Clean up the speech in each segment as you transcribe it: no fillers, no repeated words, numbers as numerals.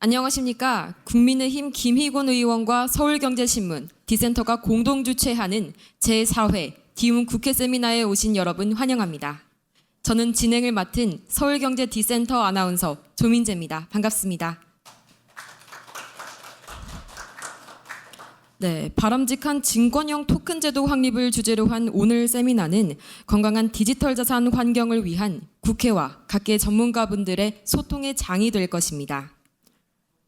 안녕하십니까. 국민의힘 김희곤 의원과 서울경제신문 디센터가 공동 주최하는 제4회 디움 국회 세미나에 오신 여러분 환영합니다. 저는 진행을 맡은 서울경제 디센터 아나운서 조민재입니다. 반갑습니다. 네, 바람직한 증권형 토큰 제도 확립을 주제로 한 오늘 세미나는 건강한 디지털 자산 환경을 위한 국회와 각계 전문가분들의 소통의 장이 될 것입니다.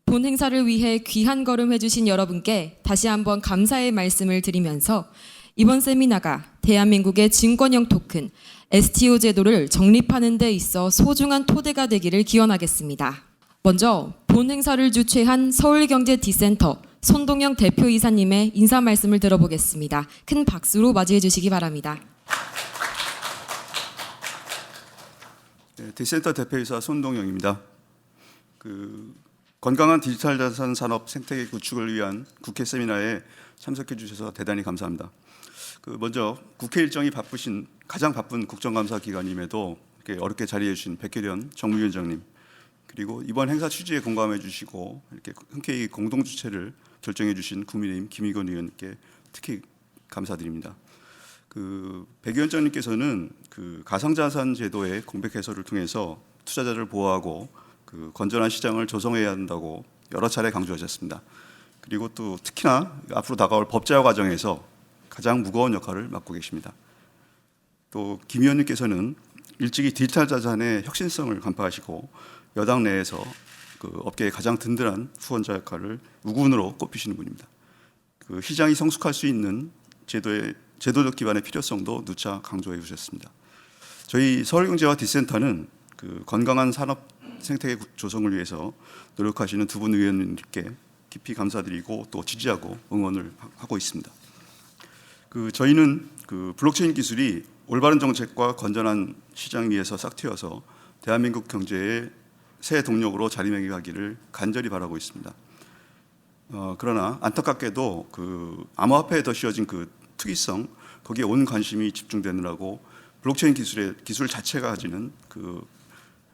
본 행사를 위해 귀한 걸음 해주신 여러분께 다시 한번 감사의 말씀을 드리면서 이번 세미나가 대한민국의 증권형 토큰 STO 제도를 정립하는 데 있어 소중한 토대가 되기를 기원하겠습니다. 먼저 본 행사를 주최한 서울경제 디센터 손동영 대표이사님의 인사 말씀을 들어보겠습니다. 큰 박수로 맞이해 주시기 바랍니다. 네, 디센터 대표이사 손동영입니다. 건강한 디지털 자산 산업 생태계 구축을 위한 국회 세미나에 참석해 주셔서 대단히 감사합니다. 먼저 국회 일정이 바쁘신 가장 바쁜 국정감사 기간임에도 이렇게 어렵게 자리해 주신 백혜련 정무위원장님, 그리고 이번 행사 취지에 공감해 주시고 이렇게 흔쾌히 공동 주최를 결정해 주신 국민의힘 김희곤 의원님께 특히 감사드립니다. 백 위원장님께서는 가상자산 제도의 공백 해소를 통해서 투자자를 보호하고 건전한 시장을 조성해야 한다고 여러 차례 강조하셨습니다. 그리고 또 특히나 앞으로 다가올 법제화 과정에서 가장 무거운 역할을 맡고 계십니다. 또 김 의원님께서는 일찍이 디지털 자산의 혁신성을 간파하시고 여당 내에서 업계의 가장 든든한 후원자 역할을 우군으로 꼽히시는 분입니다. 시장이 성숙할 수 있는 제도적 기반의 필요성도 누차 강조해 주셨습니다. 저희 서울경제와 디센터는 건강한 산업 생태계 조성을 위해서 노력하시는 두 분 의원님께 깊이 감사드리고 또 지지하고 응원을 하고 있습니다. 저희는 블록체인 기술이 올바른 정책과 건전한 시장 위에서 싹 트여서 대한민국 경제의 새 동력으로 자리매김하기를 간절히 바라고 있습니다. 그러나 안타깝게도 암호화폐에 더 씌워진 특이성, 거기에 온 관심이 집중되느라고 블록체인 기술 자체가 가지는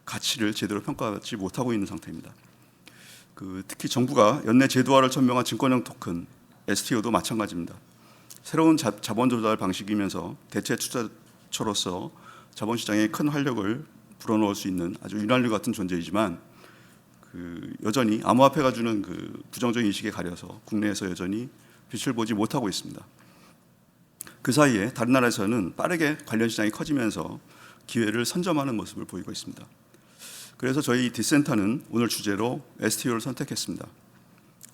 가치를 제대로 평가받지 못하고 있는 상태입니다. 특히 정부가 연내 제도화를 천명한 증권형 토큰 STO도 마찬가지입니다. 새로운 자본 조달 방식이면서 대체 투자처로서 자본시장에 큰 활력을 불어넣을 수 있는 아주 윤활유 같은 존재이지만 여전히 암호화폐가 주는 부정적인 인식에 가려서 국내에서 여전히 빛을 보지 못하고 있습니다. 그 사이에 다른 나라에서는 빠르게 관련 시장이 커지면서 기회를 선점하는 모습을 보이고 있습니다. 그래서 저희 디센터는 오늘 주제로 STO를 선택했습니다.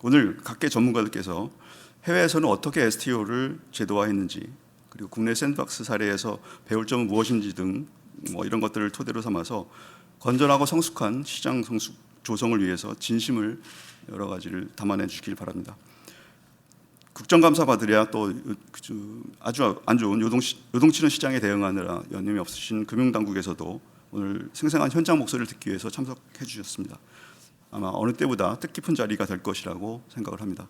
오늘 각계 전문가들께서 해외에서는 어떻게 STO를 제도화했는지, 그리고 국내 샌드박스 사례에서 배울 점은 무엇인지 등 이런 것들을 토대로 삼아서 건전하고 성숙한 시장 조성을 위해서 진심을 여러 가지를 담아내 주시길 바랍니다. 국정감사 받으랴 또 아주 안 좋은 요동치는 시장에 대응하느라 여념이 없으신 금융당국에서도 오늘 생생한 현장 목소리를 듣기 위해서 참석해 주셨습니다. 아마 어느 때보다 뜻깊은 자리가 될 것이라고 생각을 합니다.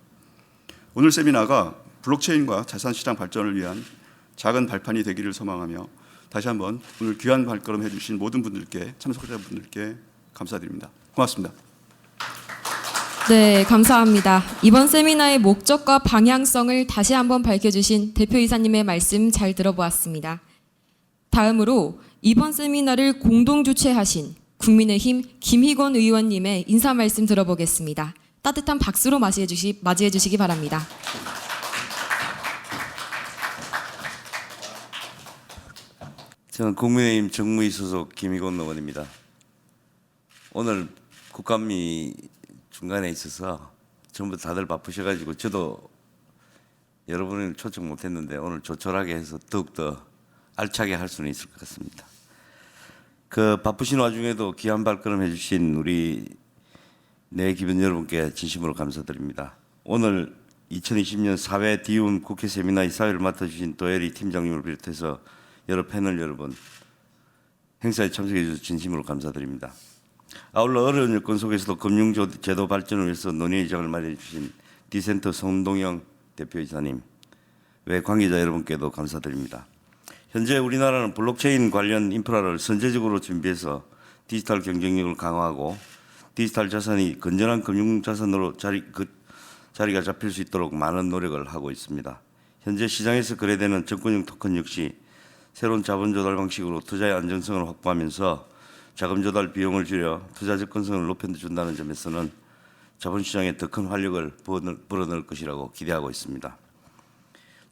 오늘 세미나가 블록체인과 자산시장 발전을 위한 작은 발판이 되기를 소망하며 다시 한번 오늘 귀한 발걸음 해주신 모든 분들께, 참석자분들께 감사드립니다. 고맙습니다. 네, 감사합니다. 이번 세미나의 목적과 방향성을 다시 한번 밝혀주신 대표이사님의 말씀 잘 들어보았습니다. 다음으로 이번 세미나를 공동 주최하신 국민의힘 김희곤 의원님의 인사 말씀 들어보겠습니다. 따뜻한 박수로 맞이해 주시기 바랍니다. 저는 국민의힘 정무위 소속 김희곤 의원입니다. 오늘 국감이 중간에 있어서 전부 다들 바쁘셔가지고 저도 여러분을 초청 못했는데 오늘 조촐하게 해서 더욱더 알차게 할 수는 있을 것 같습니다. 바쁘신 와중에도 귀한 발걸음 해주신 우리 기분 여러분께 진심으로 감사드립니다. 오늘 2020년 4회 디움 국회 세미나 이사회를 맡아주신 도혜리 팀장님을 비롯해서 여러 패널 여러분, 행사에 참석해 주셔서 진심으로 감사드립니다. 아울러 어려운 여건 속에서도 금융제도 발전을 위해서 논의의 장을 마련해 주신 디센터 손동영 대표이사님, 외 관계자 여러분께도 감사드립니다. 현재 우리나라는 블록체인 관련 인프라를 선제적으로 준비해서 디지털 경쟁력을 강화하고 디지털 자산이 건전한 금융 자산으로 자리가 잡힐 수 있도록 많은 노력을 하고 있습니다. 현재 시장에서 거래되는 정권형 토큰 역시 새로운 자본 조달 방식으로 투자의 안정성을 확보하면서 자금 조달 비용을 줄여 투자 접근성을 높여준다는 점에서는 자본시장에 더 큰 활력을 불어넣을 것이라고 기대하고 있습니다.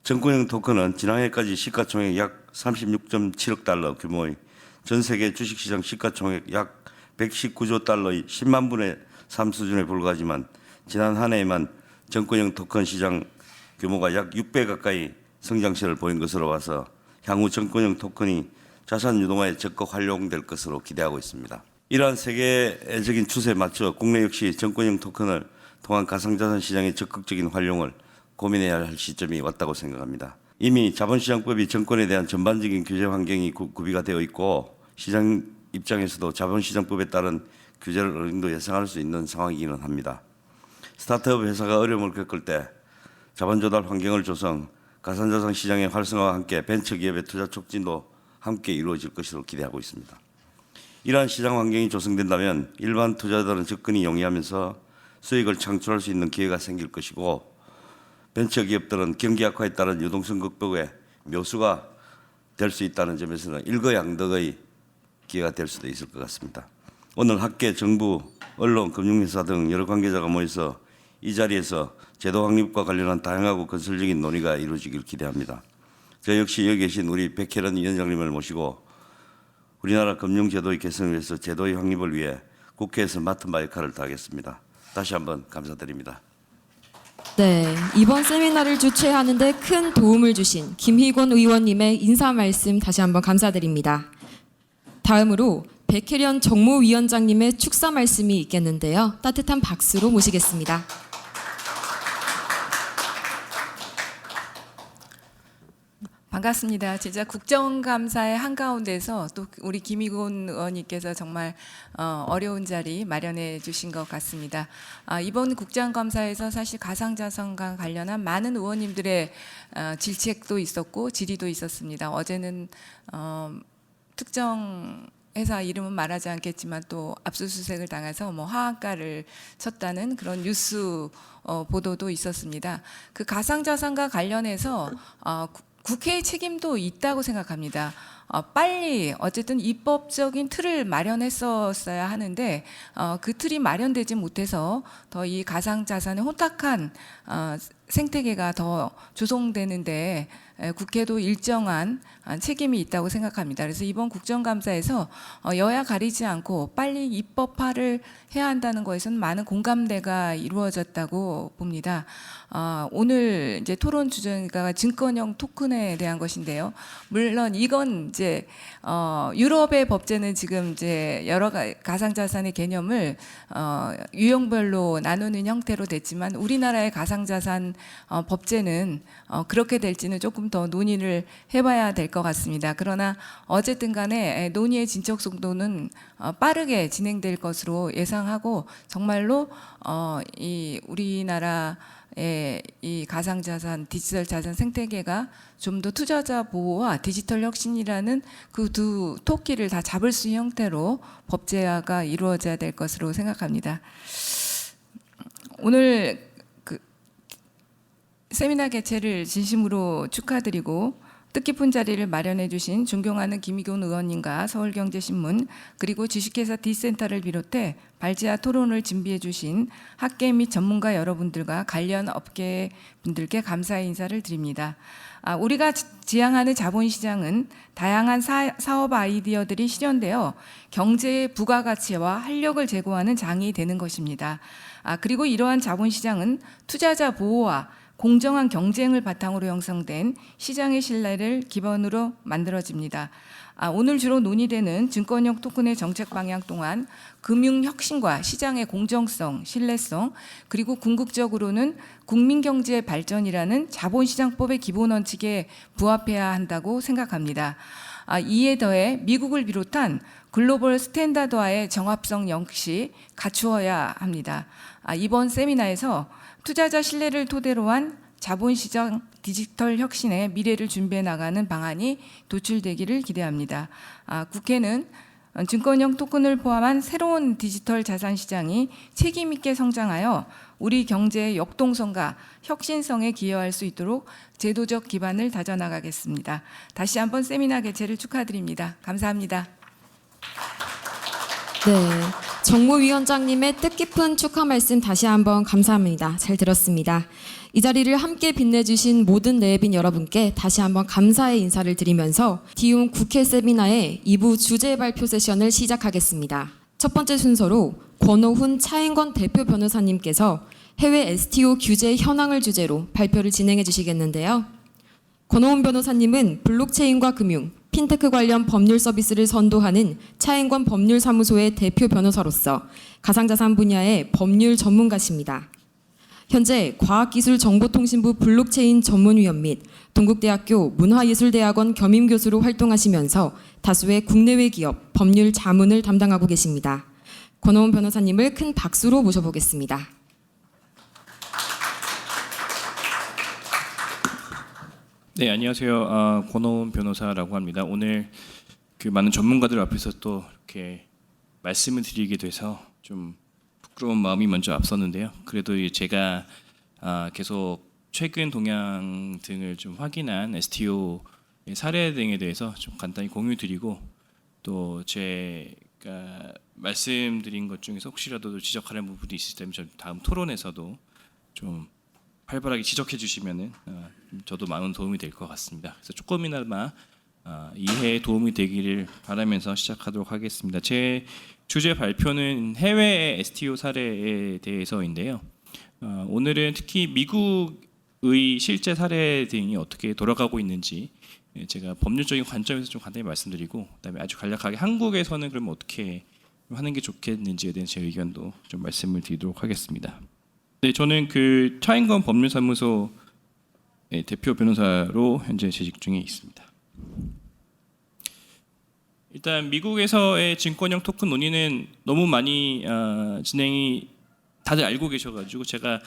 정권형 토큰은 지난해까지 시가총액 약 36.7억 달러 규모의 전 세계 주식시장 시가총액 약 119조 달러의 10만 분의 3 수준에 불과하지만 지난 한 해에만 정권형 토큰 시장 규모가 약 6배 가까이 성장세를 보인 것으로 봐서 향후 정권형 토큰이 자산 유동화에 적극 활용될 것으로 기대하고 있습니다. 이러한 세계적인 추세에 맞춰 국내 역시 정권형 토큰을 통한 가상자산 시장의 적극적인 활용을 고민해야 할 시점이 왔다고 생각합니다. 이미 자본시장법이 정권에 대한 전반적인 규제 환경이 구비가 되어 있고 시장 입장에서도 자본시장법에 따른 규제를 어느 정도 예상할 수 있는 상황이기는 합니다. 스타트업 회사가 어려움을 겪을 때 자본 조달 환경을 조성, 가상자산 시장의 활성화와 함께 벤처기업의 투자 촉진도 함께 이루어질 것으로 기대하고 있습니다. 이러한 시장 환경이 조성된다면 일반 투자자들은 접근이 용이하면서 수익을 창출할 수 있는 기회가 생길 것이고 벤처기업들은 경기 악화에 따른 유동성 극복의 묘수가 될 수 있다는 점에서는 일거양득의 기회가 될 수도 있을 것 같습니다. 오늘 학계, 정부, 언론, 금융회사 등 여러 관계자가 모여서 이 자리에서 제도 확립과 관련한 다양하고 건설적인 논의가 이루어지길 기대합니다. 저 역시 여기 계신 우리 백혜련 위원장님을 모시고 우리나라 금융제도의 개선을 위해서 제도의 확립을 위해 국회에서 맡은 바 역할을 다하겠습니다. 다시 한번 감사드립니다. 네, 이번 세미나를 주최하는 데 큰 도움을 주신 김희곤 의원님의 인사 말씀 다시 한번 감사드립니다. 다음으로 백혜련 정무위원장님의 축사 말씀이 있겠는데요. 따뜻한 박수로 모시겠습니다. 반갑습니다. 진짜 국정감사의 한가운데서 또 우리 김희곤 의원님께서 정말 어려운 자리 마련해 주신 것 같습니다. 이번 국정감사에서 사실 가상자산과 관련한 많은 의원님들의 질책도 있었고 질의도 있었습니다. 어제는 특정 회사 이름은 말하지 않겠지만 또 압수수색을 당해서 뭐 하한가를 쳤다는 그런 뉴스 보도도 있었습니다. 그 가상자산과 관련해서 국회의 책임도 있다고 생각합니다. 빨리 어쨌든 입법적인 틀을 마련했었어야 하는데 그 틀이 마련되지 못해서 더 이 가상자산의 혼탁한 생태계가 더 조성되는데 국회도 일정한 책임이 있다고 생각합니다. 그래서 이번 국정감사에서 여야 가리지 않고 빨리 입법화를 해야 한다는 것에서는 많은 공감대가 이루어졌다고 봅니다. 오늘 이제 토론 주제가 증권형 토큰에 대한 것인데요. 물론 이건 이제 유럽의 법제는 지금 이제 여러 가상자산의 개념을 유형별로 나누는 형태로 됐지만 우리나라의 가상자산 법제는 그렇게 될지는 조금 더 논의를 해봐야 될 것 같습니다. 그러나 어쨌든 간에 논의의 진척 속도는 빠르게 진행될 것으로 예상하고 정말로 이 우리나라의 이 가상자산, 디지털 자산 생태계가 좀 더 투자자 보호와 디지털 혁신이라는 그 두 토끼를 다 잡을 수 있는 형태로 법제화가 이루어져야 될 것으로 생각합니다. 오늘 그 세미나 개최를 진심으로 축하드리고 뜻깊은 자리를 마련해 주신 존경하는 김희곤 의원님과 서울경제신문 그리고 주식회사 D센터를 비롯해 발제와 토론을 준비해 주신 학계 및 전문가 여러분들과 관련 업계 분들께 감사의 인사를 드립니다. 우리가 지향하는 자본시장은 다양한 사업 아이디어들이 실현되어 경제의 부가가치와 활력을 제고하는 장이 되는 것입니다. 그리고 이러한 자본시장은 투자자 보호와 공정한 경쟁을 바탕으로 형성된 시장의 신뢰를 기반으로 만들어집니다. 오늘 주로 논의되는 증권형 토큰의 정책 방향 또한 금융 혁신과 시장의 공정성, 신뢰성, 그리고 궁극적으로는 국민경제의 발전이라는 자본시장법의 기본 원칙에 부합해야 한다고 생각합니다. 이에 더해 미국을 비롯한 글로벌 스탠다드와의 정합성 역시 갖추어야 합니다. 이번 세미나에서 투자자 신뢰를 토대로 한 자본시장 디지털 혁신의 미래를 준비해 나가는 방안이 도출되기를 기대합니다. 국회는 증권형 토큰을 포함한 새로운 디지털 자산 시장이 책임 있게 성장하여 우리 경제의 역동성과 혁신성에 기여할 수 있도록 제도적 기반을 다져나가겠습니다. 다시 한번 세미나 개최를 축하드립니다. 감사합니다. 네, 정무위원장님의 뜻깊은 축하 말씀 다시 한번 감사합니다. 잘 들었습니다. 이 자리를 함께 빛내주신 모든 내빈 여러분께 다시 한번 감사의 인사를 드리면서 디움 국회 세미나의 2부 주제 발표 세션을 시작하겠습니다. 첫 번째 순서로 권오훈 차인권 대표 변호사님께서 해외 STO 규제 현황을 주제로 발표를 진행해 주시겠는데요. 권오훈 변호사님은 블록체인과 금융, 핀테크 관련 법률 서비스를 선도하는 차인권 법률사무소의 대표 변호사로서 가상자산 분야의 법률 전문가십니다. 현재 과학기술정보통신부 블록체인 전문위원 및 동국대학교 문화예술대학원 겸임교수로 활동하시면서 다수의 국내외 기업 법률 자문을 담당하고 계십니다. 권오훈 변호사님을 큰 박수로 모셔보겠습니다. 네, 안녕하세요. 권오훈 변호사라고 합니다. 오늘 그 많은 전문가들 앞에서 또 이렇게 말씀을 드리게 돼서 좀 부끄러운 마음이 먼저 앞섰는데요. 그래도 제가 계속 최근 동향 등을 좀 확인한 STO 사례 등에 대해서 좀 간단히 공유드리고 또 제가 말씀드린 것 중에서 혹시라도 지적하는 부분이 있으시다면 다음 토론에서도 좀 활발하게 지적해 주시면은 저도 많은 도움이 될 것 같습니다. 그래서 조금이나마 이해에 도움이 되기를 바라면서 시작하도록 하겠습니다. 제 주제 발표는 해외 STO 사례에 대해서인데요. 오늘은 특히 미국의 실제 사례 등이 어떻게 돌아가고 있는지 제가 법률적인 관점에서 좀 간단히 말씀드리고, 그다음에 아주 간략하게 한국에서는 그럼 어떻게 하는 게 좋겠는지에 대한 제 의견도 좀 말씀을 드리도록 하겠습니다. 네, 저는 그 차인권 법률사무소 대표 변호사로 현재 재직 중에 있습니다. 일단 미국에서의 증권형 토큰 논의는 너무 많이 진행이 다들 알고 계셔가지고 제가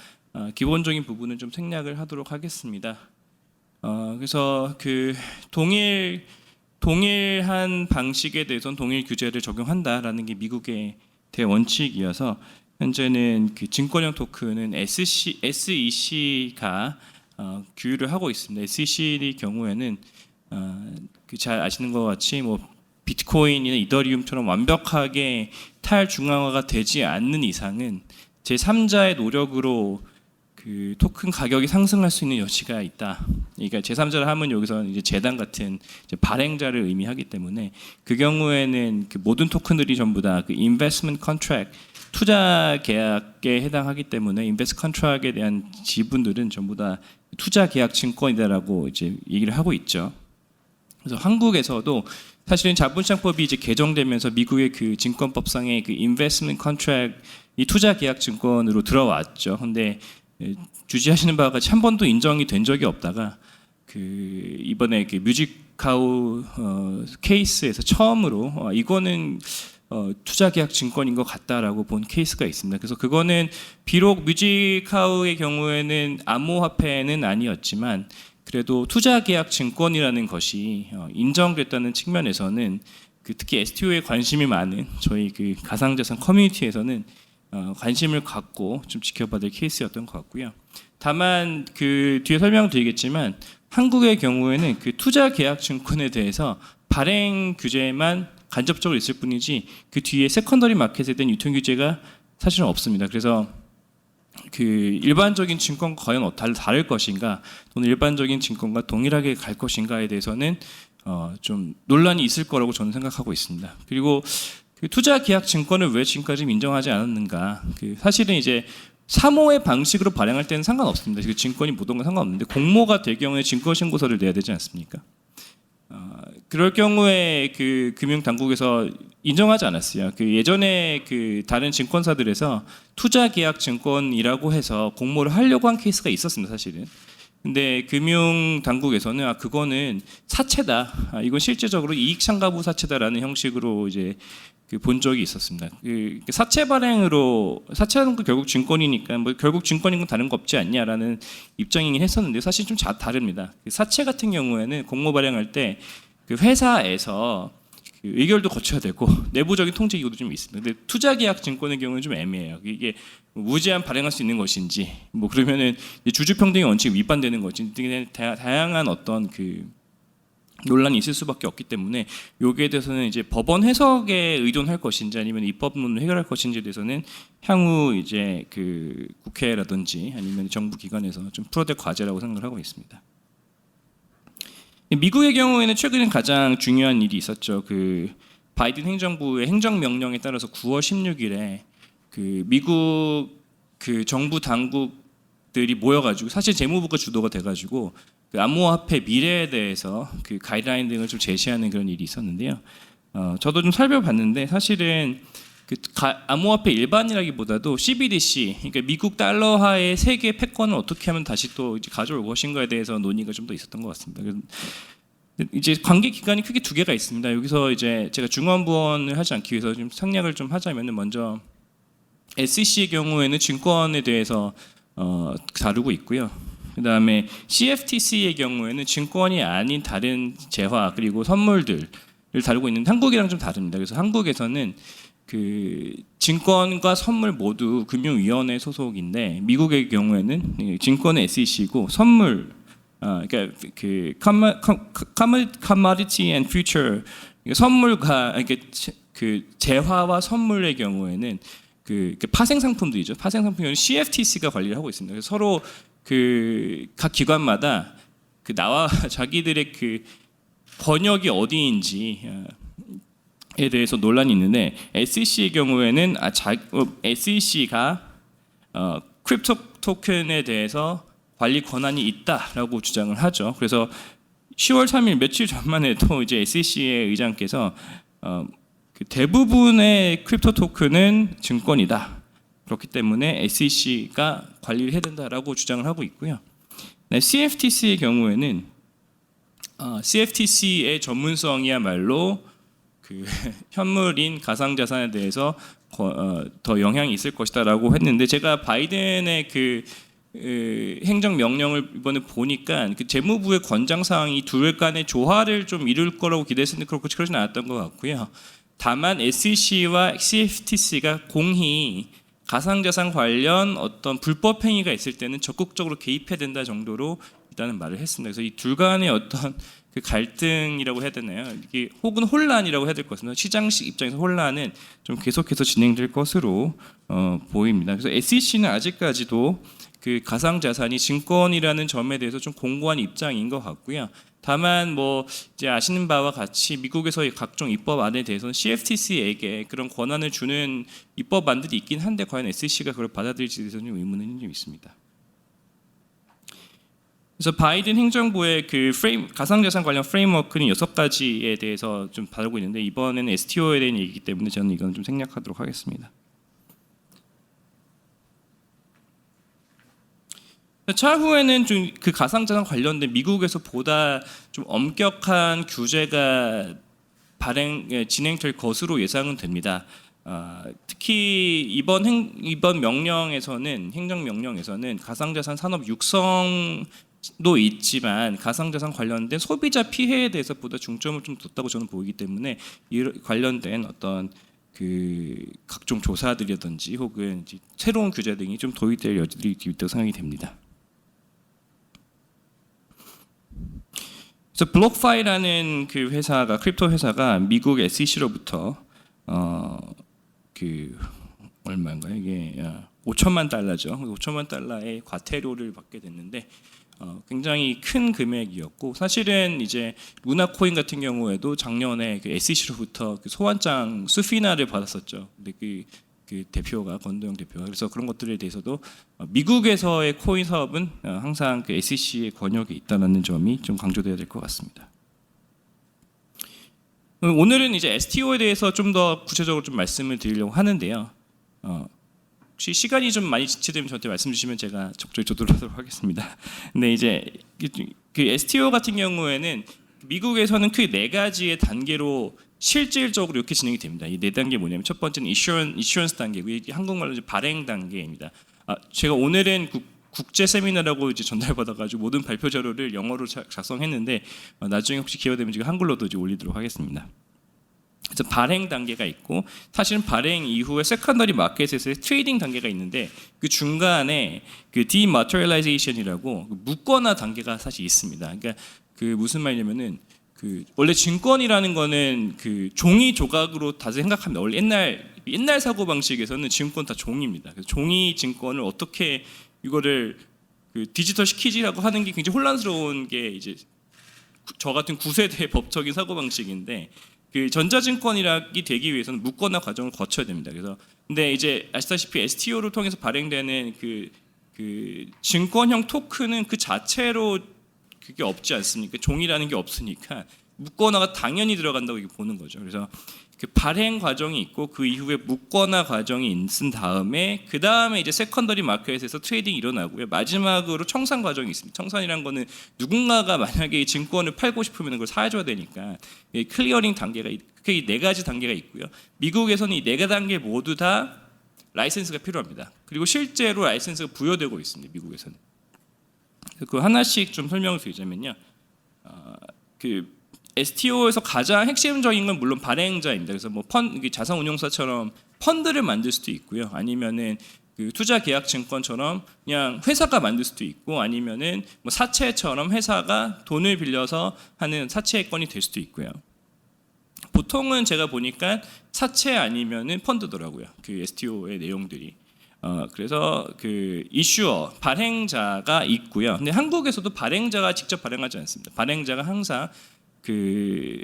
기본적인 부분은 좀 생략을 하도록 하겠습니다. 그래서 그 동일한 방식에 대해서는 동일 규제를 적용한다라는 게 미국의 대원칙이어서 현재는 그 증권형 토큰은 SEC가 규율을 하고 있습니다. SEC의 경우에는 그 잘 아시는 것 같이 뭐 비트코인이나 이더리움처럼 완벽하게 탈중앙화가 되지 않는 이상은 제3자의 노력으로 그 토큰 가격이 상승할 수 있는 여지가 있다. 그러니까 제3자를 하면 여기서 이제 재단 같은 이제 발행자를 의미하기 때문에 그 경우에는 그 모든 토큰들이 전부 다 그 investment contract 투자 계약에 해당하기 때문에 인베스트 컨트랙에 대한 지분들은 전부 다 투자 계약 증권이다라고 이제 얘기를 하고 있죠. 그래서 한국에서도 사실은 자본시장법이 이제 개정되면서 미국의 그 증권법상의 그 인베스트먼트 컨트랙 이 투자 계약 증권으로 들어왔죠. 근데 주지하시는 바와 같이 한 번도 인정이 된 적이 없다가 그 이번에 그 뮤직카우 케이스에서 처음으로 이거는 투자계약 증권인 것 같다라고 본 케이스가 있습니다. 그래서 그거는 비록 뮤직하우의 경우에는 암호화폐는 아니었지만 그래도 투자계약 증권이라는 것이 인정됐다는 측면에서는 그 특히 STO에 관심이 많은 저희 그 가상자산 커뮤니티에서는 관심을 갖고 좀 지켜봐야 될 케이스였던 것 같고요. 다만 그 뒤에 설명드리겠지만 한국의 경우에는 그 투자계약 증권에 대해서 발행 규제만 간접적으로 있을 뿐이지 그 뒤에 세컨더리 마켓에 대한 유통 규제가 사실은 없습니다. 그래서 그 일반적인 증권과 과연 다를 것인가 또는 일반적인 증권과 동일하게 갈 것인가에 대해서는 좀 논란이 있을 거라고 저는 생각하고 있습니다. 그리고 그 투자 계약 증권을 왜 지금까지 인정하지 않았는가? 그 사실은 이제 사모의 방식으로 발행할 때는 상관없습니다. 그 증권이 뭐든가 상관없는데 공모가 될 경우에 증권신고서를 내야 되지 않습니까? 그럴 경우에 그 금융 당국에서 인정하지 않았어요. 그 예전에 그 다른 증권사들에서 투자 계약 증권이라고 해서 공모를 하려고 한 케이스가 있었습니다, 사실은. 근데 금융 당국에서는 그거는 사채다. 이건 실제적으로 이익 참가부 사채다라는 형식으로 이제 그 본 적이 있었습니다. 그 사채 발행으로 사채는 결국 증권이니까 뭐 결국 증권인 건 다른 거 없지 않냐라는 입장이긴 했었는데 사실 좀 다릅니다. 그 사채 같은 경우에는 공모 발행할 때 그 회사에서 그 의결도 거쳐야 되고 내부적인 통제 기구도 좀 있습니다. 근데 투자계약 증권의 경우는 좀 애매해요. 이게 무제한 발행할 수 있는 것인지, 뭐 그러면은 주주평등의 원칙이 위반되는 것인지 등의 다양한 어떤 그 논란이 있을 수밖에 없기 때문에 여기에 대해서는 이제 법원 해석에 의존할 것인지 아니면 입법론을 해결할 것인지에 대해서는 향후 이제 그 국회라든지 아니면 정부 기관에서 좀 풀어야 될 과제라고 생각을 하고 있습니다. 미국의 경우에는 최근에 가장 중요한 일이 있었죠. 그 바이든 행정부의 행정명령에 따라서 9월 16일에 그 미국 그 정부 당국들이 모여가지고 사실 재무부가 주도가 돼가지고 그 암호화폐 미래에 대해서 그 가이드라인 등을 좀 제시하는 그런 일이 있었는데요. 저도 좀 살펴봤는데 사실은 그 암호화폐 일반이라기보다도 CBDC, 그러니까 미국 달러화의 세계 패권을 어떻게 하면 다시 또 이제 가져올 것인가에 대해서 논의가 좀 더 있었던 것 같습니다. 이제 관계 기관이 크게 두 개가 있습니다. 여기서 이제 제가 중언부언을 하지 않기 위해서 좀 생략을 좀 하자면은 먼저 SEC의 경우에는 증권에 대해서 다루고 있고요. 그다음에 CFTC의 경우에는 증권이 아닌 다른 재화 그리고 선물들을 다루고 있는데 한국이랑 좀 다릅니다. 그래서 한국에서는 그 증권과 선물 모두 금융위원회 소속인데 미국의 경우에는 증권은 SEC고 선물 그러니까 그 commodity and future 선물과 그러니까 그 재화와 선물의 경우에는 그 파생 상품들이죠. 파생 상품은 CFTC가 관리를 하고 있습니다. 그래서 서로 그 각 기관마다 그 나와 자기들의 그 번역이 어디인지에 대해서 논란이 있는데 SEC의 경우에는 SEC가 크립토 토큰에 대해서 관리 권한이 있다라고 주장을 하죠. 그래서 10월 3일 며칠 전만 해도 이제 SEC의 의장께서 그 대부분의 크립토 토큰은 증권이다. 그렇기 때문에 SEC가 관리를 해야 된다라고 주장을 하고 있고요. CFTC의 경우에는 CFTC의 전문성이야말로 그 현물인 가상자산에 대해서 더 영향이 있을 것이다라고 했는데 제가 바이든의 그 행정명령을 이번에 보니까 그 재무부의 권장 사항이 둘 간의 조화를 좀 이룰 거라고 기대했는데 그렇지는 않았던 것 같고요. 다만 SEC와 CFTC가 공히 가상자산 관련 어떤 불법 행위가 있을 때는 적극적으로 개입해야 된다 정도로 일단은 말을 했습니다. 그래서 이 둘 간의 어떤 그 갈등이라고 해야 되나요? 이게 혹은 혼란이라고 해야 될 것 같습니다. 시장식 입장에서 혼란은 좀 계속해서 진행될 것으로 보입니다. 그래서 SEC는 아직까지도 그 가상자산이 증권이라는 점에 대해서 좀 공고한 입장인 것 같고요. 다만 뭐 이제 아시는 바와 같이 미국에서의 각종 입법안에 대해서는 CFTC에게 그런 권한을 주는 입법안들이 있긴 한데 과연 SEC가 그걸 받아들일지에 대해서는 좀 의문은 좀 있습니다. 그래서 바이든 행정부의 그 가상자산 관련 프레임워크는 6가지에 대해서 좀 다루고 있는데 이번에는 STO에 대한 얘기이기 때문에 저는 이건 좀 생략하도록 하겠습니다. 차후에는 좀 그 가상자산 관련된 미국에서 보다 좀 엄격한 규제가 진행될 것으로 예상은 됩니다. 특히 이번 명령에서는 행정명령에서는 가상자산 산업 육성도 있지만 가상자산 관련된 소비자 피해에 대해서 보다 중점을 좀 뒀다고 저는 보이기 때문에 이 관련된 어떤 그 각종 조사들이라든지 혹은 새로운 규제 등이 좀 도입될 여지들이 있다고 생각이 됩니다. 그래서 블록파이라는 그 회사가 크립토 회사가 미국 SEC로부터 그 얼마인가요? 이게 5천만 달러죠. 5천만 달러의 과태료를 받게 됐는데 굉장히 큰 금액이었고 사실은 이제 루나코인 같은 경우에도 작년에 그 SEC로부터 그 소환장 수피나를 받았었죠. 근데 그 대표가 권도영 대표가 그래서 그런 것들에 대해서도 미국에서의 코인 사업은 항상 그 SEC의 권역에 있다는 점이 좀 강조돼야 될 것 같습니다. 오늘은 이제 STO에 대해서 좀 더 구체적으로 좀 말씀을 드리려고 하는데요. 혹시 시간이 좀 많이 지체되면 저한테 말씀 주시면 제가 적절히 조절하도록 하겠습니다. 근데 이제 그 STO 같은 경우에는 미국에서는 그 4가지의 단계로 실질적으로 이렇게 진행이 됩니다. 이 4단계 뭐냐면 첫 번째는 이슈런스 단계고 이게 한국말로 이제 발행 단계입니다. 제가 오늘은 국제 세미나라고 이제 전달받아가지고 모든 발표 자료를 영어로 작성했는데 나중에 혹시 기회가 되면 제가 한글로도 이제 올리도록 하겠습니다. 그래서 발행 단계가 있고 사실은 발행 이후에 세컨더리 마켓에서의 트레이딩 단계가 있는데 그 중간에 그 디마테리얼라이제이션이라고 묶거나 단계가 사실 있습니다. 그러니까 그 무슨 말이냐면은 그 원래 증권이라는 거는 그 종이 조각으로 다들 생각합니다. 원래 옛날 사고 방식에서는 증권 다 종입니다. 그래서 종이 증권을 어떻게 이거를 그 디지털 시키지라고 하는 게 굉장히 혼란스러운 게 이제 저 같은 9세대의 법적인 사고 방식인데 그 전자증권이라기 되기 위해서는 묶거나 과정을 거쳐야 됩니다. 그래서 근데 이제 아시다시피 STO를 통해서 발행되는 그 증권형 토큰은 그 자체로 그게 없지 않습니까? 종이라는 게 없으니까 묶거나가 당연히 들어간다고 이렇게 보는 거죠. 그래서 그 발행 과정이 있고 그 이후에 묶거나 과정이 있은 다음에 그 다음에 이제 세컨더리 마켓에서 트레이딩이 일어나고요. 마지막으로 청산 과정이 있습니다. 청산이란 거는 누군가가 만약에 이 증권을 팔고 싶으면 그걸 사줘야 되니까 클리어링 단계가 크게 4가지 단계가 있고요. 미국에서는 이 4개 단계 모두 다 라이센스가 필요합니다. 그리고 실제로 라이센스가 부여되고 있습니다. 미국에서는. 그 하나씩 좀 설명을 드리자면요. 그 STO에서 가장 핵심적인 건 물론 발행자입니다. 그래서 뭐 자산운용사처럼 펀드를 만들 수도 있고요. 아니면은 그 투자계약증권처럼 그냥 회사가 만들 수도 있고, 아니면은 뭐 사채처럼 회사가 돈을 빌려서 하는 사채건이 될 수도 있고요. 보통은 제가 보니까 사채 아니면은 펀드더라고요. 그 STO의 내용들이. 그래서 그 이슈어 발행자가 있고요. 근데 한국에서도 발행자가 직접 발행하지 않습니다. 발행자가 항상 그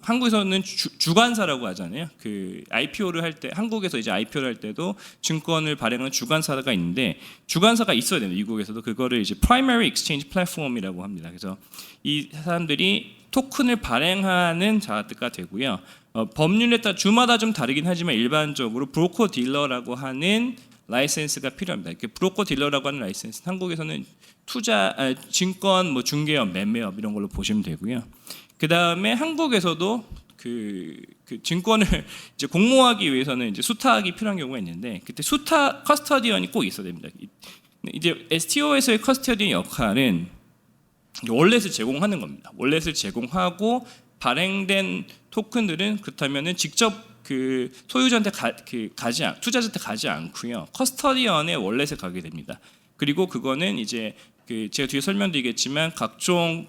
한국에서는 주관사라고 하잖아요. 그 IPO를 할 때, 한국에서 이제 IPO를 할 때도 증권을 발행하는 주관사가 있는데 주관사가 있어야 됩니다. 미국에서도 그거를 이제 Primary Exchange Platform이라고 합니다. 그래서 이 사람들이 토큰을 발행하는 자가 되고요. 법률에 따라 주마다 좀 다르긴 하지만 일반적으로 브로커 딜러라고 하는 라이센스가 필요합니다. 이렇게 브로커 딜러라고 하는 라이센스, 한국에서는 증권 뭐 중개업, 매매업 이런 걸로 보시면 되고요. 그 다음에 한국에서도 그 증권을 이제 공모하기 위해서는 이제 수탁이 필요한 경우가 있는데 그때 수탁 커스터디언이 꼭 있어야 됩니다. 이제 STO에서의 커스터디언 역할은 월렛을 제공하는 겁니다. 월렛을 제공하고 발행된 토큰들은 그렇다면은 직접 그 소유자한테 투자자한테 가지 않고요. 커스터디언의 월렛에 가게 됩니다. 그리고 그거는 이제 그 제가 뒤에 설명드리겠지만 각종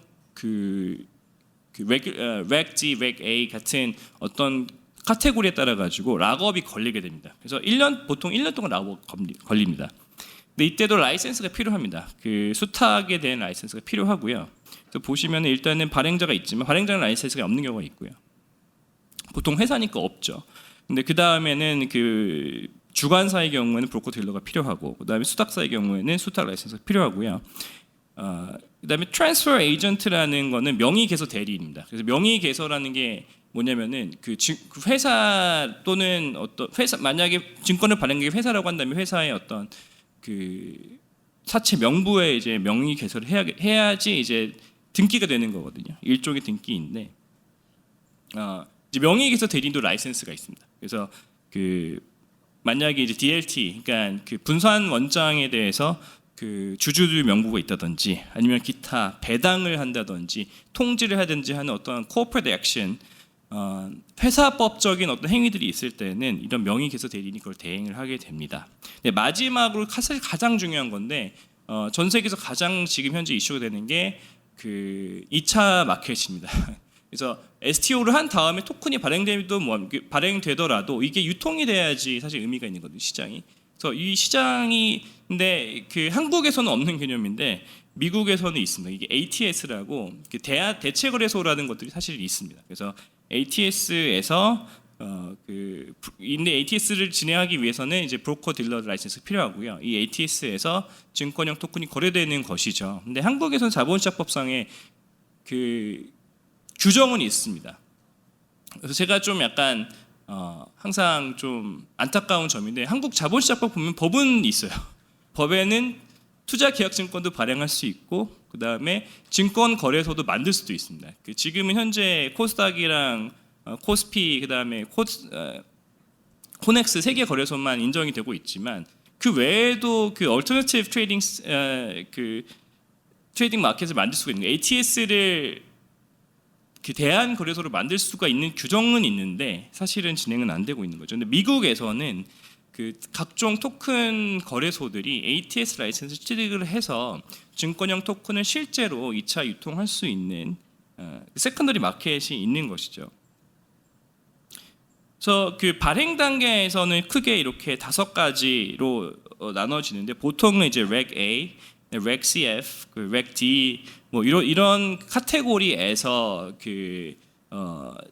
Reg G, Reg A 같은 어떤 카테고리에 따라 가지고 락업이 걸리게 됩니다. 그래서 보통 1년 동안 락업 걸립니다. 근데 이때도 라이센스가 필요합니다. 그 수탁에 대한 라이센스가 필요하고요. 그래서 보시면 일단은 발행자가 있지만 발행자는 라이센스가 없는 경우가 있고요. 보통 회사니까 없죠. 근데 그 다음에는 그 주관사의 경우에는 브로커 딜러가 필요하고, 그 다음에 수탁사의 경우에는 수탁 라이센스가 필요하고요. 그 다음에 트랜스퍼 에이전트라는 거는 명의개소 대리인입니다. 그래서 명의개소라는 게 뭐냐면은 그 회사 또는 어떤 회사, 만약에 증권을 발행한 게 회사라고 한다면 회사의 어떤 그 사채 명부에 이제 명의개소를 해야지 이제 등기가 되는 거거든요. 일종의 등기인데 이제 명의개소 대리인도 라이센스가 있습니다. 그래서 그 만약에 이제 DLT, 그러니까 그 분산 원장에 대해서 그 주주들 명부가 있다든지 아니면 기타 배당을 한다든지 통지를 하든지 하는 어떤 corporate action, 회사법적인 어떤 행위들이 있을 때는 이런 명의개소 대리인이 그걸 대행을 하게 됩니다. 네, 마지막으로 사실 가장 중요한 건데 전 세계에서 가장 지금 현재 이슈가 되는 게 그 2차 마켓입니다. 그래서 STO를 한 다음에 토큰이 발행되더라도 이게 유통이 돼야지 사실 의미가 있는 거거든요, 시장이. 그래서 이 시장이 근데 그 한국에서는 없는 개념인데 미국에서는 있습니다. 이게 ATS라고 대체거래소라는 것들이 사실 있습니다. 그래서 ATS에서 근데 ATS를 진행하기 위해서는 이제 브로커 딜러 라이센스가 필요하고요. 이 ATS에서 증권형 토큰이 거래되는 것이죠. 근데 한국에서는 자본시장법상에 그 규정은 있습니다. 그래서 제가 좀 약간 항상 좀 안타까운 점인데 한국 자본시장법 보면 법은 있어요. 법에는 투자계약증권도 발행할 수 있고 그 다음에 증권거래소도 만들 수도 있습니다. 지금은 현재 코스닥이랑 코스피 그 다음에 코넥스 3개 거래소만 인정이 되고 있지만 그 외에도 그 얼터너티브 트레이딩 마켓을 만들 수가 있는 거예요. ATS를 그 대한 거래소를 만들 수가 있는 규정은 있는데 사실은 진행은 안 되고 있는 거죠. 근데 미국에서는 그 각종 토큰 거래소들이 ATS 라이센스 취득을 해서 증권형 토큰을 실제로 2차 유통할 수 있는 세컨더리 마켓이 있는 것이죠. 그래서 그 발행 단계에서는 크게 이렇게 5가지로 나눠지는데 보통은 이제 Reg A, Reg CF, 그 Reg D 뭐 이런 카테고리에서 그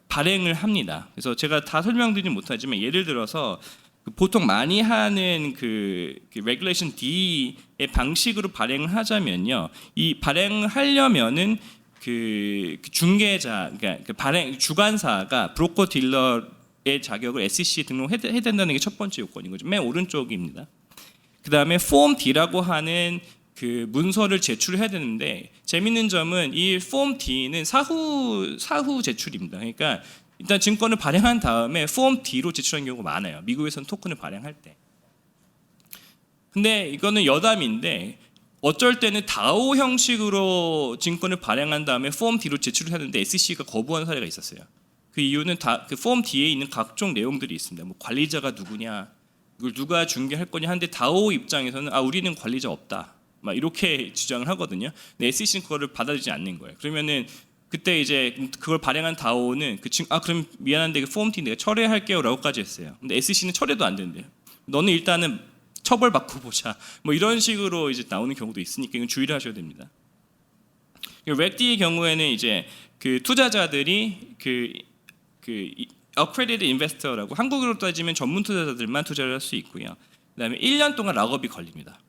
발행을 합니다. 그래서 제가 다 설명드리진 못하지만 예를 들어서 그 보통 많이 하는 그 Regulation D의 방식으로 발행을 하자면요, 이 발행을 하려면은 그 중개자, 그러니까 그 발행 주관사가 브로커 딜러의 자격을 SEC에 등록해야 된다는 게 첫 번째 요건인 거죠. 맨 오른쪽입니다. 그 다음에 Form D라고 하는 그 문서를 제출해야 되는데 재밌는 점은 이 Form D는 사후 제출입니다. 그러니까 일단 증권을 발행한 다음에 Form D로 제출하는 경우가 많아요. 미국에서는 토큰을 발행할 때. 근데 이거는 여담인데 어쩔 때는 다오 형식으로 증권을 발행한 다음에 Form D로 제출을 하는데 SEC가 거부한 사례가 있었어요. 그 이유는 그 Form D에 있는 각종 내용들이 있습니다. 뭐 관리자가 누구냐, 이걸 누가 중개할 거냐 하는데 다오 입장에서는 우리는 관리자 없다, 막 이렇게 주장을 하거든요. 근데 SEC는 그거를 받아들이지 않는 거예요. 그러면은 그때 이제 그걸 발행한 다오는 그럼 미안한데 그 Form D 내가 철회할게요라고까지 했어요. 근데 SEC는 철회도 안 된대요. 너는 일단은 처벌받고 보자. 뭐 이런 식으로 이제 나오는 경우도 있으니까 이건 주의를 하셔야 됩니다. Reg D의 경우에는 이제 그 투자자들이 그 accredited investor라고 한국으로 따지면 전문 투자자들만 투자를 할 수 있고요. 그다음에 1년 동안 락업이 걸립니다.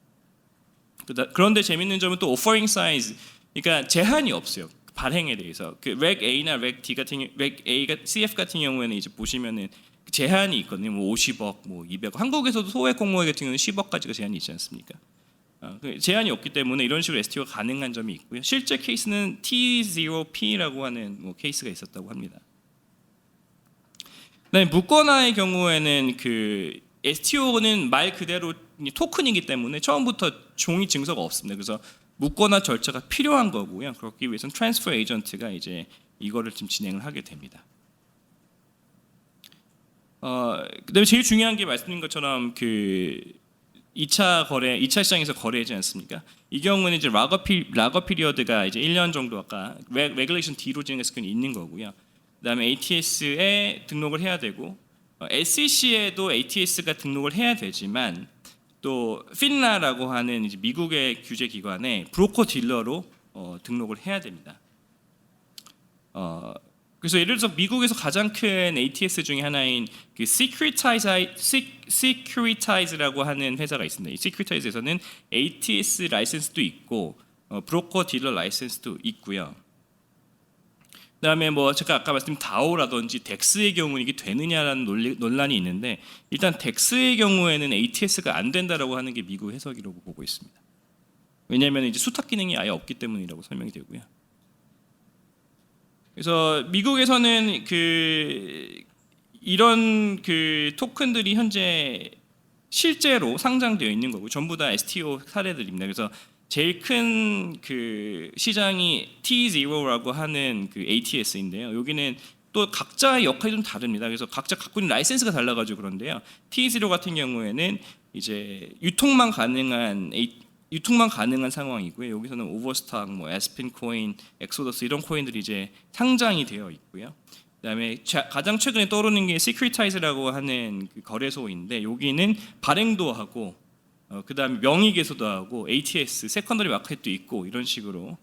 그런데 재밌는 점은 또 offering size, 그러니까 제한이 없어요. 발행에 대해서 그 Reg A나 Reg D 같은 Reg A, CF 같은 경우에는 이제 보시면은 제한이 있거든요. 뭐 50억, 뭐 200억. 한국에서도 소액 공모회 같은 경우는 10억까지가 제한이 있지 않습니까? 제한이 없기 때문에 이런 식으로 STO가 가능한 점이 있고요. 실제 케이스는 T0P라고 하는 뭐 케이스가 있었다고 합니다. 그다음에 묻거나의 경우에는 그 STO는 말 그대로 토큰이기 때문에 처음부터 종이 증서가 없습니다. 그래서 묻거나 절차가 필요한 거고요. 그렇기 위해서는 트랜스퍼 에이전트가 이제 이거를 좀 진행을 하게 됩니다. 그다음에 제일 중요한 게 말씀드린 것처럼 그 2차 시장에서 거래하지 않습니까? 이 경우는 이제 락업 피리어드가 이제 1년 정도 아까 레귤레이션 D로 진행했을 경우 있는 거고요. 그다음에 ATS에 등록을 해야 되고 SEC에도 ATS가 등록을 해야 되지만 또 FINRA라고 하는 이제 미국의 규제 기관에 브로커 딜러로 등록을 해야 됩니다. 그래서 예를 들어서 미국에서 가장 큰 ATS 중에 하나인 그 Securitize라고 하는 회사가 있습니다. 이 Securitize에서는 ATS 라이센스도 있고 브로커 딜러 라이센스도 있고요. 그다음에 뭐 제가 아까 말씀드린 다오라든지 덱스의 경우는 이게 되느냐라는 논란이 있는데 일단 덱스의 경우에는 ATS가 안 된다라고 하는 게 미국 해석이라고 보고 있습니다. 왜냐하면 이제 수탁 기능이 아예 없기 때문이라고 설명이 되고요. 그래서 미국에서는 이런 토큰들이 현재 실제로 상장되어 있는 거고 전부 다 STO 사례들입니다. 그래서 제일 큰 시장이 T0라고 하는 ATS인데요. 여기는 또 각자의 역할이 좀 다릅니다. 그래서 각자 갖고 있는 라이센스가 달라가지고 그런데요. T0 같은 경우에는 이제 유통만 가능한 상황이고요. 여기서는 오버스탁, 뭐 에스핀 코인, 엑소더스 이런 코인들이 이제 상장이 되어 있고요. 그다음에 가장 최근에 떠오르는 게 시큐리타이즈라고 하는 거래소인데 여기는 발행도 하고 그다음에 명의개소도 하고 ATS, 세컨더리 마켓도 있고 이런 식으로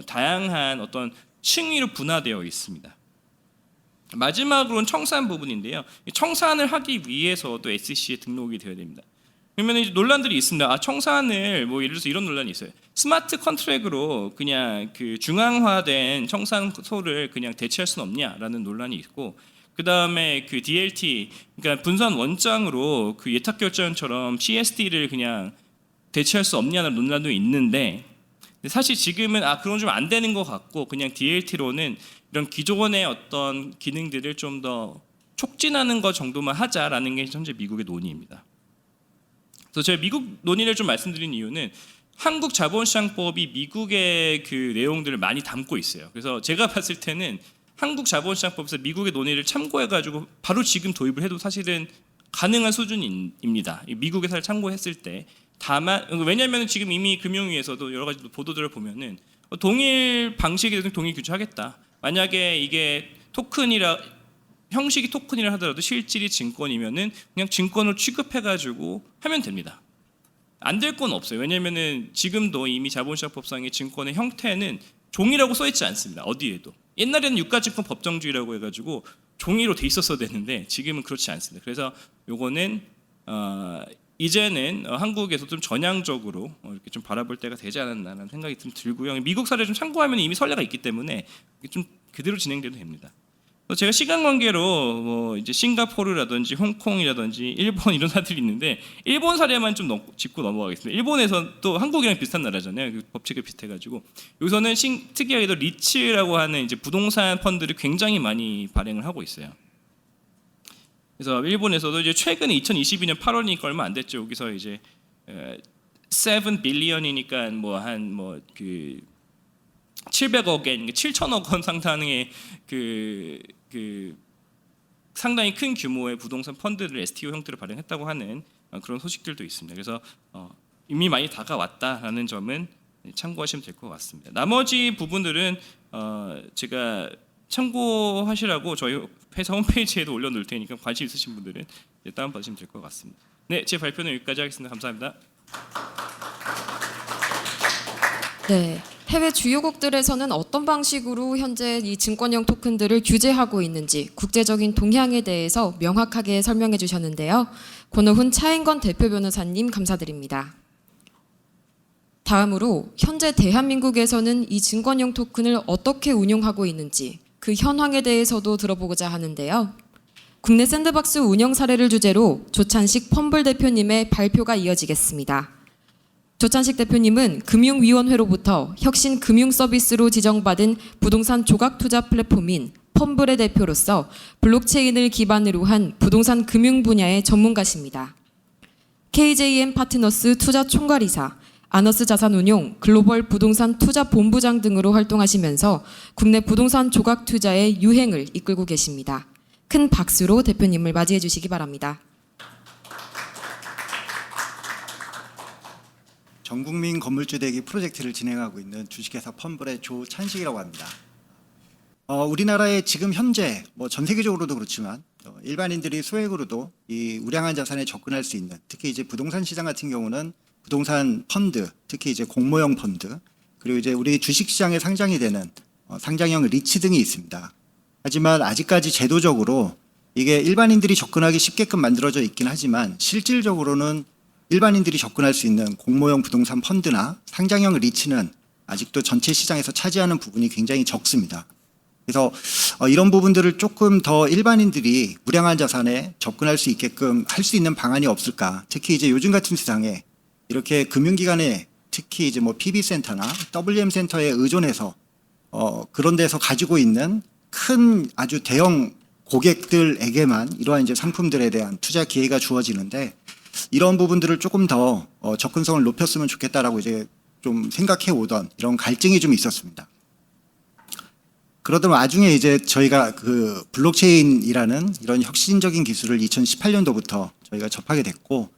다양한 어떤 층위로 분화되어 있습니다. 마지막으로는 청산 부분인데요. 청산을 하기 위해서도 SEC에 등록이 되어야 됩니다. 그러면 이제 논란들이 있습니다. 청산을 뭐 예를 들어서 이런 논란이 있어요. 스마트 컨트랙으로 그냥 중앙화된 청산소를 그냥 대체할 수는 없냐라는 논란이 있고, 그 다음에 DLT, 그러니까 분산 원장으로 예탁 결제처럼 CSD를 그냥 대체할 수 없냐는 논란도 있는데, 사실 지금은 그건 좀 안 되는 것 같고 그냥 DLT로는 이런 기존의 어떤 기능들을 좀 더 촉진하는 것 정도만 하자라는 게 현재 미국의 논의입니다. 그래서 제가 미국 논의를 좀 말씀드린 이유는 한국 자본시장법이 미국의 내용들을 많이 담고 있어요. 그래서 제가 봤을 때는 한국 자본시장법에서 미국의 논의를 참고해가지고 바로 지금 도입을 해도 사실은 가능한 수준입니다. 미국 회사를 참고했을 때. 다만 왜냐하면 지금 이미 금융위에서도 여러 가지 보도들을 보면은 동일 방식에 대해서 동일 규제하겠다. 만약에 이게 형식이 토큰이라 하더라도 실질이 증권이면은 그냥 증권을 취급해가지고 하면 됩니다. 안 될 건 없어요. 왜냐하면은 지금도 이미 자본시장법상의 증권의 형태는 종이라고 써 있지 않습니다. 어디에도. 옛날에는 유가증권 법정주의라고 해가지고 종이로 돼 있었어야 되는데 지금은 그렇지 않습니다. 그래서 요거는 이제는 한국에서 좀 전향적으로 이렇게 좀 바라볼 때가 되지 않았나라는 생각이 좀 들고요. 미국 사례 좀 참고하면 이미 선례가 있기 때문에 좀 그대로 진행돼도 됩니다. 제가 시간 관계로 뭐 이제 싱가포르라든지 홍콩이라든지 일본 이런 사례들이 있는데 일본 사례만 좀 짚고 넘어가겠습니다. 일본에서 또 한국이랑 비슷한 나라잖아요. 법칙이 비슷해가지고 여기서는 특이하게도 리츠라고 하는 이제 부동산 펀드를 굉장히 많이 발행을 하고 있어요. 그래서 일본에서도 이제 최근에 2022년 8월이니까 얼마 안 됐죠. 여기서 이제 7 빌리언이니까 뭐 한 뭐 그 700억 엔, 7천억 원 상당의 그 상당히 큰 규모의 부동산 펀드를 STO 형태로 발행했다고 하는 그런 소식들도 있습니다. 그래서 이미 많이 다가왔다라는 점은 참고하시면 될 것 같습니다. 나머지 부분들은 제가 참고하시라고 저희 회사 홈페이지에도 올려놓을 테니까 관심 있으신 분들은 다운받으시면 될 것 같습니다. 네, 제 발표는 여기까지 하겠습니다. 감사합니다. 네, 해외 주요국들에서는 어떤 방식으로 현재 이 증권형 토큰들을 규제하고 있는지 국제적인 동향에 대해서 명확하게 설명해 주셨는데요. 권오훈 차인건 대표 변호사님 감사드립니다. 다음으로 현재 대한민국에서는 이 증권형 토큰을 어떻게 운용하고 있는지 그 현황에 대해서도 들어보고자 하는데요. 국내 샌드박스 운영 사례를 주제로 조찬식 펌블 대표님의 발표가 이어지겠습니다. 조찬식 대표님은 금융위원회로부터 혁신 금융서비스로 지정받은 부동산 조각투자 플랫폼인 펌블의 대표로서 블록체인을 기반으로 한 부동산 금융 분야의 전문가십니다. KJM 파트너스 투자 총괄이사, 아너스 자산운용 글로벌 부동산 투자 본부장 등으로 활동하시면서 국내 부동산 조각 투자의 유행을 이끌고 계십니다. 큰 박수로 대표님을 맞이해 주시기 바랍니다. 전국민 건물주 되기 프로젝트를 진행하고 있는 주식회사 펌블의 조찬식이라고 합니다. 우리나라의 지금 현재 전 세계적으로도 그렇지만 일반인들이 소액으로도 이 우량한 자산에 접근할 수 있는, 특히 이제 부동산 시장 같은 경우는 부동산 펀드, 특히 이제 공모형 펀드, 그리고 이제 우리 주식시장에 상장이 되는 상장형 리츠 등이 있습니다. 하지만 아직까지 제도적으로 이게 일반인들이 접근하기 쉽게끔 만들어져 있긴 하지만 실질적으로는 일반인들이 접근할 수 있는 공모형 부동산 펀드나 상장형 리츠는 아직도 전체 시장에서 차지하는 부분이 굉장히 적습니다. 그래서 이런 부분들을 조금 더 일반인들이 우량한 자산에 접근할 수 있게끔 할 수 있는 방안이 없을까? 특히 이제 요즘 같은 세상에 이렇게 금융기관에 특히 이제 뭐 PB센터나 WM센터에 의존해서 그런 데서 가지고 있는 큰 아주 대형 고객들에게만 이러한 이제 상품들에 대한 투자 기회가 주어지는데 이런 부분들을 조금 더 접근성을 높였으면 좋겠다라고 이제 좀 생각해 오던 이런 갈증이 좀 있었습니다. 그러던 와중에 이제 저희가 그 블록체인이라는 이런 혁신적인 기술을 2018년도부터 저희가 접하게 됐고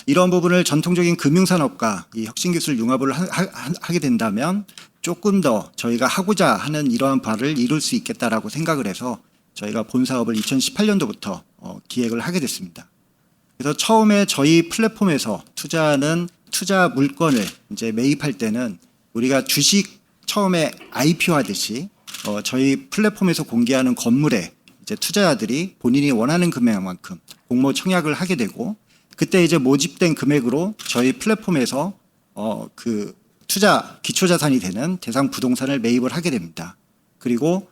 이런 부분을 전통적인 금융산업과 이 혁신기술 융합을 하게 된다면 조금 더 저희가 하고자 하는 이러한 바를 이룰 수 있겠다라고 생각을 해서 저희가 본 사업을 2018년도부터 기획을 하게 됐습니다. 그래서 처음에 저희 플랫폼에서 투자하는 투자 물건을 이제 매입할 때는 우리가 주식 처음에 IPO 하듯이 저희 플랫폼에서 공개하는 건물에 이제 투자자들이 본인이 원하는 금액만큼 공모 청약을 하게 되고 그때 이제 모집된 금액으로 저희 플랫폼에서 그 투자 기초자산이 되는 대상 부동산을 매입을 하게 됩니다. 그리고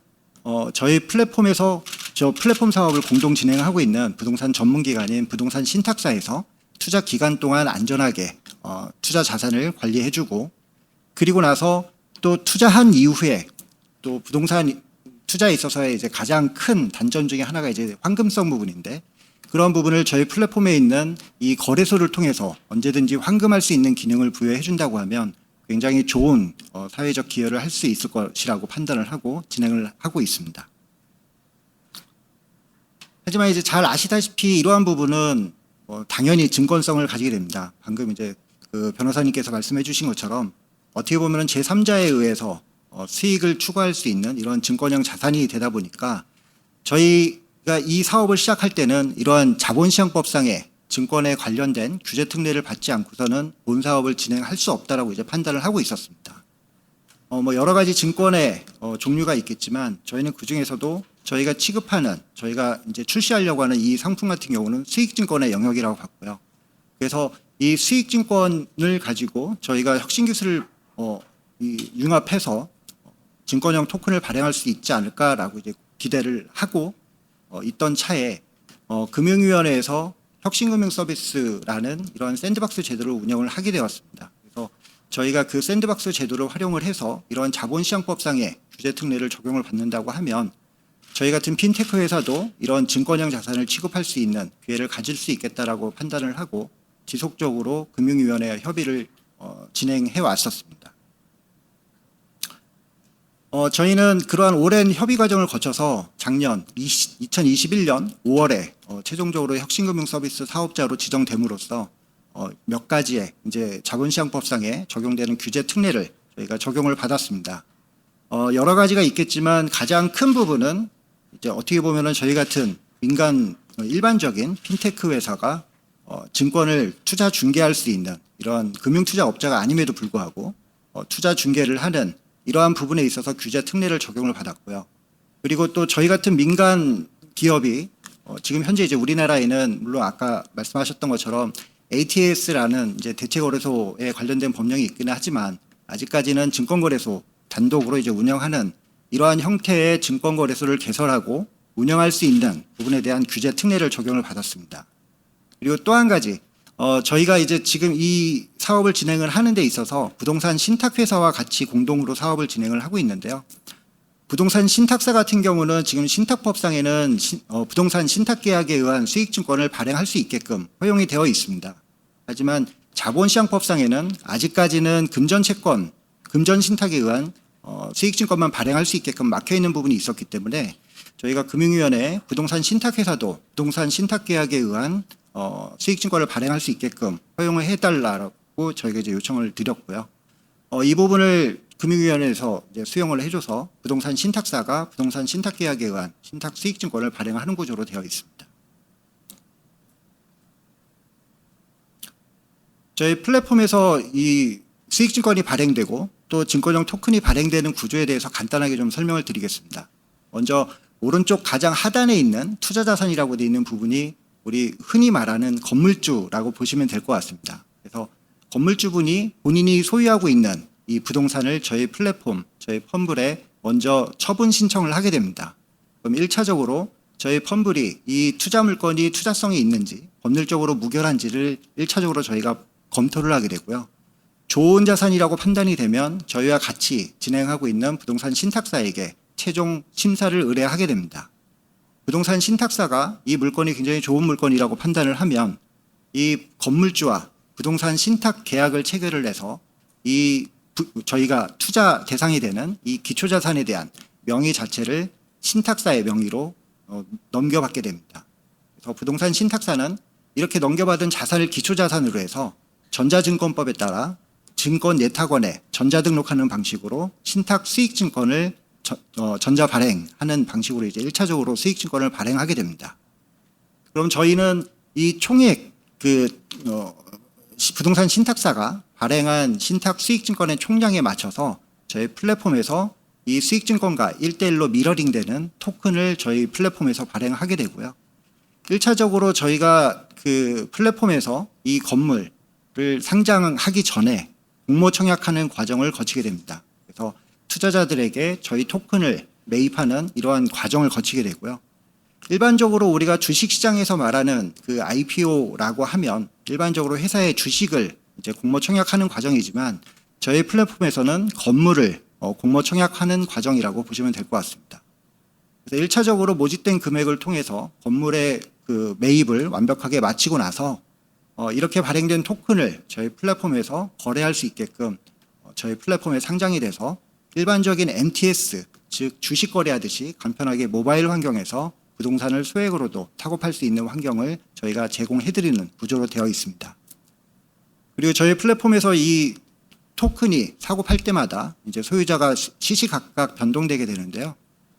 저희 플랫폼에서 저 플랫폼 사업을 공동 진행하고 있는 부동산 전문기관인 부동산 신탁사에서 투자 기간 동안 안전하게 투자 자산을 관리해주고 그리고 나서 또 투자한 이후에 또 부동산 투자에 있어서의 이제 가장 큰 단점 중에 하나가 이제 환금성 부분인데 그런 부분을 저희 플랫폼에 있는 이 거래소를 통해서 언제든지 환금할 수 있는 기능을 부여해 준다고 하면 굉장히 좋은 사회적 기여를 할 수 있을 것이라고 판단을 하고 진행을 하고 있습니다. 하지만 이제 잘 아시다시피 이러한 부분은 당연히 증권성을 가지게 됩니다. 방금 이제 그 변호사님께서 말씀해 주신 것처럼 어떻게 보면은 제3자에 의해서 수익을 추구할 수 있는 이런 증권형 자산이 되다 보니까 저희가 이 사업을 시작할 때는 이러한 자본시장법상의 증권에 관련된 규제 특례를 받지 않고서는 본 사업을 진행할 수 없다라고 이제 판단을 하고 있었습니다. 뭐 여러 가지 증권의 종류가 있겠지만 저희는 그 중에서도 저희가 취급하는 저희가 이제 출시하려고 하는 이 상품 같은 경우는 수익증권의 영역이라고 봤고요. 그래서 이 수익증권을 가지고 저희가 혁신기술을 융합해서 증권형 토큰을 발행할 수 있지 않을까라고 이제 기대를 하고 있던 차에 금융위원회에서 혁신금융서비스라는 이런 샌드박스 제도를 운영을 하게 되었습니다. 그래서 저희가 그 샌드박스 제도를 활용을 해서 이런 자본시장법상의 규제 특례를 적용을 받는다고 하면 저희 같은 핀테크 회사도 이런 증권형 자산을 취급할 수 있는 기회를 가질 수 있겠다라고 판단을 하고 지속적으로 금융위원회와 협의를 진행해 왔었습니다. 저희는 그러한 오랜 협의 과정을 거쳐서 작년 2021년 5월에 최종적으로 혁신금융서비스 사업자로 지정됨으로써 몇 가지의 이제 자본시장법상에 적용되는 규제 특례를 저희가 적용을 받았습니다. 여러 가지가 있겠지만 가장 큰 부분은 이제 어떻게 보면은 저희 같은 민간 일반적인 핀테크 회사가 증권을 투자 중개할 수 있는 이런 금융투자업자가 아님에도 불구하고 투자 중개를 하는 이러한 부분에 있어서 규제 특례를 적용을 받았고요. 그리고 또 저희 같은 민간 기업이 지금 현재 이제 우리나라에는 물론 아까 말씀하셨던 것처럼 ATS라는 이제 대체거래소에 관련된 법령이 있기는 하지만 아직까지는 증권거래소 단독으로 이제 운영하는 이러한 형태의 증권거래소를 개설하고 운영할 수 있는 부분에 대한 규제 특례를 적용을 받았습니다. 그리고 또 한 가지 저희가 이제 지금 이 사업을 진행을 하는 데 있어서 부동산 신탁회사와 같이 공동으로 사업을 진행을 하고 있는데요. 부동산 신탁사 같은 경우는 지금 신탁법상에는 부동산 신탁계약에 의한 수익증권을 발행할 수 있게끔 허용이 되어 있습니다. 하지만 자본시장법상에는 아직까지는 금전채권, 금전신탁에 의한 수익증권만 발행할 수 있게끔 막혀있는 부분이 있었기 때문에 저희가 금융위원회에 부동산 신탁회사도 부동산 신탁계약에 의한 수익증권을 발행할 수 있게끔 허용을 해달라고 저희가 이제 요청을 드렸고요. 이 부분을 금융위원회에서 이제 수용을 해줘서 부동산 신탁사가 부동산 신탁계약에 의한 신탁 수익증권을 발행하는 구조로 되어 있습니다. 저희 플랫폼에서 이 수익증권이 발행되고 또 증권형 토큰이 발행되는 구조에 대해서 간단하게 좀 설명을 드리겠습니다. 먼저 오른쪽 가장 하단에 있는 투자자산이라고 되어 있는 부분이 우리 흔히 말하는 건물주라고 보시면 될 것 같습니다. 그래서 건물주분이 본인이 소유하고 있는 이 부동산을 저희 플랫폼, 저희 펀블에 먼저 처분 신청을 하게 됩니다. 그럼 1차적으로 저희 펀블이 이 투자 물건이 투자성이 있는지 법률적으로 무결한지를 1차적으로 저희가 검토를 하게 되고요. 좋은 자산이라고 판단이 되면 저희와 같이 진행하고 있는 부동산 신탁사에게 최종 심사를 의뢰하게 됩니다. 부동산 신탁사가 이 물건이 굉장히 좋은 물건이라고 판단을 하면 이 건물주와 부동산 신탁 계약을 체결을 해서 저희가 투자 대상이 되는 이 기초자산에 대한 명의 자체를 신탁사의 명의로 넘겨받게 됩니다. 그래서 부동산 신탁사는 이렇게 넘겨받은 자산을 기초자산으로 해서 전자증권법에 따라 증권 예탁원에 전자등록하는 방식으로 신탁 수익증권을 전자 발행하는 방식으로 이제 1차적으로 수익증권을 발행하게 됩니다. 그럼 저희는 이 총액 부동산 신탁사가 발행한 신탁 수익증권의 총량에 맞춰서 저희 플랫폼에서 이 수익증권과 1대1로 미러링되는 토큰을 저희 플랫폼에서 발행하게 되고요. 1차적으로 저희가 그 플랫폼에서 이 건물을 상장하기 전에 공모 청약하는 과정을 거치게 됩니다. 그래서 투자자들에게 저희 토큰을 매입하는 이러한 과정을 거치게 되고요. 일반적으로 우리가 주식시장에서 말하는 그 IPO라고 하면 일반적으로 회사의 주식을 이제 공모 청약하는 과정이지만 저희 플랫폼에서는 건물을 공모 청약하는 과정이라고 보시면 될 것 같습니다. 그래서 1차적으로 모집된 금액을 통해서 건물의 그 매입을 완벽하게 마치고 나서 이렇게 발행된 토큰을 저희 플랫폼에서 거래할 수 있게끔 저희 플랫폼에 상장이 돼서 일반적인 MTS 즉 주식 거래하듯이 간편하게 모바일 환경에서 부동산을 소액으로도 사고 팔 수 있는 환경을 저희가 제공해드리는 구조로 되어 있습니다. 그리고 저희 플랫폼에서 이 토큰이 사고 팔 때마다 이제 소유자가 시시각각 변동되게 되는데요.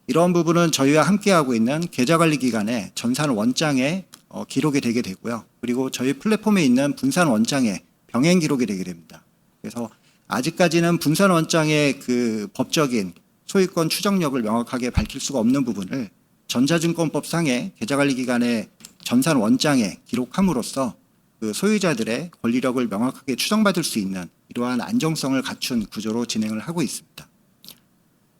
이런 부분은 저희와 함께하고 있는 계좌관리기관의 전산 원장에 기록이 되게 되고요. 그리고 저희 플랫폼에 있는 분산 원장에 병행 기록이 되게 됩니다. 그래서 아직까지는 분산 원장의 그 법적인 소유권 추정력을 명확하게 밝힐 수가 없는 부분을 전자증권법상의 계좌관리기관의 전산 원장에 기록함으로써 그 소유자들의 권리력을 명확하게 추정받을 수 있는 이러한 안정성을 갖춘 구조로 진행을 하고 있습니다.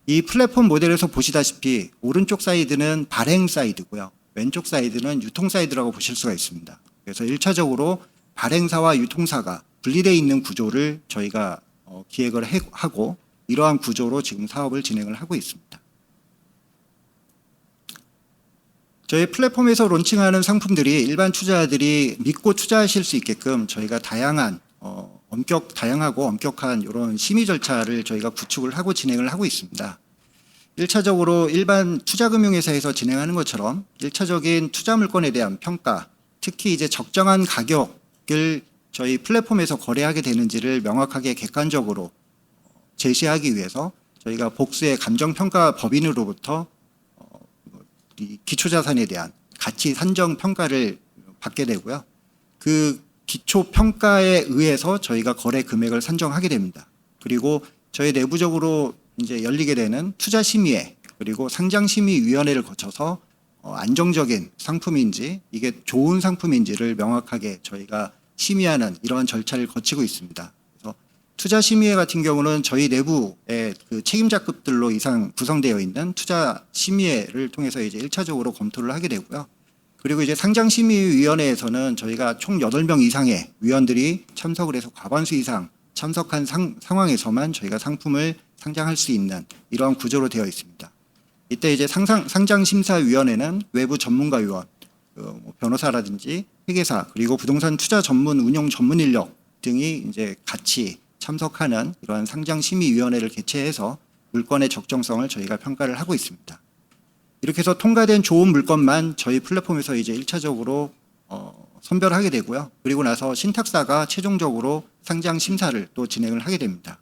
이 플랫폼 모델에서 보시다시피 오른쪽 사이드는 발행 사이드고요. 왼쪽 사이드는 유통 사이드라고 보실 수가 있습니다. 그래서 1차적으로 발행사와 유통사가 분리되어 있는 구조를 저희가 기획을 하고 이러한 구조로 지금 사업을 진행을 하고 있습니다. 저희 플랫폼에서 론칭하는 상품들이 일반 투자자들이 믿고 투자하실 수 있게끔 저희가 다양하고 엄격한 이런 심의 절차를 저희가 구축을 하고 진행을 하고 있습니다. 1차적으로 일반 투자금융회사에서 진행하는 것처럼 1차적인 투자 물건에 대한 평가, 특히 이제 적정한 가격을 저희 플랫폼에서 거래하게 되는지를 명확하게 객관적으로 제시하기 위해서 저희가 복수의 감정평가 법인으로부터 이 기초자산에 대한 가치 산정 평가를 받게 되고요. 그 기초 평가에 의해서 저희가 거래 금액을 산정하게 됩니다. 그리고 저희 내부적으로 이제 열리게 되는 투자심의회 그리고 상장심의위원회를 거쳐서 안정적인 상품인지 이게 좋은 상품인지를 명확하게 저희가 심의하는 이러한 절차를 거치고 있습니다. 그래서 투자심의회 같은 경우는 저희 내부의 그 책임자급들로 이상 구성되어 있는 투자심의회를 통해서 이제 1차적으로 검토를 하게 되고요. 그리고 이제 상장심의위원회에서는 저희가 총 8명 이상의 위원들이 참석을 해서 과반수 이상 참석한 상황에서만 저희가 상품을 상장할 수 있는 이러한 구조로 되어 있습니다. 이때 이제 상장심사위원회는 외부 전문가위원, 변호사라든지 회계사 그리고 부동산 투자 전문 운용 전문 인력 등이 이제 같이 참석하는 이러한 상장심의위원회를 개최해서 물건의 적정성을 저희가 평가를 하고 있습니다. 이렇게 해서 통과된 좋은 물건만 저희 플랫폼에서 이제 1차적으로 선별하게 되고요. 그리고 나서 신탁사가 최종적으로 상장 심사를 또 진행을 하게 됩니다.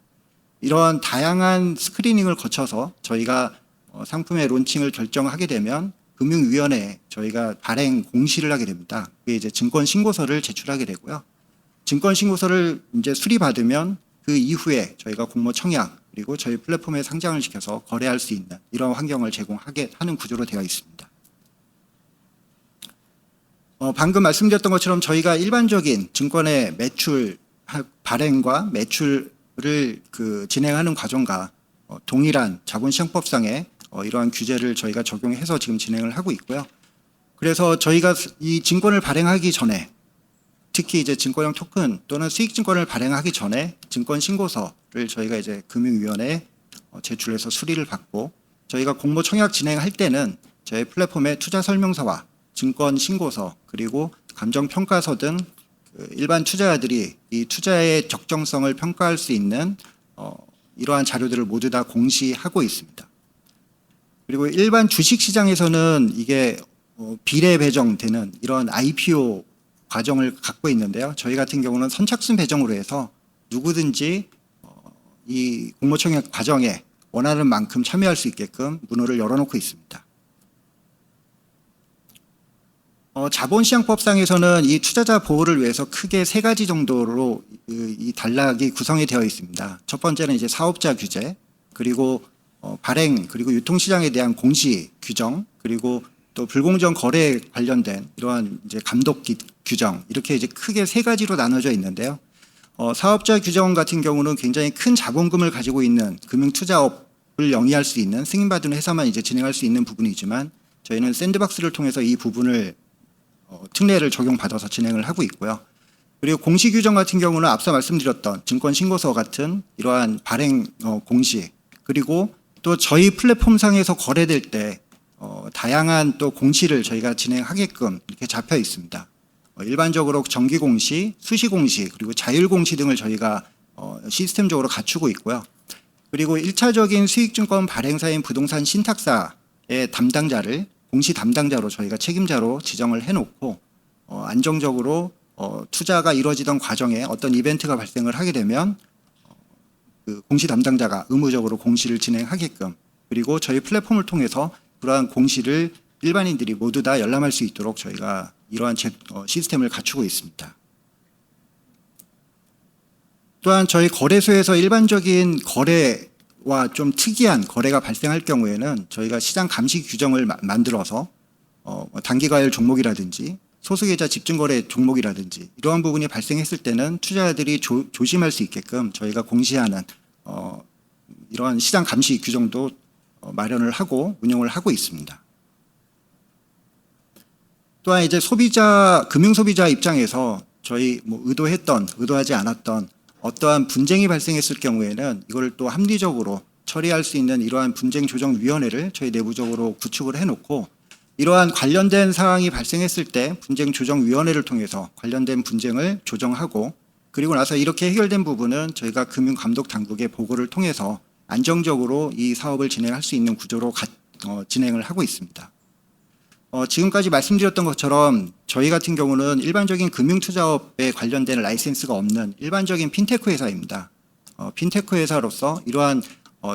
이러한 다양한 스크리닝을 거쳐서 저희가 상품의 론칭을 결정하게 되면 금융위원회에 저희가 발행 공시를 하게 됩니다. 그게 이제 증권신고서를 제출하게 되고요. 증권신고서를 이제 수리받으면 그 이후에 저희가 공모 청약 그리고 저희 플랫폼에 상장을 시켜서 거래할 수 있는 이런 환경을 제공하게 하는 구조로 되어 있습니다. 방금 말씀드렸던 것처럼 저희가 일반적인 증권의 매출 발행과 매출을 진행하는 과정과 동일한 자본시장법상의 이러한 규제를 저희가 적용해서 지금 진행을 하고 있고요. 그래서 저희가 이 증권을 발행하기 전에 특히 이제 증권형 토큰 또는 수익증권을 발행하기 전에 증권신고서를 저희가 이제 금융위원회에 제출해서 수리를 받고 저희가 공모 청약 진행할 때는 저희 플랫폼의 투자 설명서와 증권신고서 그리고 감정평가서 등 일반 투자자들이 이 투자의 적정성을 평가할 수 있는 이러한 자료들을 모두 다 공시하고 있습니다. 그리고 일반 주식시장에서는 이게 비례 배정되는 이런 IPO 과정을 갖고 있는데요. 저희 같은 경우는 선착순 배정으로 해서 누구든지 이 공모청약 과정에 원하는 만큼 참여할 수 있게끔 문호를 열어놓고 있습니다. 자본시장법상에서는 이 투자자 보호를 위해서 크게 3가지 정도로 이 단락이 구성이 되어 있습니다. 첫 번째는 이제 사업자 규제, 그리고 발행 그리고 유통시장에 대한 공시 규정, 그리고 또 불공정 거래에 관련된 이러한 이제 감독 규정 이렇게 이제 크게 3가지로 나눠져 있는데요. 사업자 규정 같은 경우는 굉장히 큰 자본금을 가지고 있는 금융투자업을 영위할 수 있는 승인받은 회사만 이제 진행할 수 있는 부분이지만 저희는 샌드박스를 통해서 이 부분을 특례를 적용받아서 진행을 하고 있고요. 그리고 공시 규정 같은 경우는 앞서 말씀드렸던 증권신고서 같은 이러한 발행 공시 그리고 또 저희 플랫폼상에서 거래될 때 다양한 또 공시를 저희가 진행하게끔 이렇게 잡혀 있습니다. 일반적으로 정기 공시, 수시 공시, 그리고 자율 공시 등을 저희가 시스템적으로 갖추고 있고요. 그리고 1차적인 수익증권 발행사인 부동산 신탁사의 담당자를 공시 담당자로 저희가 책임자로 지정을 해놓고 안정적으로 투자가 이루어지던 과정에 어떤 이벤트가 발생을 하게 되면 그 공시 담당자가 의무적으로 공시를 진행하게끔, 그리고 저희 플랫폼을 통해서 그러한 공시를 일반인들이 모두 다 열람할 수 있도록 저희가 이러한 시스템을 갖추고 있습니다. 또한 저희 거래소에서 일반적인 거래와 좀 특이한 거래가 발생할 경우에는 저희가 시장 감시 규정을 만들어서 단기과열 종목이라든지 소수계좌 집중거래 종목이라든지 이러한 부분이 발생했을 때는 투자자들이 조심할 수 있게끔 저희가 공시하는 이러한 시장 감시 규정도 마련을 하고 운영을 하고 있습니다. 또한 이제 금융 소비자 입장에서 저희 의도했던, 의도하지 않았던 어떠한 분쟁이 발생했을 경우에는 이걸 또 합리적으로 처리할 수 있는 이러한 분쟁조정위원회를 저희 내부적으로 구축을 해놓고, 이러한 관련된 사항이 발생했을 때 분쟁조정위원회를 통해서 관련된 분쟁을 조정하고, 그리고 나서 이렇게 해결된 부분은 저희가 금융감독당국의 보고를 통해서 안정적으로 이 사업을 진행할 수 있는 구조로 진행을 하고 있습니다. 지금까지 말씀드렸던 것처럼 저희 같은 경우는 일반적인 금융투자업에 관련된 라이센스가 없는 일반적인 핀테크 회사입니다. 핀테크 회사로서 이러한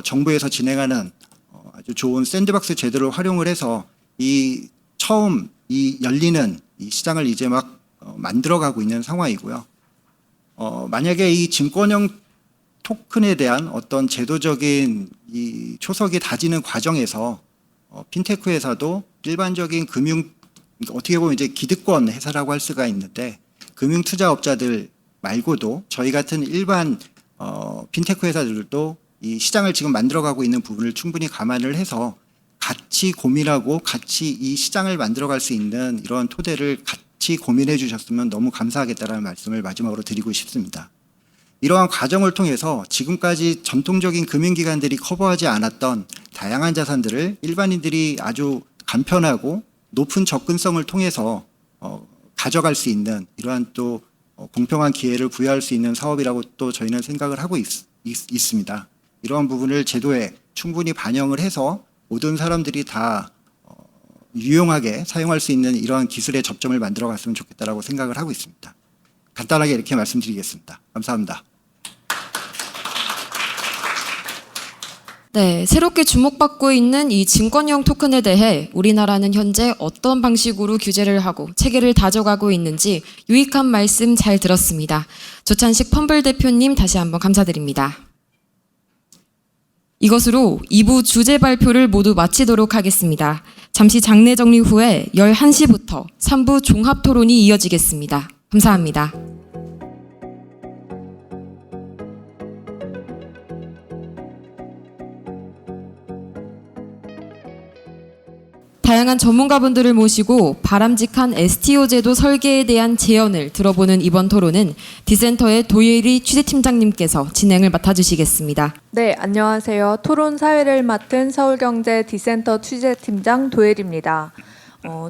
정부에서 진행하는 아주 좋은 샌드박스 제도를 활용을 해서 처음 열리는 이 시장을 이제 막 만들어가고 있는 상황이고요. 만약에 이 증권형 토큰에 대한 어떤 제도적인 이 초석이 다지는 과정에서 핀테크 회사도 일반적인 어떻게 보면 이제 기득권 회사라고 할 수가 있는데, 금융 투자업자들 말고도 저희 같은 일반 핀테크 회사들도 이 시장을 지금 만들어가고 있는 부분을 충분히 감안을 해서 같이 고민하고 같이 이 시장을 만들어갈 수 있는 이런 토대를 같이 고민해 주셨으면 너무 감사하겠다라는 말씀을 마지막으로 드리고 싶습니다. 이러한 과정을 통해서 지금까지 전통적인 금융기관들이 커버하지 않았던 다양한 자산들을 일반인들이 아주 간편하고 높은 접근성을 통해서 가져갈 수 있는 이러한 또 공평한 기회를 부여할 수 있는 사업이라고 또 저희는 생각을 하고 있습니다. 이러한 부분을 제도에 충분히 반영을 해서 모든 사람들이 다 유용하게 사용할 수 있는 이러한 기술의 접점을 만들어 갔으면 좋겠다라고 생각을 하고 있습니다. 간단하게 이렇게 말씀드리겠습니다. 감사합니다. 네, 새롭게 주목받고 있는 이 증권형 토큰에 대해 우리나라는 현재 어떤 방식으로 규제를 하고 체계를 다져가고 있는지 유익한 말씀 잘 들었습니다. 조찬식 펌블 대표님 다시 한번 감사드립니다. 이것으로 2부 주제 발표를 모두 마치도록 하겠습니다. 잠시 장내 정리 후에 11시부터 3부 종합 토론이 이어지겠습니다. 감사합니다. 다양한 전문가분들을 모시고 바람직한 STO 제도 설계에 대한 제언을 들어보는 이번 토론은 디센터의 도예리 취재팀장님께서 진행을 맡아주시겠습니다. 네, 안녕하세요. 토론 사회를 맡은 서울경제 디센터 취재팀장 도예리입니다.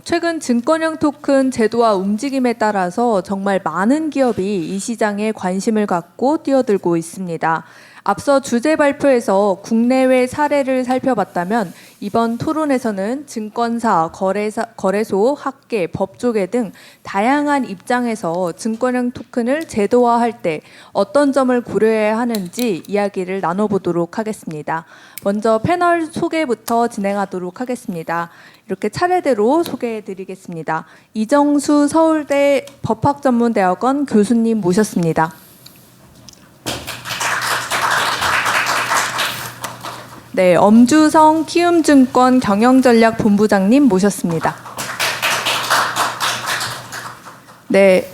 최근 증권형 토큰 제도와 움직임에 따라서 정말 많은 기업이 이 시장에 관심을 갖고 뛰어들고 있습니다. 앞서 주제 발표에서 국내외 사례를 살펴봤다면 이번 토론에서는 증권사, 거래소, 학계, 법조계 등 다양한 입장에서 증권형 토큰을 제도화할 때 어떤 점을 고려해야 하는지 이야기를 나눠보도록 하겠습니다. 먼저 패널 소개부터 진행하도록 하겠습니다. 이렇게 차례대로 소개해드리겠습니다. 이정수 서울대 법학전문대학원 교수님 모셨습니다. 네, 엄주성 키움증권 경영전략본부장님 모셨습니다. 네,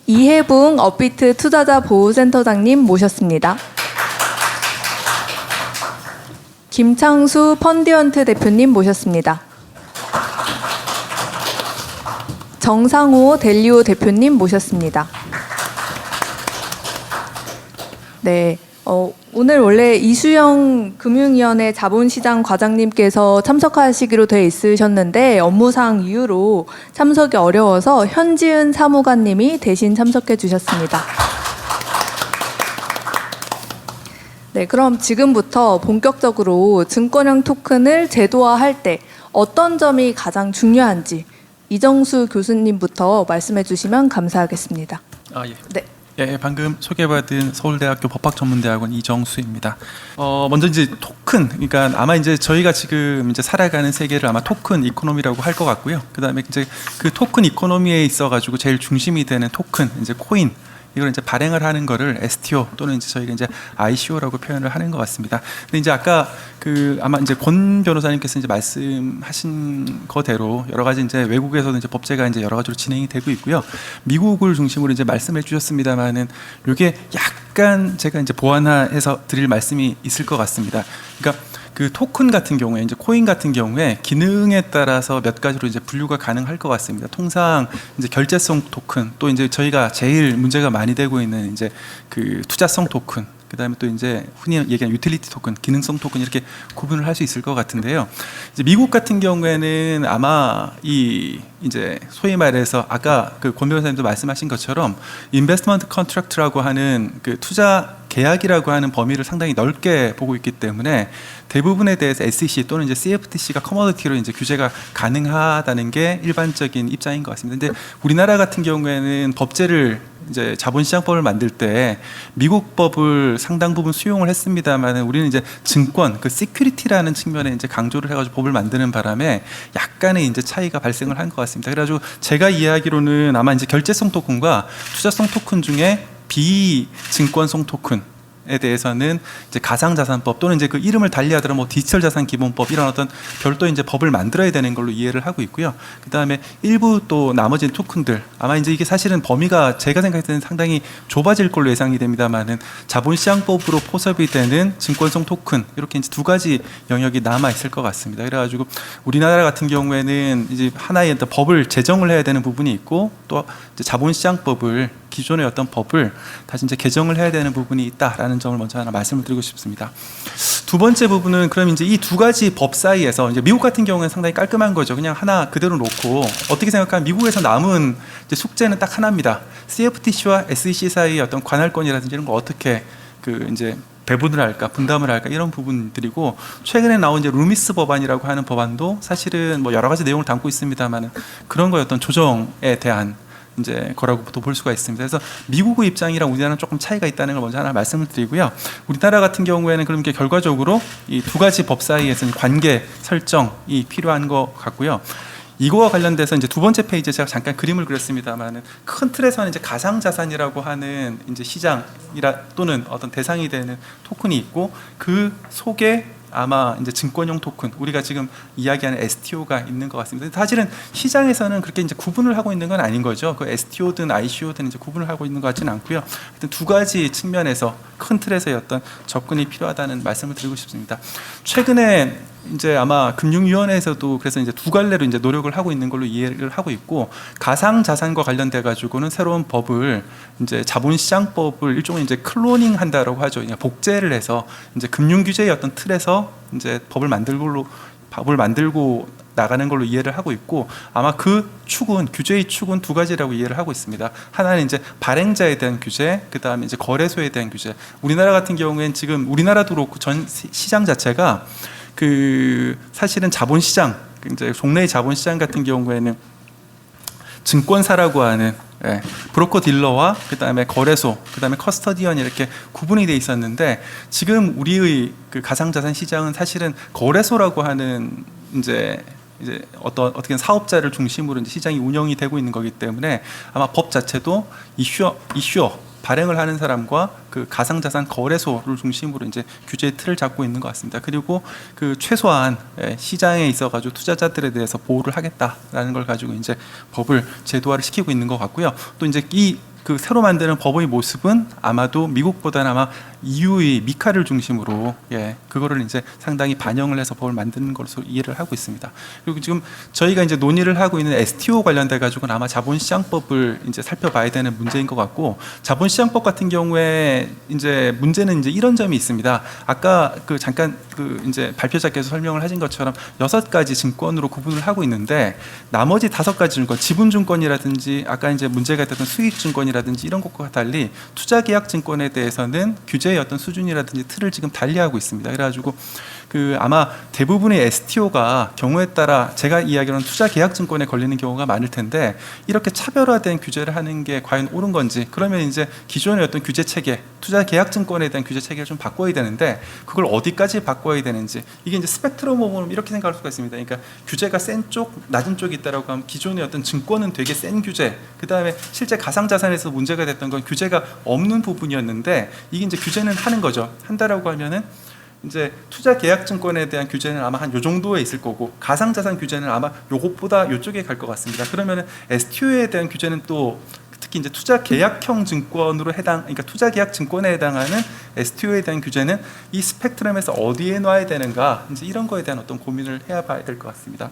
이해붕 업비트 투자자보호센터장님 모셨습니다. 김창수 펀디언트 대표님 모셨습니다. 정상호 델리오 대표님 모셨습니다. 네. 오늘 원래 이수영 금융위원회 자본시장 과장님께서 참석하시기로 돼 있으셨는데 업무상 이유로 참석이 어려워서 현지은 사무관님이 대신 참석해 주셨습니다. 네, 그럼 지금부터 본격적으로 증권형 토큰을 제도화할 때 어떤 점이 가장 중요한지 이정수 교수님부터 말씀해 주시면 감사하겠습니다. 예. 네. 예, 방금 소개받은 서울대학교 법학전문대학원 이정수입니다. 먼저 이제 토큰, 그러니까 아마 이제 저희가 지금 이제 살아가는 세계를 아마 토큰 이코노미라고 할 것 같고요. 그다음에 이제 그 토큰 이코노미에 있어가지고 제일 중심이 되는 토큰, 이제 코인. 이걸 이제 발행을 하는 거를 STO 또는 이제 저희가 이제 ICO라고 표현을 하는 것 같습니다. 근데 이제 아까 그 아마 이제 권 변호사님께서 이제 말씀하신 거대로 여러 가지 이제 외국에서도 이제 법제가 이제 여러 가지로 진행이 되고 있고요. 미국을 중심으로 이제 말씀해 주셨습니다만은 이게 약간 제가 이제 보완해서 드릴 말씀이 있을 것 같습니다. 그러니까 그 토큰 같은 경우에 이제 코인 같은 경우에 기능에 따라서 몇 가지로 이제 분류가 가능할 것 같습니다. 통상 이제 결제성 토큰 또 이제 저희가 제일 문제가 많이 되고 있는 이제 그 투자성 토큰 그다음에 또 이제 흔히 얘기하는 유틸리티 토큰, 기능성 토큰 이렇게 구분을 할 수 있을 것 같은데요. 이제 미국 같은 경우에는 아마 이 이제 소위 말해서 아까 그 권 변호사님도 말씀하신 것처럼 인베스트먼트 컨트랙트라고 하는 그 투자 계약이라고 하는 범위를 상당히 넓게 보고 있기 때문에 대부분에 대해서 SEC 또는 이제 CFTC가 커머디티로 이제 규제가 가능하다는 게 일반적인 입장인 것 같습니다. 근데 우리나라 같은 경우에는 법제를 이제 자본시장법을 만들 때 미국 법을 상당 부분 수용을 했습니다만 우리는 이제 증권 그 시큐리티라는 측면에 이제 강조를 해가지고 법을 만드는 바람에 약간의 이제 차이가 발생을 한 것 같습니다. 그래가지고 제가 이해하기로는 아마 이제 결제성 토큰과 투자성 토큰 중에 비증권성 토큰 에 대해서는 이제 가상자산법 또는 이제 그 이름을 달리하더라도 뭐 디지털 자산 기본법 이런 어떤 별도 이제 법을 만들어야 되는 걸로 이해를 하고 있고요. 그 다음에 일부 또 나머지 토큰들 아마 이제 이게 사실은 범위가 제가 생각할 때는 상당히 좁아질 걸로 예상이 됩니다만은 자본시장법으로 포섭이 되는 증권성 토큰 이렇게 이제 두 가지 영역이 남아 있을 것 같습니다. 그래가지고 우리나라 같은 경우에는 이제 하나의 어떤 법을 제정을 해야 되는 부분이 있고 또 이제 자본시장법을 기존의 어떤 법을 다시 이제 개정을 해야 되는 부분이 있다라는 점을 먼저 하나 말씀을 드리고 싶습니다. 두 번째 부분은 그럼 이제 이 두 가지 법 사이에서 이제 미국 같은 경우는 상당히 깔끔한 거죠. 그냥 하나 그대로 놓고 어떻게 생각하면 미국에서 남은 이제 숙제는 딱 하나입니다. CFTC와 SEC 사이의 어떤 관할권이라든지 이런 거 어떻게 그 이제 배분을 할까, 분담을 할까 이런 부분들이고 최근에 나온 이제 루미스 법안이라고 하는 법안도 사실은 뭐 여러 가지 내용을 담고 있습니다만은 그런 거의 어떤 조정에 대한 이제 거라고도 볼 수가 있습니다. 그래서 미국의 입장이랑 우리나라는 조금 차이가 있다는 걸 먼저 하나 말씀을 드리고요. 우리나라 같은 경우에는 그럼 이렇게 결과적으로 이 두 가지 법 사이에서는 관계 설정이 필요한 것 같고요. 이거와 관련돼서 이제 두 번째 페이지에 제가 잠깐 그림을 그렸습니다만은 큰 틀에서는 이제 가상자산이라고 하는 이제 시장이라 또는 어떤 대상이 되는 토큰이 있고 그 속에 아마 이제 증권용 토큰 우리가 지금 이야기하는 STO가 있는 것 같습니다. 사실은 시장에서는 그렇게 이제 구분을 하고 있는 건 아닌 거죠. 그 STO든 ICO든 이제 구분을 하고 있는 것 같지는 않고요. 하여튼 두 가지 측면에서 큰 틀에서의 어떤 접근이 필요하다는 말씀을 드리고 싶습니다. 최근에 이제 아마 금융위원회에서도 그래서 이제 두 갈래로 이제 노력을 하고 있는 걸로 이해를 하고 있고 가상 자산과 관련돼 가지고는 새로운 법을 이제 자본시장법을 일종의 이제 클로닝 한다라고 하죠. 그냥 복제를 해서 이제 금융 규제의 어떤 틀에서 이제 법을 만들고 나가는 걸로 이해를 하고 있고 아마 그 축은 규제의 축은 두 가지라고 이해를 하고 있습니다. 하나는 이제 발행자에 대한 규제, 그 다음에 이제 거래소에 대한 규제. 우리나라 같은 경우에는 지금 우리나라도 그렇고 전 시장 자체가 그 사실은 자본시장 이제 종래의 자본시장 같은 경우에는 증권사라고 하는 브로커 딜러와 그다음에 거래소, 그다음에 커스터디언 이렇게 구분이 돼 있었는데 지금 우리의 그 가상자산 시장은 사실은 거래소라고 하는 이제 어떻게 사업자를 중심으로 이제 시장이 운영이 되고 있는 거기 때문에 아마 법 자체도 이슈어 발행을 하는 사람과 그 가상자산 거래소를 중심으로 이제 규제의 틀을 잡고 있는 것 같습니다. 그리고 그 최소한 시장에 있어가지고 투자자들에 대해서 보호를 하겠다라는 걸 가지고 이제 법을 제도화를 시키고 있는 것 같고요. 또 이제 그 새로 만드는 법의 모습은 아마도 미국보다는 아마 EU의 미카를 중심으로 그거를 이제 상당히 반영을 해서 법을 만드는 것으로 이해를 하고 있습니다. 그리고 지금 저희가 이제 논의를 하고 있는 STO 관련돼 가지고는 아마 자본시장법을 이제 살펴봐야 되는 문제인 것 같고 자본시장법 같은 경우에 이제 문제는 이제 이런 점이 있습니다. 아까 그 잠깐 그 이제 발표자께서 설명을 하신 것처럼 6가지 증권으로 구분을 하고 있는데 나머지 5가지 증권, 지분증권이라든지 아까 이제 문제가 됐던 수익증권이라든지 이런 것과 달리 투자계약증권에 대해서는 규제의 어떤 수준이라든지 틀을 지금 달리하고 있습니다. 그래가지고 그 아마 대부분의 STO가 경우에 따라 제가 이야기로는 투자 계약 증권에 걸리는 경우가 많을 텐데 이렇게 차별화된 규제를 하는 게 과연 옳은 건지 그러면 이제 기존의 어떤 규제 체계, 투자 계약 증권에 대한 규제 체계를 좀 바꿔야 되는데 그걸 어디까지 바꿔야 되는지 이게 이제 스펙트럼으로 보면 이렇게 생각할 수가 있습니다. 그러니까 규제가 센 쪽, 낮은 쪽이 있다라고 하면 기존의 어떤 증권은 되게 센 규제, 그 다음에 실제 가상자산에서 문제가 됐던 건 규제가 없는 부분이었는데 이게 이제 규제는 하는 거죠. 한다라고 하면은 이제 투자 계약 증권에 대한 규제는 아마 한 요 정도에 있을 거고 가상자산 규제는 아마 요것보다 요쪽에 갈 것 같습니다. 그러면은 STO에 대한 규제는 또 특히 이제 투자 계약형 증권으로 그러니까 투자 계약 증권에 해당하는 STO에 대한 규제는 이 스펙트럼에서 어디에 놔야 되는가 이제 이런 거에 대한 어떤 고민을 해봐야 될 것 같습니다.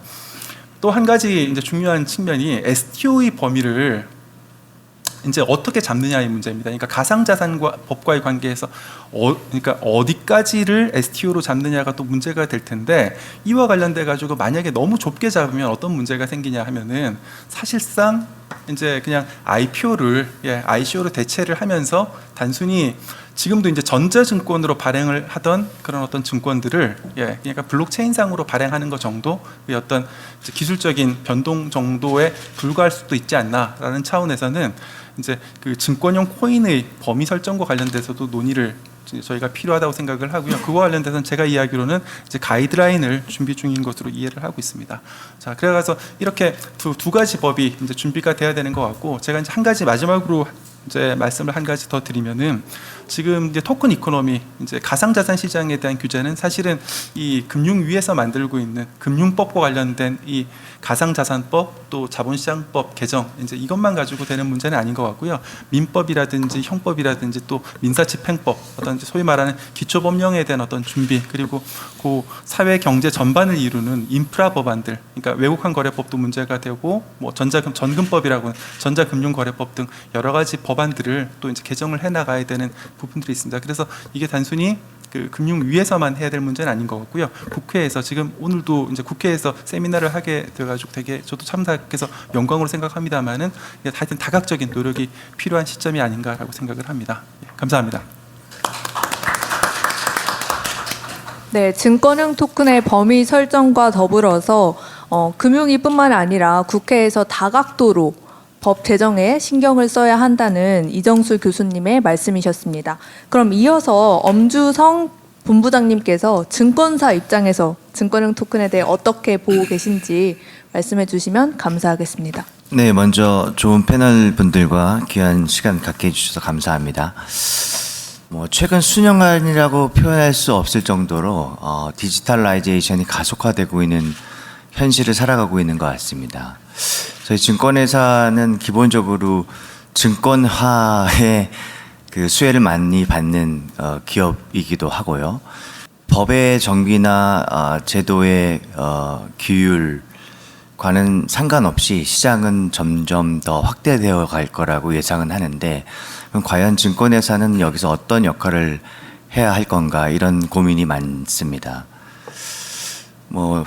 또 한 가지 이제 중요한 측면이 STO의 범위를 이제 어떻게 잡느냐의 문제입니다. 그러니까 가상자산과 법과의 관계에서 그러니까 어디까지를 STO로 잡느냐가 또 문제가 될 텐데 이와 관련돼 가지고 만약에 너무 좁게 잡으면 어떤 문제가 생기냐 하면은 사실상 이제 그냥 ICO를 대체를 하면서 단순히 지금도 이제 전자증권으로 발행을 하던 그런 어떤 증권들을 그러니까 블록체인상으로 발행하는 것 정도의 어떤 기술적인 변동 정도에 불과할 수도 있지 않나라는 차원에서는 이제 그 증권형 코인의 범위 설정과 관련돼서도 논의를 저희가 필요하다고 생각을 하고요. 그와 관련돼서는 제가 이야기로는 이제 가이드라인을 준비 중인 것으로 이해를 하고 있습니다. 자, 그래서 이렇게 두 가지 법이 이제 준비가 돼야 되는 것 같고 제가 이제 한 가지 마지막으로 이제 말씀을 한 가지 더 드리면은 지금 이제 토큰 이코노미 이제 가상자산 시장에 대한 규제는 사실은 이 금융위에서 만들고 있는 금융법과 관련된 이 가상자산법 또 자본시장법 개정 이제 이것만 가지고 되는 문제는 아닌 것 같고요. 민법이라든지 형법이라든지 또 민사집행법 어떤 이제 소위 말하는 기초법령에 대한 어떤 준비 그리고 그 사회 경제 전반을 이루는 인프라 법안들 그러니까 외국환 거래법도 문제가 되고 뭐 전금법이라고 전자금융거래법 등 여러 가지 법안들을 또 이제 개정을 해 나가야 되는 부분들이 있습니다. 그래서 이게 단순히 그 금융위에서만 해야 될 문제는 아닌 것 같고요. 국회에서 지금 오늘도 이제 국회에서 세미나를 하게 돼가지고 되게 저도 참석해서 영광으로 생각합니다만은 하여튼 다각적인 노력이 필요한 시점이 아닌가라고 생각을 합니다. 감사합니다. 네, 증권형 토큰의 범위 설정과 더불어서 금융위뿐만 아니라 국회에서 다각도로 법 제정에 신경을 써야 한다는 이정수 교수님의 말씀이셨습니다. 그럼 이어서 엄주성 본부장님께서 증권사 입장에서 증권형 토큰에 대해 어떻게 보고 계신지 말씀해 주시면 감사하겠습니다. 네, 먼저 좋은 패널 분들과 귀한 시간 갖게 해주셔서 감사합니다. 최근 수년간이라고 표현할 수 없을 정도로 디지털라이제이션이 가속화되고 있는 현실을 살아가고 있는 것 같습니다. 저희 증권회사는 기본적으로 증권화의 그 수혜를 많이 받는 기업이기도 하고요. 법의 정비나 제도의 규율과는 상관없이 시장은 점점 더 확대되어 갈 거라고 예상은 하는데 그럼 과연 증권회사는 여기서 어떤 역할을 해야 할 건가 이런 고민이 많습니다.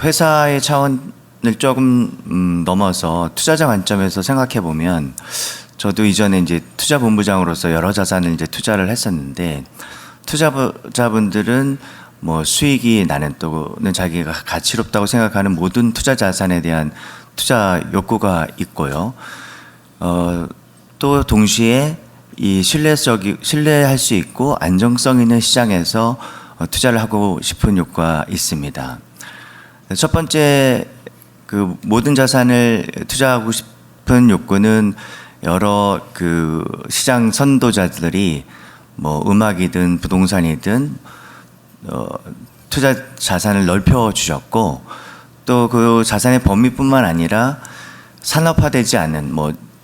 회사의 차원을 조금 넘어서 투자자 관점에서 생각해 보면 저도 이전에 이제 투자본부장으로서 여러 자산을 이제 투자를 했었는데 투자자분들은 수익이 나는 또는 자기가 가치롭다고 생각하는 모든 투자 자산에 대한 투자 욕구가 있고요. 또 동시에 이 신뢰할 수 있고 안정성 있는 시장에서 투자를 하고 싶은 욕구가 있습니다. 첫 번째 그 모든 자산을 투자하고 싶은 욕구는 여러 그 시장 선도자들이 음악이든 부동산이든 투자 자산을 넓혀 주셨고 또 그 자산의 범위뿐만 아니라 산업화되지 않는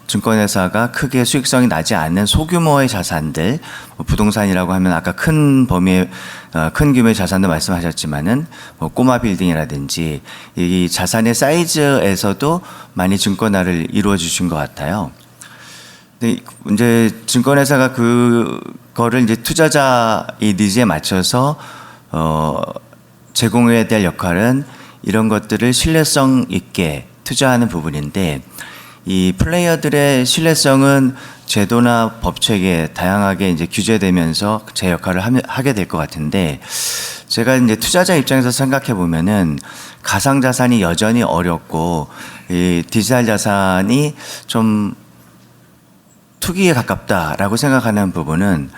증권회사가 크게 수익성이 나지 않는 소규모의 자산들, 부동산이라고 하면 아까 큰 범위의 큰 규모의 자산도 말씀하셨지만은 꼬마 빌딩이라든지 이 자산의 사이즈에서도 많이 증권화를 이루어 주신 것 같아요. 근데 이제 증권회사가 그거를 이제 투자자의 니즈에 맞춰서 제공해야 될 역할은 이런 것들을 신뢰성 있게 투자하는 부분인데 이 플레이어들의 신뢰성은 제도나 법체계에 다양하게 이제 규제되면서 제 역할을 하게 될 것 같은데 제가 이제 투자자 입장에서 생각해 보면은 가상 자산이 여전히 어렵고 이 디지털 자산이 좀 투기에 가깝다라고 생각하는 부분은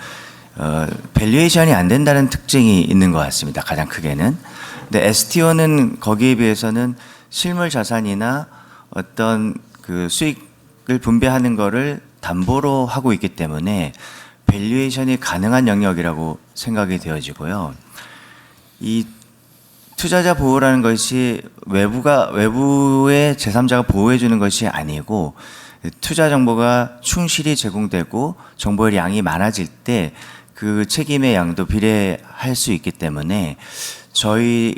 밸류에이션이 안 된다는 특징이 있는 것 같습니다. 가장 크게는. 근데 STO는 거기에 비해서는 실물 자산이나 어떤 그 수익을 분배하는 거를 담보로 하고 있기 때문에 밸류에이션이 가능한 영역이라고 생각이 되어지고요. 이 투자자 보호라는 것이 외부의 제3자가 보호해 주는 것이 아니고 투자 정보가 충실히 제공되고 정보의 양이 많아질 때 그 책임의 양도 비례할 수 있기 때문에 저희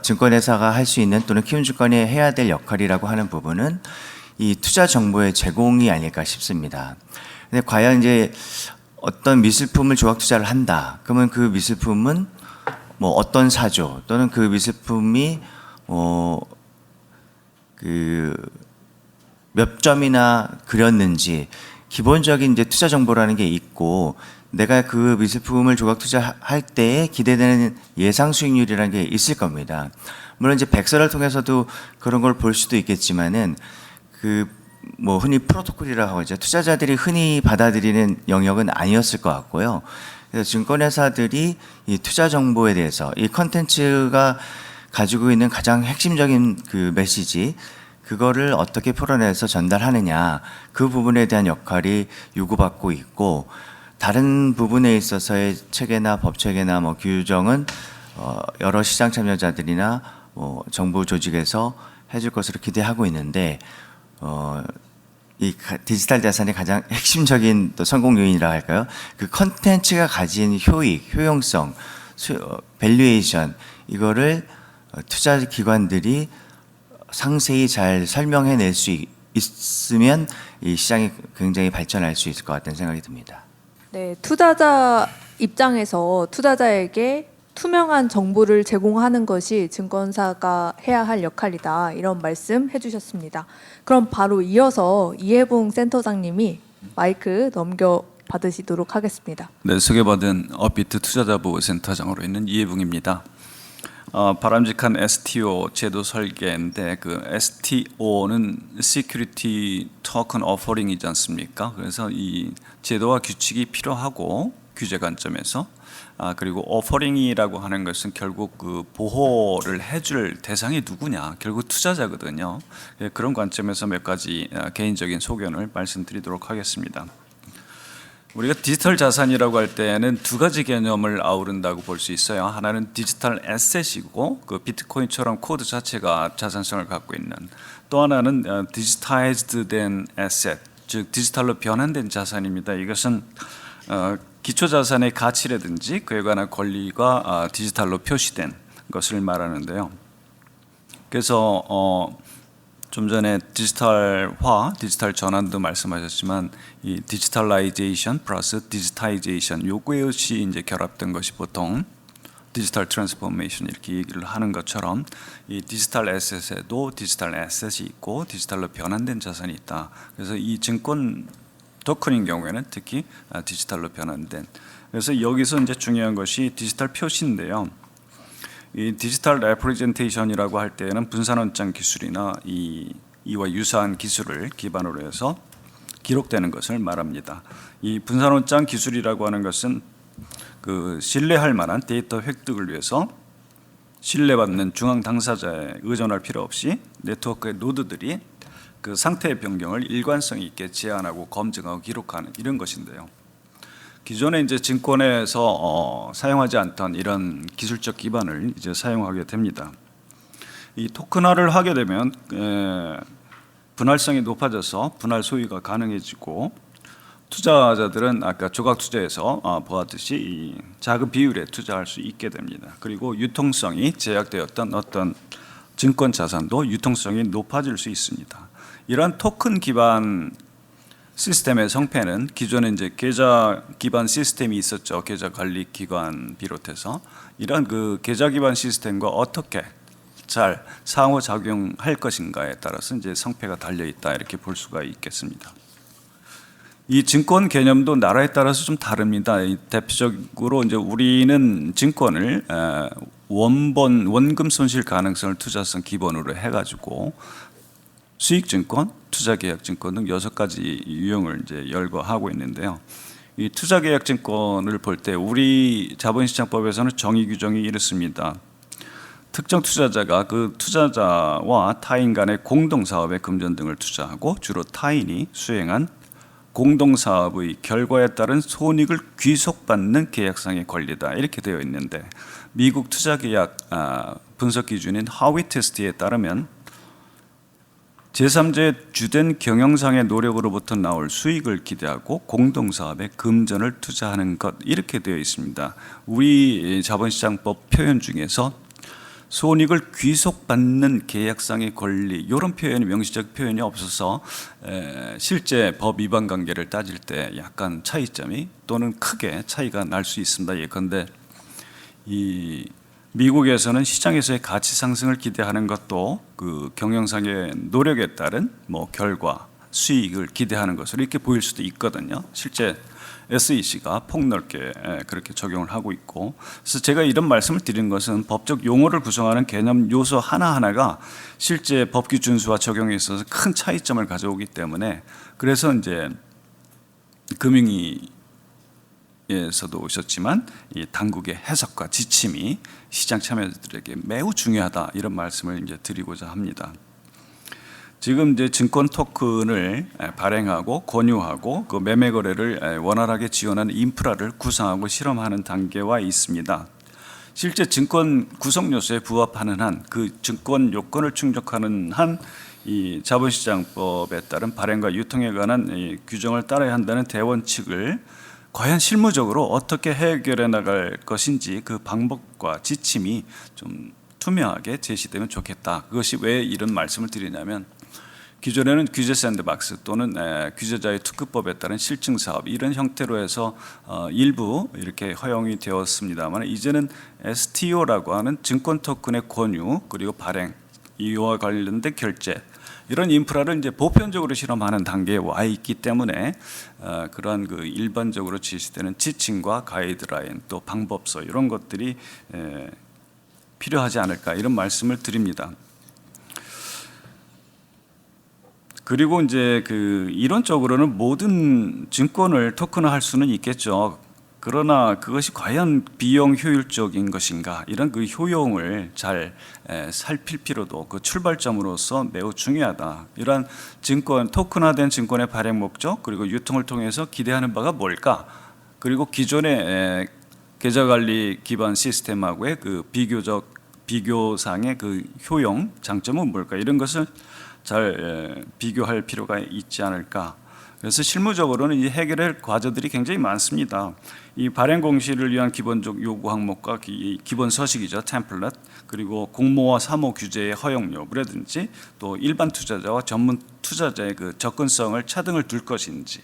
증권회사가 할 수 있는 또는 키움증권이 해야 될 역할이라고 하는 부분은 이 투자 정보의 제공이 아닐까 싶습니다. 근데 과연 이제 어떤 미술품을 조각 투자를 한다. 그러면 그 미술품은 뭐 어떤 사조 또는 그 미술품이 그 몇 점이나 그렸는지 기본적인 이제 투자 정보라는 게 있고 내가 그 미술품을 조각 투자할 때에 기대되는 예상 수익률이라는 게 있을 겁니다. 물론 이제 백서를 통해서도 그런 걸 볼 수도 있겠지만은 그 뭐 흔히 프로토콜이라고 하죠. 투자자들이 흔히 받아들이는 영역은 아니었을 것 같고요. 그래서 증권회사들이 이 투자 정보에 대해서 이 컨텐츠가 가지고 있는 가장 핵심적인 그 메시지 그거를 어떻게 풀어내서 전달하느냐 그 부분에 대한 역할이 요구받고 있고 다른 부분에 있어서의 체계나 법체계나 뭐 규정은 여러 시장 참여자들이나 뭐 정부 조직에서 해줄 것으로 기대하고 있는데 이 디지털 자산의 가장 핵심적인 또 성공 요인이라 할까요? 그 컨텐츠가 가진 효익, 효용성, 밸류에이션 이거를 투자 기관들이 상세히 잘 설명해낼 수 있으면 이 시장이 굉장히 발전할 수 있을 것 같다는 생각이 듭니다. 네, 투자자 입장에서 투자자에게 투명한 정보를 제공하는 것이 증권사가 해야 할 역할이다. 이런 말씀 해주셨습니다. 그럼 바로 이어서 이해봉 센터장님이 마이크 넘겨 받으시도록 하겠습니다. 네, 소개받은 업비트 투자자보호센터장으로 있는 이해붕입니다. 바람직한 STO 제도 설계인데 그 STO는 Security Token Offering이지 않습니까? 그래서 이 제도와 규칙이 필요하고 규제 관점에서 그리고 오퍼링이라고 하는 것은 결국 그 보호를 해줄 대상이 누구냐 결국 투자자거든요. 그런 관점에서 몇 가지 개인적인 소견을 말씀드리도록 하겠습니다. 우리가 디지털 자산이라고 할 때는 두 가지 개념을 아우른다고 볼 수 있어요. 하나는 디지털 에셋이고 그 비트코인처럼 코드 자체가 자산성을 갖고 있는 또 하나는 디지타이즈드 된 에셋 즉 디지털로 변환된 자산입니다. 이것은 기초 자산의 가치라든지 그에 관한 권리가 디지털로 표시된 것을 말하는데요. 그래서 좀 전에 디지털화, 디지털 전환도 말씀하셨지만 이 디지털라이제이션 플러스 디지타이제이션 요것이 이제 결합된 것이 보통 디지털 트랜스포메이션 이렇게 얘기를 하는 것처럼 이 디지털 에셋에도 디지털 에셋이 있고 디지털로 변환된 자산이 있다. 그래서 이 증권 토큰인 경우에는 특히 디지털로 변환된. 그래서 여기서 이제 중요한 것이 디지털 표시인데요. 이 디지털 레프레젠테이션이라고 할 때는 분산원장 기술이나 이와 유사한 기술을 기반으로 해서 기록되는 것을 말합니다. 이 분산원장 기술이라고 하는 것은 그 신뢰할 만한 데이터 획득을 위해서 신뢰받는 중앙 당사자에 의존할 필요 없이 네트워크의 노드들이 그 상태의 변경을 일관성 있게 제한하고 검증하고 기록하는 이런 것인데요. 기존에 이제 증권에서 사용하지 않던 이런 기술적 기반을 이제 사용하게 됩니다. 이 토큰화를 하게 되면 분할성이 높아져서 분할 소유가 가능해지고 투자자들은 아까 조각 투자에서 보았듯이 이 작은 비율에 투자할 수 있게 됩니다. 그리고 유통성이 제약되었던 어떤 증권 자산도 유통성이 높아질 수 있습니다. 이러한 토큰 기반 시스템의 성패는 기존에 이제 계좌 기반 시스템이 있었죠. 계좌 관리 기관 비롯해서 이런 그 계좌 기반 시스템과 어떻게 잘 상호 작용할 것인가에 따라서 이제 성패가 달려 있다 이렇게 볼 수가 있겠습니다. 이 증권 개념도 나라에 따라서 좀 다릅니다. 대표적으로 이제 우리는 증권을 원금 손실 가능성을 투자성 기본으로 해가지고 수익증권, 투자계약증권 등 6가지 유형을 이제 열거하고 있는데요. 이 투자계약증권을 볼 때 우리 자본시장법에서는 정의 규정이 이렇습니다. 특정 투자자가 그 투자자와 타인 간의 공동사업에 금전 등을 투자하고 주로 타인이 수행한 공동사업의 결과에 따른 손익을 귀속받는 계약상의 권리다 이렇게 되어 있는데 미국 투자계약 분석 기준인 하위 테스트에 따르면 제3자의 주된 경영상의 노력으로부터 나올 수익을 기대하고 공동사업에 금전을 투자하는 것 이렇게 되어 있습니다. 우리 자본시장법 표현 중에서 손익을 귀속받는 계약상의 권리 이런 표현이 명시적 표현이 없어서 실제 법 위반 관계를 따질 때 약간 차이점이 또는 크게 차이가 날 수 있습니다. 예컨대 이 미국에서는 시장에서의 가치 상승을 기대하는 것도 그 경영상의 노력에 따른 뭐 결과 수익을 기대하는 것으로 이렇게 보일 수도 있거든요. 실제 SEC가 폭넓게 그렇게 적용을 하고 있고, 그래서 제가 이런 말씀을 드리는 것은 법적 용어를 구성하는 개념 요소 하나하나가 실제 법규 준수와 적용에 있어서 큰 차이점을 가져오기 때문에 그래서 이제 금융위에서도 오셨지만 이 당국의 해석과 지침이 시장 참여자들에게 매우 중요하다 이런 말씀을 이제 드리고자 합니다. 지금 이제 증권 토큰을 발행하고 권유하고 그 매매 거래를 원활하게 지원하는 인프라를 구상하고 실험하는 단계와 있습니다. 실제 증권 구성 요소에 부합하는 한 그 증권 요건을 충족하는 한 이 자본시장법에 따른 발행과 유통에 관한 이 규정을 따라야 한다는 대원칙을 과연 실무적으로 어떻게 해결해 나갈 것인지 그 방법과 지침이 좀 투명하게 제시되면 좋겠다. 그것이 왜 이런 말씀을 드리냐면 기존에는 규제 샌드박스 또는 규제자의 특급법에 따른 실증 사업 이런 형태로 해서 일부 이렇게 허용이 되었습니다만 이제는 STO라고 하는 증권 토큰의 권유 그리고 발행 이와 관련된 결제 이런 인프라를 이제 보편적으로 실험하는 단계에 와 있기 때문에 그러한 그 일반적으로 제시되는 지침과 가이드라인 또 방법서 이런 것들이 필요하지 않을까 이런 말씀을 드립니다. 그리고 이제 그 이론적으로는 모든 증권을 토큰화할 수는 있겠죠. 그러나 그것이 과연 비용 효율적인 것인가 이런 그 효용을 잘 살필 필요도 그 출발점으로서 매우 중요하다. 이러한 증권 토큰화된 증권의 발행 목적 그리고 유통을 통해서 기대하는 바가 뭘까? 그리고 기존의 계좌관리 기반 시스템하고의 그 비교상의 그 효용 장점은 뭘까? 이런 것을 잘 비교할 필요가 있지 않을까. 그래서 실무적으로는 이 해결할 과제들이 굉장히 많습니다. 이 발행 공시를 위한 기본적 요구 항목과 기본 서식이죠, 템플릿, 그리고 공모와 사모 규제의 허용 여부라든지 또 일반 투자자와 전문 투자자의 그 접근성을 차등을 둘 것인지,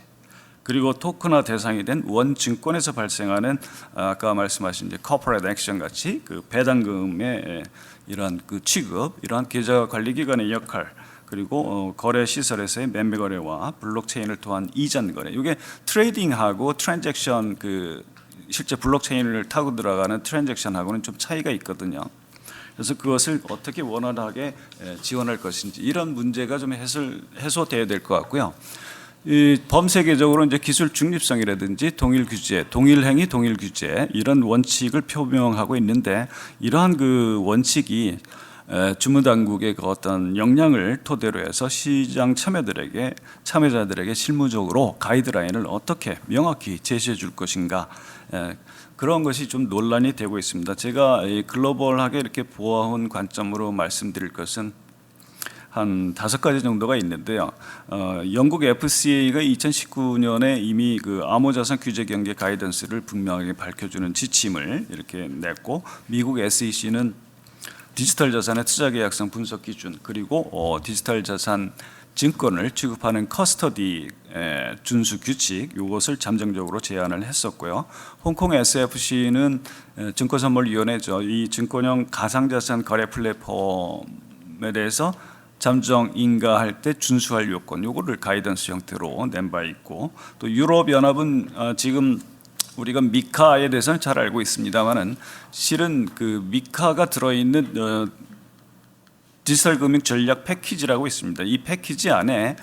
그리고 토큰화 대상이 된 원증권에서 발생하는 아까 말씀하신 이제 corporate action 같이 그 배당금의 이러한 그 취급, 이러한 계좌 관리 기관의 역할. 그리고 거래 시설에서의 매매 거래와 블록체인을 통한 이전 거래. 이게 트레이딩하고 트랜잭션 그 실제 블록체인을 타고 들어가는 트랜잭션하고는 좀 차이가 있거든요. 그래서 그것을 어떻게 원활하게 지원할 것인지 이런 문제가 좀 해소돼야 될 것 같고요. 이 범세계적으로 이제 기술 중립성이라든지 동일 규제, 동일 행위, 동일 규제 이런 원칙을 표명하고 있는데 이러한 그 원칙이 주무당국의 그 어떤 역량을 토대로 해서 시장 참여자들에게 실무적으로 가이드라인을 어떻게 명확히 제시해 줄 것인가 그런 것이 좀 논란이 되고 있습니다. 제가 글로벌하게 이렇게 보아온 관점으로 말씀드릴 것은 한 5가지 정도가 있는데요. 영국 FCA가 2019년에 이미 그 암호자산 규제 경계 가이던스를 분명하게 밝혀주는 지침을 이렇게 냈고 미국 SEC는 디지털 자산의 투자 계약성 분석 기준 그리고 디지털 자산 증권을 취급하는 커스터디 준수 규칙 이것을 잠정적으로 제안을 했었고요. 홍콩 SFC는 증권선물위원회죠. 이 증권형 가상자산 거래 플랫폼에 대해서 잠정 인가할 때 준수할 요건 요거를 가이던스 형태로 낸 바 있고, 또 유럽 연합은 지금 우리가 미카에 대해서는 잘 알고 있습니다만은 실은 그 미카가 들어있는 디지털 금융 전략 패키지라고 있습니다. 이 패키지 안에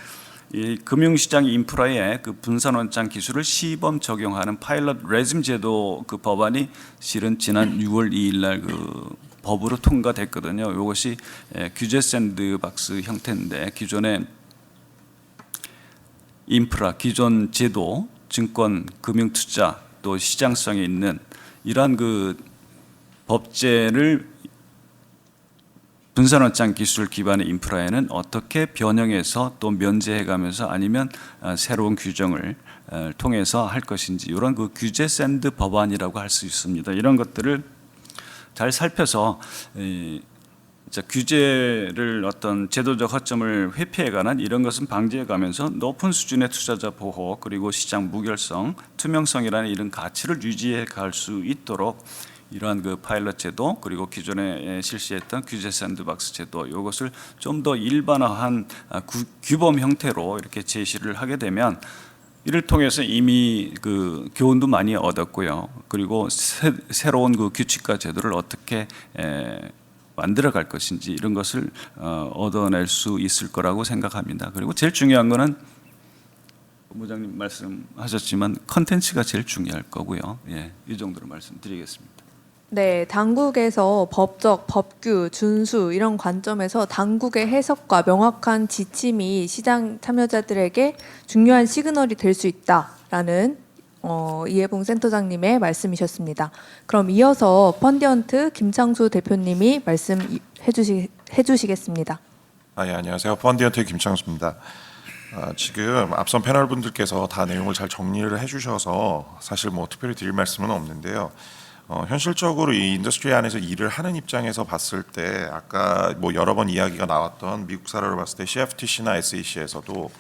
이 금융시장 인프라에 그 분산 원장 기술을 시범 적용하는 파일럿 레짐 제도 그 법안이 실은 지난 6월 2일 날 그 법으로 통과됐거든요. 이것이 규제 샌드박스 형태인데, 기존의 인프라, 기존 제도, 증권, 금융 투자 또 시장성에 있는 이러한 그 법제를 분산원장 기술 기반의 인프라에는 어떻게 변형해서 또 면제해가면서 아니면 새로운 규정을 통해서 할 것인지, 이런 그 규제 샌드 법안이라고 할 수 있습니다. 이런 것들을 잘 살펴서 규제를 어떤 제도적 허점을 회피해가는 이런 것은 방지해가면서 높은 수준의 투자자 보호, 그리고 시장 무결성, 투명성이라는 이런 가치를 유지해 갈 수 있도록 이러한 그 파일럿 제도, 그리고 기존에 실시했던 규제 샌드박스 제도, 이것을 좀 더 일반화한 규범 형태로 이렇게 제시를 하게 되면, 이를 통해서 이미 그 교훈도 많이 얻었고요. 그리고 새로운 그 규칙과 제도를 어떻게 만들어 갈 것인지 이런 것을 얻어낼 수 있을 거라고 생각합니다. 그리고 제일 중요한 거는 본부장님 말씀하셨지만 컨텐츠가 제일 중요할 거고요. 예, 이 정도로 말씀드리겠습니다. 네, 당국에서 법적, 법규, 준수 이런 관점에서 당국의 해석과 명확한 지침이 시장 참여자들에게 중요한 시그널이 될 수 있다라는 이해봉 센터장님의 말씀이셨습니다. 그럼 이어서 펀디언트 김창수 대표님이 말씀해 주시겠습니다. 예, 안녕하세요. 펀디언트 김창수입니다. 지금 앞선 패널 분들께서 다 내용을 잘 정리를 해주셔서 사실 뭐 특별히 드릴 말씀은 없는데요. 현실적으로 이 인더스트리 안에서 일을 하는 입장에서 봤을 때, 아까 뭐 여러 번 이야기가 나왔던 미국 사례로 봤을 때 CFTC나 SEC에서도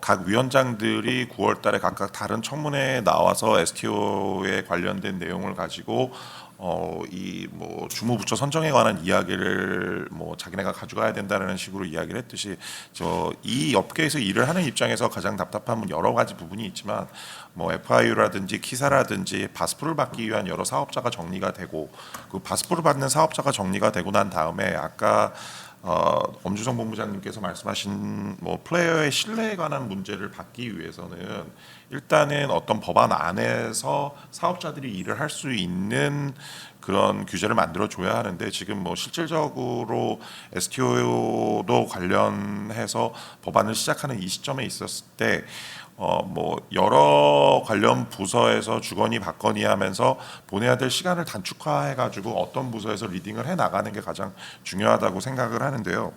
각 위원장들이 9월 달에 각각 다른 청문회에 나와서 STO에 관련된 내용을 가지고 이 뭐 주무부처 선정에 관한 이야기를 뭐 자기네가 가져가야 된다는 식으로 이야기를 했듯이, 이 업계에서 일을 하는 입장에서 가장 답답한 여러 가지 부분이 있지만, 뭐 FIU라든지 키사라든지 바스프를 받기 위한 여러 사업자가 정리가 되고, 그 바스프를 받는 사업자가 정리가 되고 난 다음에 아까 엄주성 본부장님께서 말씀하신 뭐 플레이어의 신뢰에 관한 문제를 받기 위해서는 일단은 어떤 법안 안에서 사업자들이 일을 할 수 있는 그런 규제를 만들어 줘야 하는데, 지금 뭐 실질적으로 STO도 관련해서 법안을 시작하는 이 시점에 있었을 때 뭐 여러 관련 부서에서 주거니 받거니 하면서 보내야 될 시간을 단축화해 가지고 어떤 부서에서 리딩을 해 나가는 게 가장 중요하다고 생각을 하는데요.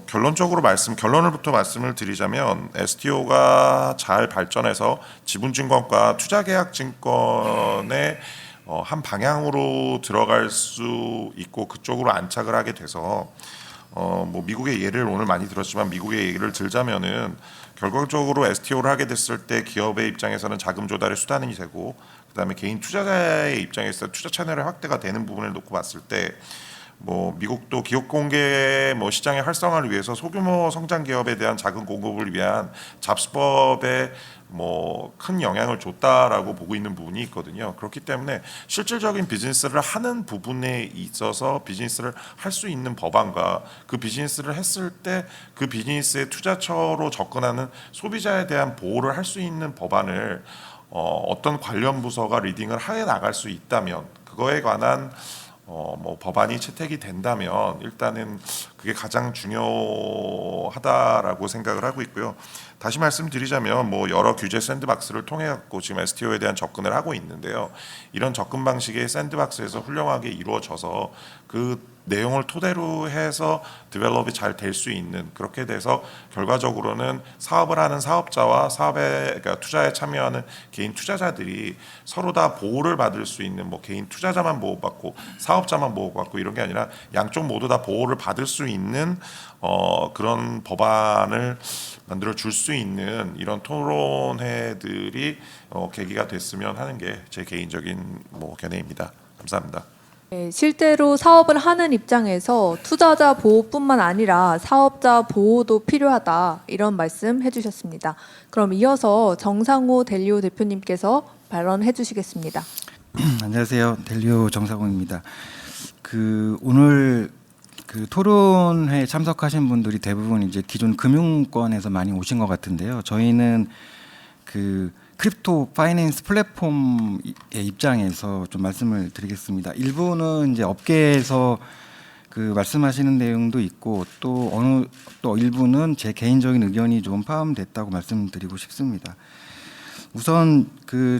결론을부터 말씀을 드리자면, STO가 잘 발전해서 지분증권과 투자계약증권의 한 방향으로 들어갈 수 있고 그쪽으로 안착을 하게 돼서, 뭐 미국의 예를 오늘 많이 들었지만 미국의 예를 들자면은 결과적으로 STO를 하게 됐을 때 기업의 입장에서는 자금 조달의 수단이 되고, 그다음에 개인 투자자의 입장에서 투자 채널의 확대가 되는 부분을 놓고 봤을 때, 뭐 미국도 기업 공개 뭐 시장의 활성화를 위해서 소규모 성장 기업에 대한 자금 공급을 위한 잡스법에 뭐 큰 영향을 줬다라고 보고 있는 부분이 있거든요. 그렇기 때문에 실질적인 비즈니스를 하는 부분에 있어서 비즈니스를 할 수 있는 법안과 그 비즈니스를 했을 때 그 비즈니스의 투자처로 접근하는 소비자에 대한 보호를 할 수 있는 법안을 어떤 관련 부서가 리딩을 해 나갈 수 있다면, 그거에 관한 뭐 법안이 채택이 된다면 일단은 그게 가장 중요하다라고 생각을 하고 있고요. 다시 말씀드리자면 뭐 여러 규제 샌드박스를 통해 갖고 지금 STO에 대한 접근을 하고 있는데요. 이런 접근 방식의 샌드박스에서 훌륭하게 이루어져서 그 내용을 토대로 해서 디벨롭이 잘 될 수 있는, 그렇게 돼서 결과적으로는 사업을 하는 사업자와 그러니까 투자에 참여하는 개인 투자자들이 서로 다 보호를 받을 수 있는, 뭐 개인 투자자만 보호받고 사업자만 보호받고 이런 게 아니라 양쪽 모두 다 보호를 받을 수 있는 그런 법안을 만들어 줄 수 있는 이런 토론회들이 계기가 됐으면 하는 게 제 개인적인 뭐 견해입니다. 감사합니다. 네, 실제로 사업을 하는 입장에서 투자자 보호뿐만 아니라 사업자 보호도 필요하다 이런 말씀 해주셨습니다. 그럼 이어서 정상호 델리오 대표님께서 발언해 주시겠습니다. 안녕하세요. 델리오 정상호입니다. 오늘 토론회에 참석하신 분들이 대부분 이제 기존 금융권에서 많이 오신 것 같은데요. 저희는 크립토 파이낸스 플랫폼의 입장에서 좀 말씀을 드리겠습니다. 일부는 이제 업계에서 말씀하시는 내용도 있고 또 일부는 제 개인적인 의견이 좀 포함됐다고 말씀드리고 싶습니다. 우선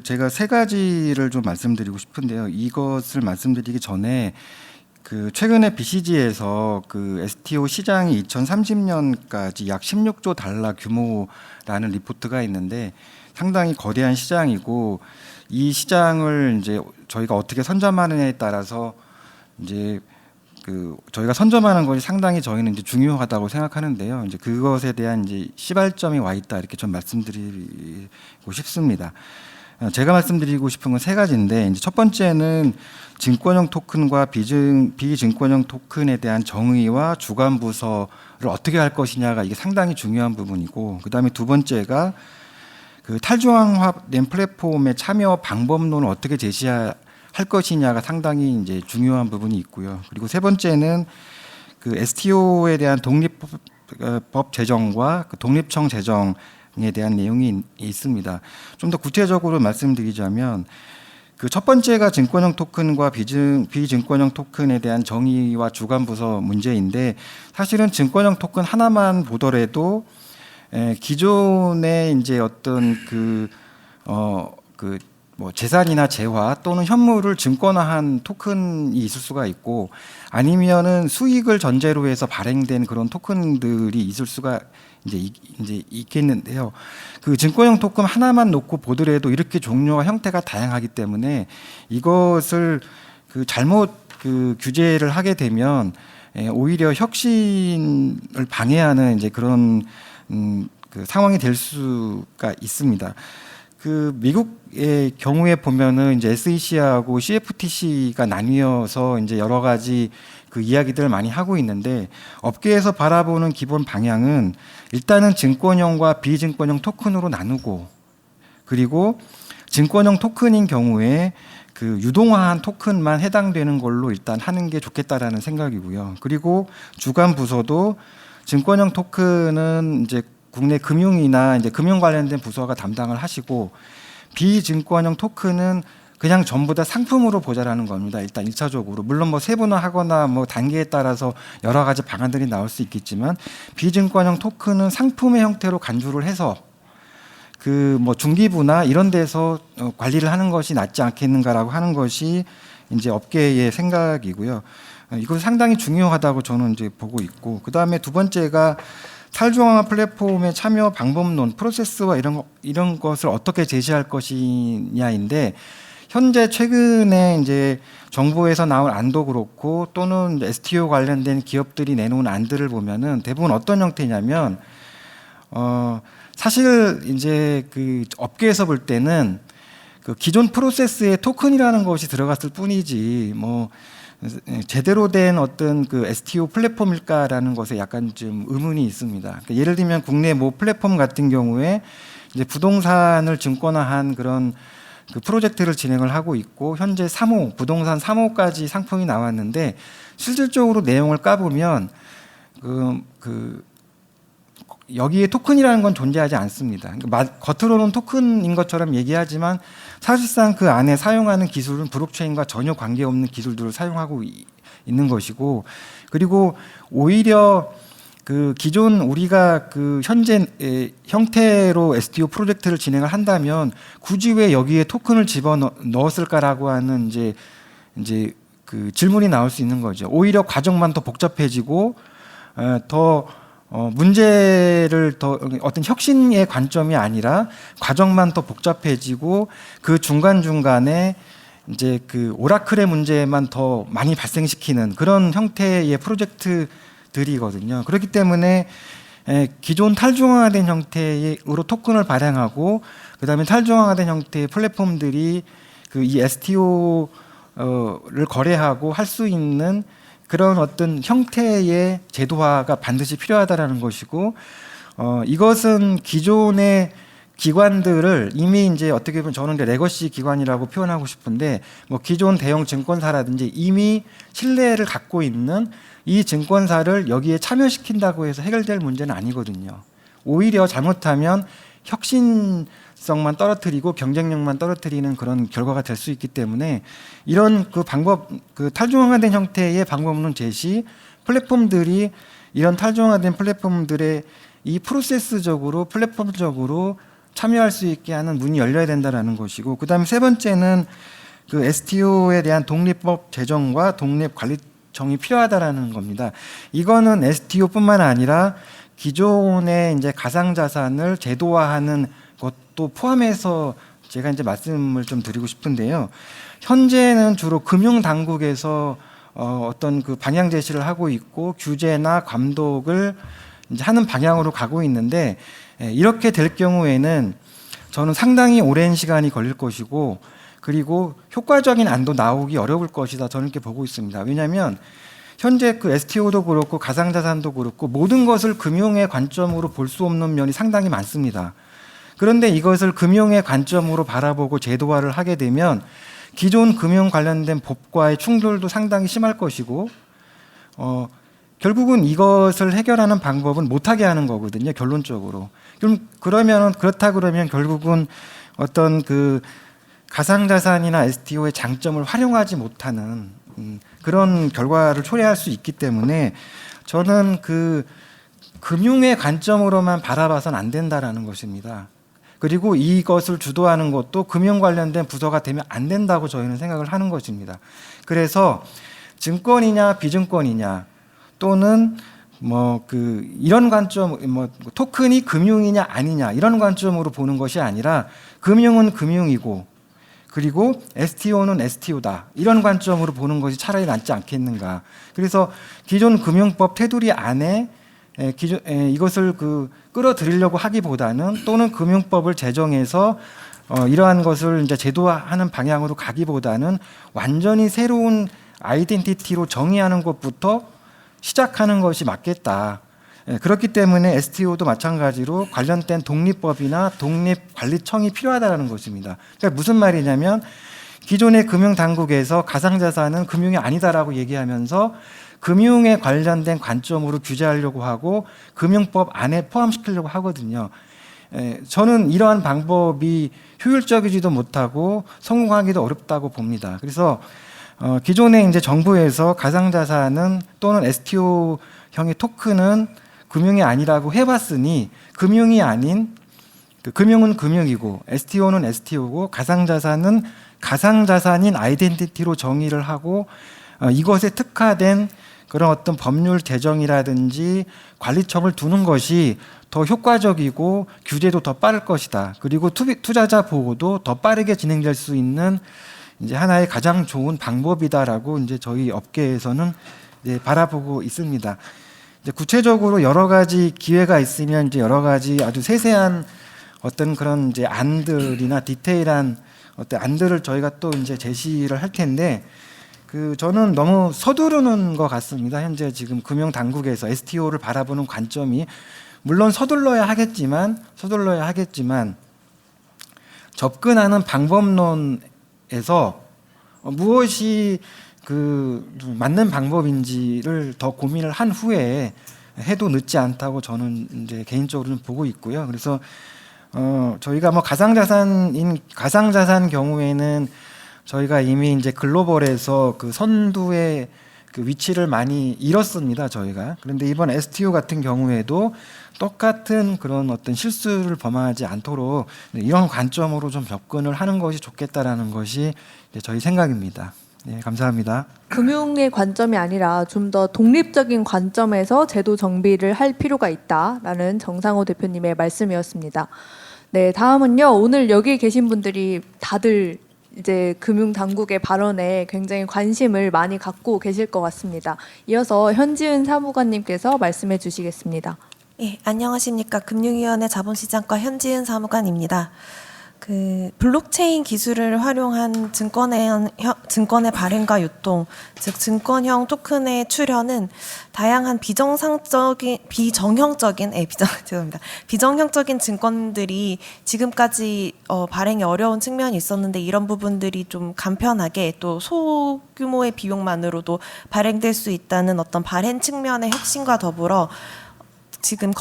제가 세 가지를 좀 말씀드리고 싶은데요. 이것을 말씀드리기 전에 최근에 BCG에서 STO 시장이 2030년까지 약 16조 달러 규모라는 리포트가 있는데 상당히 거대한 시장이고 이 시장을 이제 저희가 어떻게 선점하느냐에 따라서 이제 저희가 선점하는 것이 상당히 저희는 이제 중요하다고 생각하는데요. 이제 그것에 대한 이제 시발점이 와 있다 이렇게 좀 말씀드리고 싶습니다. 제가 말씀드리고 싶은 건 세 가지인데 이제 첫 번째는 증권형 토큰과 비증권형 토큰에 대한 정의와 주관 부서를 어떻게 할 것이냐가 이게 상당히 중요한 부분이고 그다음에 두 번째가 탈중앙화된 플랫폼의 참여 방법론을 어떻게 제시할 것이냐가 상당히 이제 중요한 부분이 있고요. 그리고 세 번째는 STO에 대한 독립법 제정과 독립청 제정에 대한 내용이 있습니다. 좀 더 구체적으로 말씀드리자면 첫 번째가 증권형 토큰과 비증권형 토큰에 대한 정의와 주관 부서 문제인데 사실은 증권형 토큰 하나만 보더라도 기존의 이제 어떤 재산이나 재화 또는 현물을 증권화한 토큰이 있을 수가 있고 아니면은 수익을 전제로 해서 발행된 그런 토큰들이 있을 수가 이제 있겠는데요. 증권형 토큰 하나만 놓고 보더라도 이렇게 종류와 형태가 다양하기 때문에 이것을 잘못 규제를 하게 되면 오히려 혁신을 방해하는 이제 그런 상황이 될 수가 있습니다. 미국의 경우에 보면은 이제 SEC하고 CFTC가 나뉘어서 이제 여러 가지 이야기들을 많이 하고 있는데 업계에서 바라보는 기본 방향은 일단은 증권형과 비증권형 토큰으로 나누고 그리고 증권형 토큰인 경우에 유동화한 토큰만 해당되는 걸로 일단 하는 게 좋겠다라는 생각이고요. 그리고 주관 부서도 증권형 토큰은 이제 국내 금융이나 이제 금융 관련된 부서가 담당을 하시고 비증권형 토큰은 그냥 전부 다 상품으로 보자라는 겁니다. 일단 1차적으로 물론 뭐 세분화하거나 뭐 단계에 따라서 여러 가지 방안들이 나올 수 있겠지만 비증권형 토큰은 상품의 형태로 간주를 해서 뭐 중기부나 이런 데서 관리를 하는 것이 낫지 않겠는가라고 하는 것이 이제 업계의 생각이고요. 이거 상당히 중요하다고 저는 이제 보고 있고 그다음에 두 번째가 탈중앙화 플랫폼의 참여 방법론, 프로세스와 이런 것을 어떻게 제시할 것이냐인데 현재 최근에 이제 정부에서 나온 안도 그렇고 또는 STO 관련된 기업들이 내놓은 안들을 보면은 대부분 어떤 형태냐면 사실 이제 업계에서 볼 때는 기존 프로세스에 토큰이라는 것이 들어갔을 뿐이지 뭐 제대로 된 어떤 STO 플랫폼일까라는 것에 약간 좀 의문이 있습니다. 그러니까 예를 들면 국내 모 플랫폼 같은 경우에 이제 부동산을 증권화한 그런 프로젝트를 진행을 하고 있고 현재 3호 부동산 3호까지 상품이 나왔는데 실질적으로 내용을 까보면 여기에 토큰이라는 건 존재하지 않습니다. 그러니까 겉으로는 토큰인 것처럼 얘기하지만 사실상 그 안에 사용하는 기술은 블록체인과 전혀 관계없는 기술들을 사용하고 있는 것이고 그리고 오히려 기존 우리가 현재 형태로 STO 프로젝트를 진행을 한다면 굳이 왜 여기에 토큰을 집어넣었을까라고 하는 이제 질문이 나올 수 있는 거죠. 오히려 과정만 더 복잡해지고 더 문제를 더 어떤 혁신의 관점이 아니라 과정만 더 복잡해지고 그 중간중간에 이제 오라클의 문제만 더 많이 발생시키는 그런 형태의 프로젝트들이거든요. 그렇기 때문에 기존 탈중앙화된 형태로 토큰을 발행하고 그다음에 탈중앙화된 형태의 플랫폼들이 이 STO 를 거래하고 할 수 있는 그런 어떤 형태의 제도화가 반드시 필요하다라는 것이고, 이것은 기존의 기관들을 이미 이제 어떻게 보면 저는 이제 레거시 기관이라고 표현하고 싶은데, 뭐 기존 대형 증권사라든지 이미 신뢰를 갖고 있는 이 증권사를 여기에 참여시킨다고 해서 해결될 문제는 아니거든요. 오히려 잘못하면 혁신성만 떨어뜨리고 경쟁력만 떨어뜨리는 그런 결과가 될 수 있기 때문에 이런 그 방법, 그 탈중앙화된 형태의 방법론 제시, 플랫폼들이 이런 탈중앙화된 플랫폼들의 이 프로세스적으로 플랫폼적으로 참여할 수 있게 하는 문이 열려야 된다라는 것이고, 그다음에 세 번째는 그 STO에 대한 독립법 제정과 독립 관리청이 필요하다라는 겁니다. 이거는 STO뿐만 아니라 기존의 이제 가상자산을 제도화하는 것도 포함해서 제가 이제 말씀을 좀 드리고 싶은데요. 현재는 주로 금융당국에서 어떤 그 방향 제시를 하고 있고 규제나 감독을 이제 하는 방향으로 가고 있는데, 이렇게 될 경우에는 저는 상당히 오랜 시간이 걸릴 것이고, 그리고 효과적인 안도 나오기 어려울 것이다, 저는 이렇게 보고 있습니다. 왜냐하면 현재 그 STO도 그렇고 가상자산도 그렇고 모든 것을 금융의 관점으로 볼 수 없는 면이 상당히 많습니다. 그런데 이것을 금융의 관점으로 바라보고 제도화를 하게 되면 기존 금융 관련된 법과의 충돌도 상당히 심할 것이고, 결국은 이것을 해결하는 방법은 못하게 하는 거거든요, 결론적으로. 그렇다 그러면 결국은 어떤 그 가상자산이나 STO의 장점을 활용하지 못하는 그런 결과를 초래할 수 있기 때문에 저는 그 금융의 관점으로만 바라봐서는 안 된다라는 것입니다. 그리고 이것을 주도하는 것도 금융 관련된 부서가 되면 안 된다고 저희는 생각을 하는 것입니다. 그래서 증권이냐 비증권이냐 또는 뭐 그 이런 관점, 뭐 토큰이 금융이냐 아니냐 이런 관점으로 보는 것이 아니라 금융은 금융이고 그리고 STO는 STO다 이런 관점으로 보는 것이 차라리 낫지 않겠는가. 그래서 기존 금융법 테두리 안에 이것을 그 끌어들이려고 하기보다는 또는 금융법을 제정해서 이러한 것을 이제 제도화하는 방향으로 가기보다는 완전히 새로운 아이덴티티로 정의하는 것부터 시작하는 것이 맞겠다. 그렇기 때문에 STO도 마찬가지로 관련된 독립법이나 독립관리청이 필요하다는 것입니다. 그러니까 무슨 말이냐면 기존의 금융당국에서 가상자산은 금융이 아니다라고 얘기하면서 금융에 관련된 관점으로 규제하려고 하고 금융법 안에 포함시키려고 하거든요. 저는 이러한 방법이 효율적이지도 못하고 성공하기도 어렵다고 봅니다. 그래서 기존에 이제 정부에서 가상자산은 또는 STO형의 토큰은 금융이 아니라고 해봤으니 금융이 아닌 금융은 금융이고 STO는 STO고 가상자산은 가상자산인 아이덴티티로 정의를 하고 이것에 특화된 그런 어떤 법률 제정이라든지 관리청을 두는 것이 더 효과적이고 규제도 더 빠를 것이다. 그리고 투자자 보호도 더 빠르게 진행될 수 있는 이제 하나의 가장 좋은 방법이다라고 이제 저희 업계에서는 이제 바라보고 있습니다. 이제 구체적으로 여러 가지 기회가 있으면 이제 여러 가지 아주 세세한 어떤 그런 이제 안들이나 디테일한 어떤 안들을 저희가 또 이제 제시를 할 텐데 저는 너무 서두르는 것 같습니다. 현재 지금 금융 당국에서 STO를 바라보는 관점이 물론 서둘러야 하겠지만 접근하는 방법론에서 무엇이 맞는 방법인지를 더 고민을 한 후에 해도 늦지 않다고 저는 이제 개인적으로는 보고 있고요. 그래서 저희가 뭐 가상자산 경우에는 저희가 이미 이제 글로벌에서 그 선두의 그 위치를 많이 잃었습니다, 저희가. 그런데 이번 STO 같은 경우에도 똑같은 그런 어떤 실수를 범하지 않도록 이런 관점으로 좀 접근을 하는 것이 좋겠다라는 것이 이제 저희 생각입니다. 네, 감사합니다. 금융의 관점이 아니라 좀 더 독립적인 관점에서 제도 정비를 할 필요가 있다라는 정상호 대표님의 말씀이었습니다. 네, 다음은요. 오늘 여기 계신 분들이 다들 이제 금융당국의 발언에 굉장히 관심을 많이 갖고 계실 것 같습니다. 이어서 현지은 사무관님께서 말씀해 주시겠습니다. 예, 안녕하십니까. 금융위원회 자본시장과 현지은 사무관입니다. 그 블록체인 기술을 활용한 증권의 발행과 유통, 즉 증권형 토큰의 출현은 다양한 비정형적인 증권들이 지금까지 발행이 어려운 측면이 있었는데 이런 부분들이 좀 간편하게 또 소규모의 비용만으로도 발행될 수 있다는 어떤 발행 측면의 혁신과 더불어 지금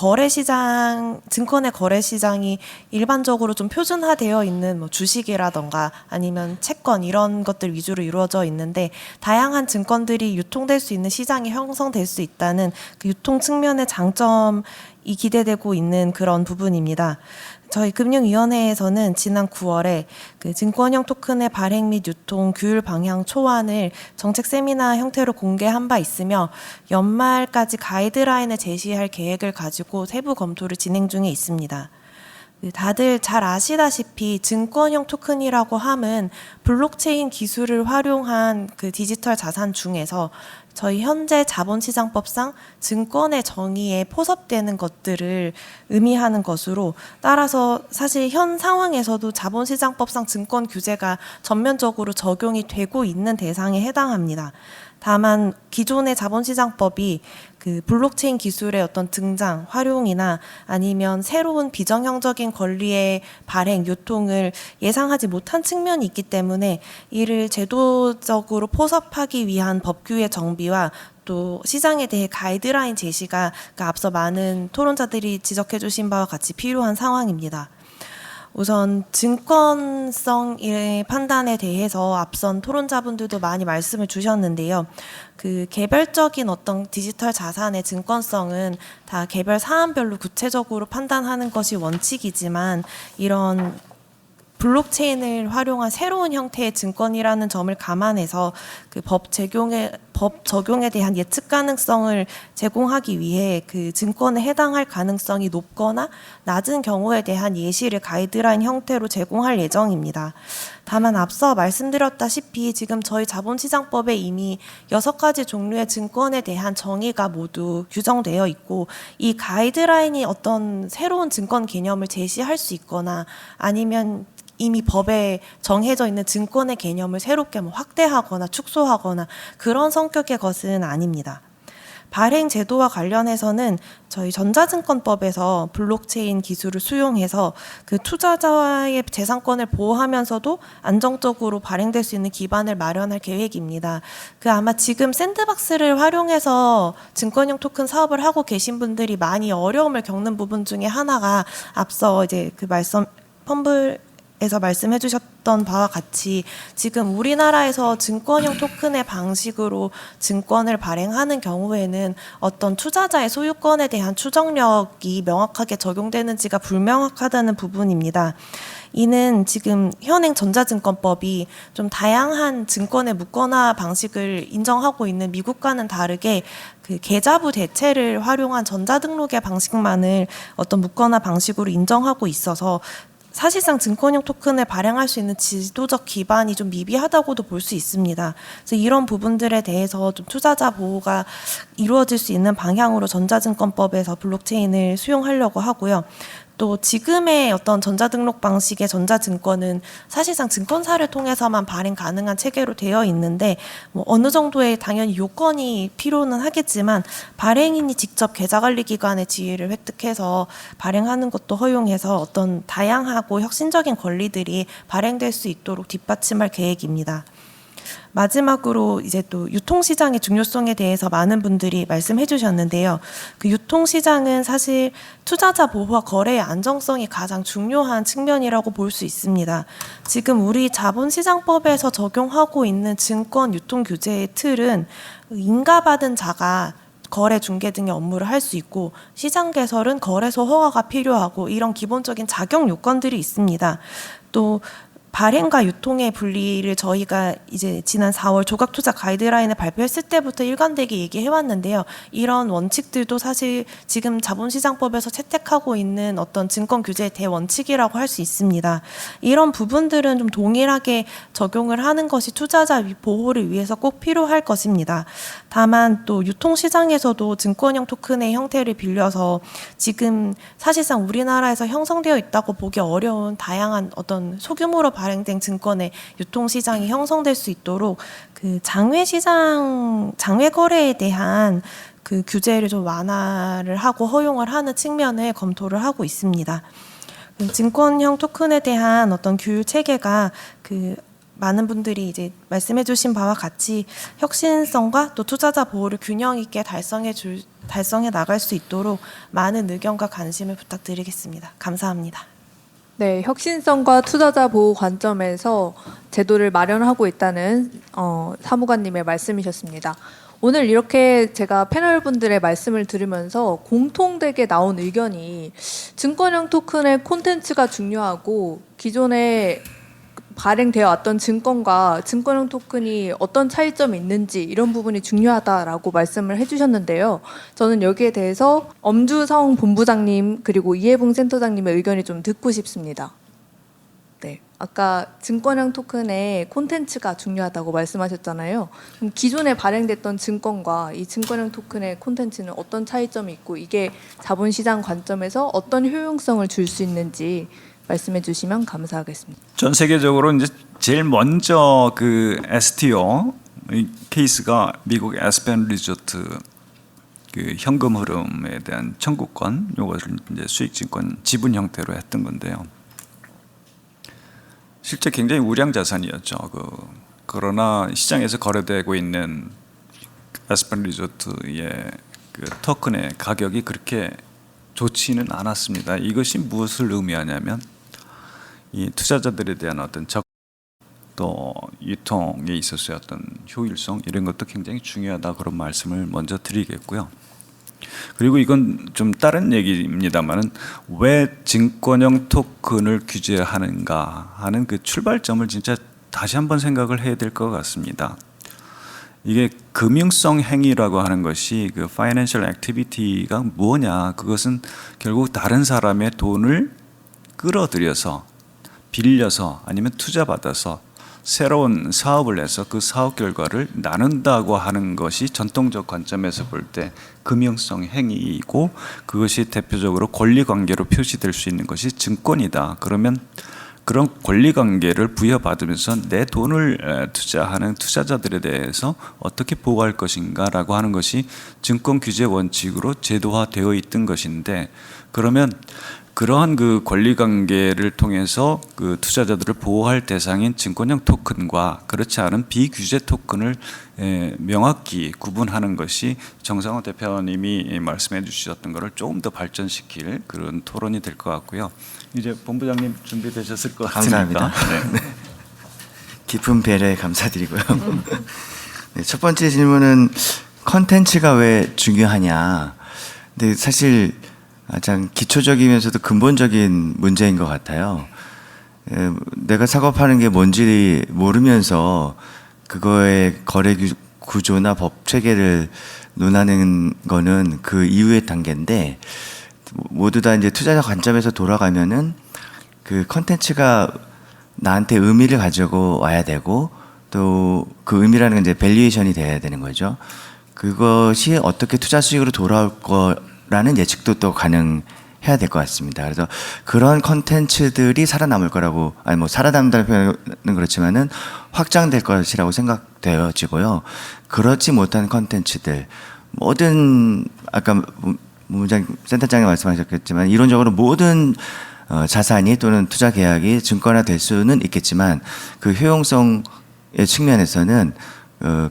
증권의 거래 시장이 일반적으로 좀 표준화되어 있는 뭐 주식이라던가 아니면 채권 이런 것들 위주로 이루어져 있는데 다양한 증권들이 유통될 수 있는 시장이 형성될 수 있다는 그 유통 측면의 장점이 기대되고 있는 그런 부분입니다. 저희 금융위원회에서는 지난 9월에 그 증권형 토큰의 발행 및 유통 규율 방향 초안을 정책 세미나 형태로 공개한 바 있으며 연말까지 가이드라인을 제시할 계획을 가지고 세부 검토를 진행 중에 있습니다. 다들 잘 아시다시피 증권형 토큰이라고 함은 블록체인 기술을 활용한 그 디지털 자산 중에서 저희 현재 자본시장법상 증권의 정의에 포섭되는 것들을 의미하는 것으로 따라서 사실 현 상황에서도 자본시장법상 증권 규제가 전면적으로 적용이 되고 있는 대상에 해당합니다. 다만 기존의 자본시장법이 그 블록체인 기술의 어떤 등장, 활용이나 아니면 새로운 비정형적인 권리의 발행, 유통을 예상하지 못한 측면이 있기 때문에 이를 제도적으로 포섭하기 위한 법규의 정비와 또 시장에 대해 가이드라인 제시가 앞서 많은 토론자들이 지적해 주신 바와 같이 필요한 상황입니다. 우선 증권성의 판단에 대해서 앞선 토론자분들도 많이 말씀을 주셨는데요. 그 개별적인 어떤 디지털 자산의 증권성은 다 개별 사안별로 구체적으로 판단하는 것이 원칙이지만 이런 블록체인을 활용한 새로운 형태의 증권이라는 점을 감안해서 그 법 적용에 대한 예측 가능성을 제공하기 위해 그 증권에 해당할 가능성이 높거나 낮은 경우에 대한 예시를 가이드라인 형태로 제공할 예정입니다. 다만 앞서 말씀드렸다시피 지금 저희 자본시장법에 이미 6가지 종류의 증권에 대한 정의가 모두 규정되어 있고 이 가이드라인이 어떤 새로운 증권 개념을 제시할 수 있거나 아니면 이미 법에 정해져 있는 증권의 개념을 새롭게 확대하거나 축소하거나 그런 성격의 것은 아닙니다. 발행 제도와 관련해서는 저희 전자증권법에서 블록체인 기술을 수용해서 그 투자자의 재산권을 보호하면서도 안정적으로 발행될 수 있는 기반을 마련할 계획입니다. 그 아마 지금 샌드박스를 활용해서 증권형 토큰 사업을 하고 계신 분들이 많이 어려움을 겪는 부분 중에 하나가 앞서 이제 그 펌블에서 말씀해 주셨던 바와 같이 지금 우리나라에서 증권형 토큰의 방식으로 증권을 발행하는 경우에는 어떤 투자자의 소유권에 대한 추정력이 명확하게 적용되는지가 불명확하다는 부분입니다. 이는 지금 현행 전자증권법이 좀 다양한 증권의 무권화 방식을 인정하고 있는 미국과는 다르게 그 계좌부 대체를 활용한 전자등록의 방식만을 어떤 무권화 방식으로 인정하고 있어서 사실상 증권형 토큰을 발행할 수 있는 지도적 기반이 좀 미비하다고도 볼 수 있습니다. 그래서 이런 부분들에 대해서 좀 투자자 보호가 이루어질 수 있는 방향으로 전자증권법에서 블록체인을 수용하려고 하고요. 또 지금의 어떤 전자등록 방식의 전자증권은 사실상 증권사를 통해서만 발행 가능한 체계로 되어 있는데 뭐 어느 정도의 당연히 요건이 필요는 하겠지만 발행인이 직접 계좌관리기관의 지위를 획득해서 발행하는 것도 허용해서 어떤 다양하고 혁신적인 권리들이 발행될 수 있도록 뒷받침할 계획입니다. 마지막으로 이제 또 유통시장의 중요성에 대해서 많은 분들이 말씀해 주셨는데요. 그 유통시장은 사실 투자자 보호와 거래의 안정성이 가장 중요한 측면이라고 볼 수 있습니다. 지금 우리 자본시장법에서 적용하고 있는 증권 유통 규제의 틀은 인가받은 자가 거래 중개 등의 업무를 할 수 있고 시장 개설은 거래소 허가가 필요하고 이런 기본적인 자격 요건들이 있습니다. 또 발행과 유통의 분리를 저희가 이제 지난 4월 조각 투자 가이드라인을 발표했을 때부터 일관되게 얘기해 왔는데요. 이런 원칙들도 사실 지금 자본시장법에서 채택하고 있는 어떤 증권 규제의 대원칙이라고 할 수 있습니다. 이런 부분들은 좀 동일하게 적용을 하는 것이 투자자 보호를 위해서 꼭 필요할 것입니다. 다만 또 유통시장에서도 증권형 토큰의 형태를 빌려서 지금 사실상 우리나라에서 형성되어 있다고 보기 어려운 다양한 어떤 소규모로 발행된 증권의 유통시장이 형성될 수 있도록 그 장외시장, 장외거래에 대한 그 규제를 좀 완화를 하고 허용을 하는 측면을 검토를 하고 있습니다. 증권형 토큰에 대한 어떤 규율 체계가 그 많은 분들이 이제 말씀해주신 바와 같이 혁신성과 또 투자자 보호를 균형 있게 달성해 나갈 수 있도록 많은 의견과 관심을 부탁드리겠습니다. 감사합니다. 네, 혁신성과 투자자 보호 관점에서 제도를 마련하고 있다는 사무관님의 말씀이셨습니다. 오늘 이렇게 제가 패널분들의 말씀을 들으면서 공통되게 나온 의견이 증권형 토큰의 콘텐츠가 중요하고 기존에 발행되어 왔던 증권과 증권형 토큰이 어떤 차이점이 있는지 이런 부분이 중요하다라고 말씀을 해주셨는데요. 저는 여기에 대해서 엄주성 본부장님 그리고 이해봉 센터장님의 의견이 좀 듣고 싶습니다. 네, 아까 증권형 토큰의 콘텐츠가 중요하다고 말씀하셨잖아요. 그럼 기존에 발행됐던 증권과 이 증권형 토큰의 콘텐츠는 어떤 차이점이 있고 이게 자본시장 관점에서 어떤 효용성을 줄 수 있는지 말씀해 주시면 감사하겠습니다. 전 세계적으로 이제 제일 먼저 그 STO 이 케이스가 미국 에스펜 리조트 그 현금 흐름에 대한 청구권 요것을 이제 수익증권 지분 형태로 했던 건데요. 실제 굉장히 우량 자산이었죠. 그러나 시장에서 거래되고 있는 에스펜 리조트의 그 토큰의 가격이 그렇게 좋지는 않았습니다. 이것이 무엇을 의미하냐면 이 투자자들에 대한 어떤 또 유통에 있어서의 어떤 효율성 이런 것도 굉장히 중요하다 그런 말씀을 먼저 드리겠고요. 그리고 이건 좀 다른 얘기입니다만은 왜 증권형 토큰을 규제하는가 하는 그 출발점을 진짜 다시 한번 생각을 해야 될 것 같습니다. 이게 금융성 행위라고 하는 것이 그 파이낸셜 액티비티가 뭐냐? 그것은 결국 다른 사람의 돈을 끌어들여서 빌려서 아니면 투자받아서 새로운 사업을 해서 그 사업 결과를 나눈다고 하는 것이 전통적 관점에서 볼 때 금융성 행위이고 그것이 대표적으로 권리관계로 표시될 수 있는 것이 증권이다. 그러면 그런 권리관계를 부여받으면서 내 돈을 투자하는 투자자들에 대해서 어떻게 보호할 것인가라고 하는 것이 증권 규제 원칙으로 제도화되어 있던 것인데 그러면 그러한 그 권리관계를 통해서 그 투자자들을 보호할 대상인 증권형 토큰과 그렇지 않은 비규제 토큰을 명확히 구분하는 것이 정상호 대표님이 말씀해 주셨던 것을 조금 더 발전시킬 그런 토론이 될 것 같고요. 이제 본부장님 준비되셨을 것 같습니다. 감사합니다. 네. 깊은 배려에 감사드리고요. 네, 첫 번째 질문은 컨텐츠가 왜 중요하냐. 근데 사실 가장 기초적이면서도 근본적인 문제인 것 같아요. 내가 사고파는 게 뭔지 모르면서 그거의 거래 구조나 법 체계를 논하는 거는 그 이후의 단계인데 모두 다 이제 투자자 관점에서 돌아가면은 그 컨텐츠가 나한테 의미를 가지고 와야 되고 또 그 의미라는 건 이제 밸류에이션이 돼야 되는 거죠. 그것이 어떻게 투자 수익으로 돌아올 거라는 예측도 또 가능해야 될 것 같습니다. 그래서 그런 컨텐츠들이 살아남을 거라고 아니 뭐 살아남는다는 표현은 그렇지만은 확장될 것이라고 생각되어지고요. 그렇지 못한 컨텐츠들 모든 아까 본부장 센터장님 말씀하셨겠지만 이론적으로 모든 자산이 또는 투자 계약이 증권화될 수는 있겠지만 그 효용성의 측면에서는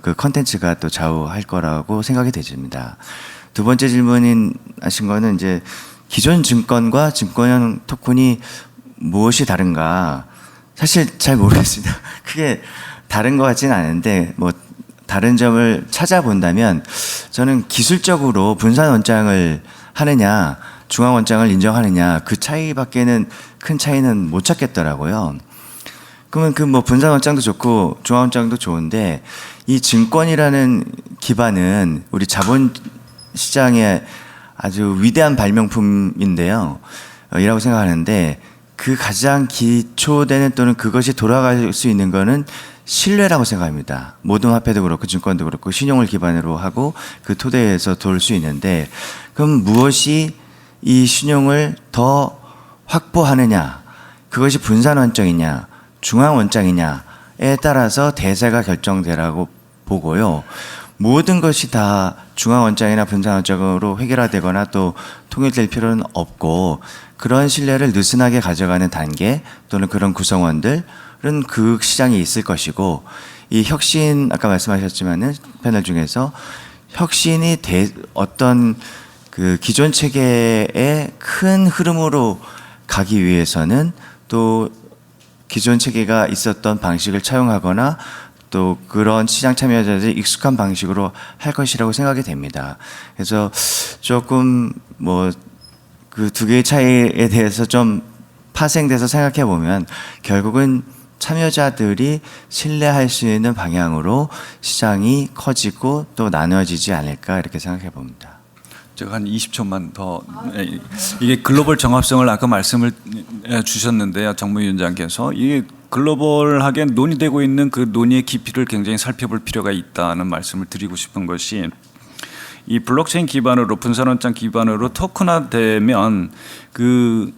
그 컨텐츠가 또 좌우할 거라고 생각이 되집니다. 두 번째 질문인 하신 거는 이제 기존 증권과 증권형 토큰이 무엇이 다른가 사실 잘 모르겠습니다. 크게 다른 것 같지는 않은데 뭐 다른 점을 찾아본다면 저는 기술적으로 분산 원장을 하느냐 중앙 원장을 인정하느냐 그 차이밖에는 큰 차이는 못 찾겠더라고요. 그러면 그 뭐 분산원장도 좋고 중앙원장도 좋은데 이 증권이라는 기반은 우리 자본 시장의 아주 위대한 발명품인데요. 이라고 생각하는데 그 가장 기초되는 또는 그것이 돌아갈 수 있는 거는 신뢰라고 생각합니다. 모든 화폐도 그렇고 증권도 그렇고 신용을 기반으로 하고 그 토대에서 돌 수 있는데 그럼 무엇이 이 신용을 더 확보하느냐, 그것이 분산원장이냐 중앙원장이냐에 따라서 대세가 결정되라고 보고요. 모든 것이 다 중앙원장이나 분산원장으로 해결화되거나 또 통일될 필요는 없고 그런 신뢰를 느슨하게 가져가는 단계 또는 그런 구성원들은 그 시장에 있을 것이고 이 혁신 아까 말씀하셨지만은 패널 중에서 혁신이 어떤 그 기존 체계의 큰 흐름으로 가기 위해서는 또 기존 체계가 있었던 방식을 차용하거나 또 그런 시장 참여자들이 익숙한 방식으로 할 것이라고 생각이 됩니다. 그래서 조금 뭐 그 두 개의 차이에 대해서 좀 파생돼서 생각해 보면 결국은 참여자들이 신뢰할 수 있는 방향으로 시장이 커지고 또 나눠지지 않을까 이렇게 생각해 봅니다. 제가 한 20초만 더 이게 글로벌 정합성을 아까 말씀을 주셨는데요, 정무위원장께서 이게 글로벌하게 논의되고 있는 그 논의의 깊이를 굉장히 살펴볼 필요가 있다는 말씀을 드리고 싶은 것이 이 블록체인 기반으로 분산원장 기반으로 토큰화되면 그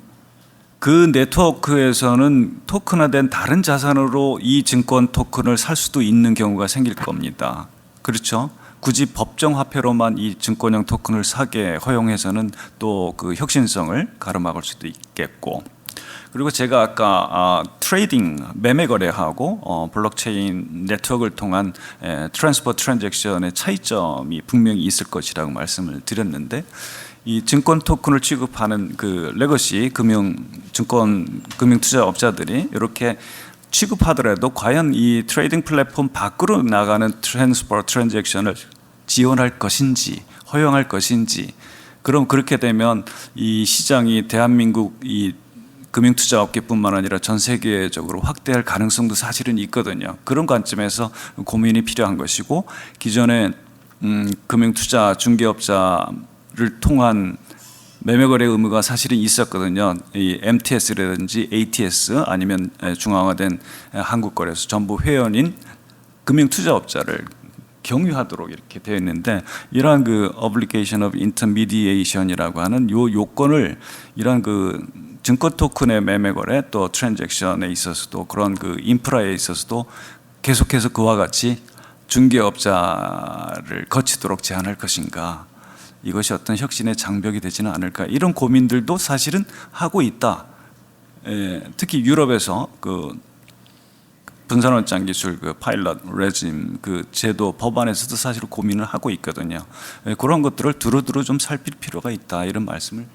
네트워크에서는 토큰화된 다른 자산으로 이 증권 토큰을 살 수도 있는 경우가 생길 겁니다. 그렇죠? 굳이 법정 화폐로만 이 증권형 토큰을 사게 허용해서는 또 그 혁신성을 가로막을 수도 있겠고, 그리고 제가 아까 트레이딩 매매 거래하고 블록체인 네트워크를 통한 트랜스퍼 트랜잭션의 차이점이 분명히 있을 것이라고 말씀을 드렸는데 이 증권 토큰을 취급하는 그 레거시 증권 금융 투자업자들이 이렇게 취급하더라도 과연 이 트레이딩 플랫폼 밖으로 나가는 트랜스퍼 트랜잭션을 지원할 것인지 허용할 것인지, 그럼 그렇게 되면 이 시장이 대한민국 이 금융투자업계뿐만 아니라 전 세계적으로 확대할 가능성도 사실은 있거든요. 그런 관점에서 고민이 필요한 것이고, 기존에 금융투자 중개업자를 통한 매매거래 의무가 사실은 있었거든요. 이 MTS라든지 ATS 아니면 중앙화된 한국거래소 전부 회원인 금융투자업자를 경유하도록 이렇게 되어 있는데, 이러한 그 Obligation of Intermediation이라고 하는 요 요건을 이러한 그 증권 토큰의 매매거래 또 트랜잭션에 있어서도 그런 그 인프라에 있어서도 계속해서 그와 같이 중개업자를 거치도록 제한할 것인가, 이것이 어떤 혁신의 장벽이 되지는 않을까, 이런 고민들도 사실은 하고 있다. 특히 유럽에서 그 분산원장 기술 그 파일럿 레짐 그 제도 법안에서도 사실 고민을 하고 있거든요. 그런 것들을 두루두루 좀 살필 필요가 있다, 이런 말씀을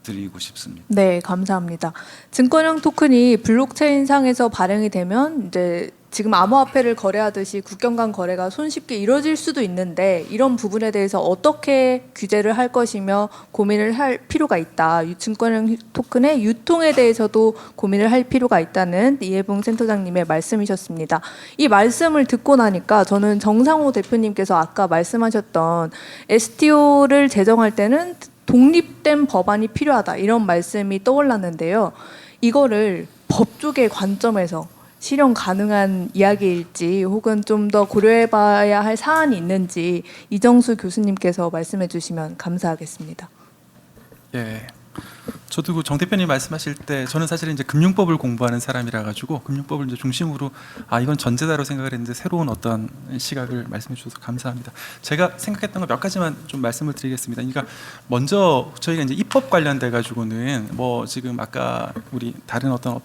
드리고 싶습니다. 네, 감사합니다. 증권형 토큰이 블록체인 상에서 발행이 되면 이제 지금 암호화폐를 거래하듯이 국경 간 거래가 손쉽게 이루어질 수도 있는데 이런 부분에 대해서 어떻게 규제를 할 것이며 고민을 할 필요가 있다. 증권형 토큰의 유통에 대해서도 고민을 할 필요가 있다는 이해봉 센터장님의 말씀이셨습니다. 이 말씀을 듣고 나니까 저는 정상호 대표님께서 아까 말씀하셨던 STO를 제정할 때는 독립된 법안이 필요하다 이런 말씀이 떠올랐는데요. 이거를 법 쪽의 관점에서 실현 가능한 이야기일지 혹은 좀 더 고려해봐야 할 사안이 있는지 이정수 교수님께서 말씀해 주시면 감사하겠습니다. 예, 저도 그 정 대표님 말씀하실 때 저는 사실 이제 금융법을 공부하는 사람이라 가지고 금융법을 이제 중심으로 이건 전제다라고 생각을 했는데 새로운 어떤 시각을 말씀해 주셔서 감사합니다. 제가 생각했던 거 몇 가지만 좀 말씀을 드리겠습니다. 그러니까 먼저 저희가 이제 입법 관련돼 가지고는 뭐 지금 아까 우리 다른 어떤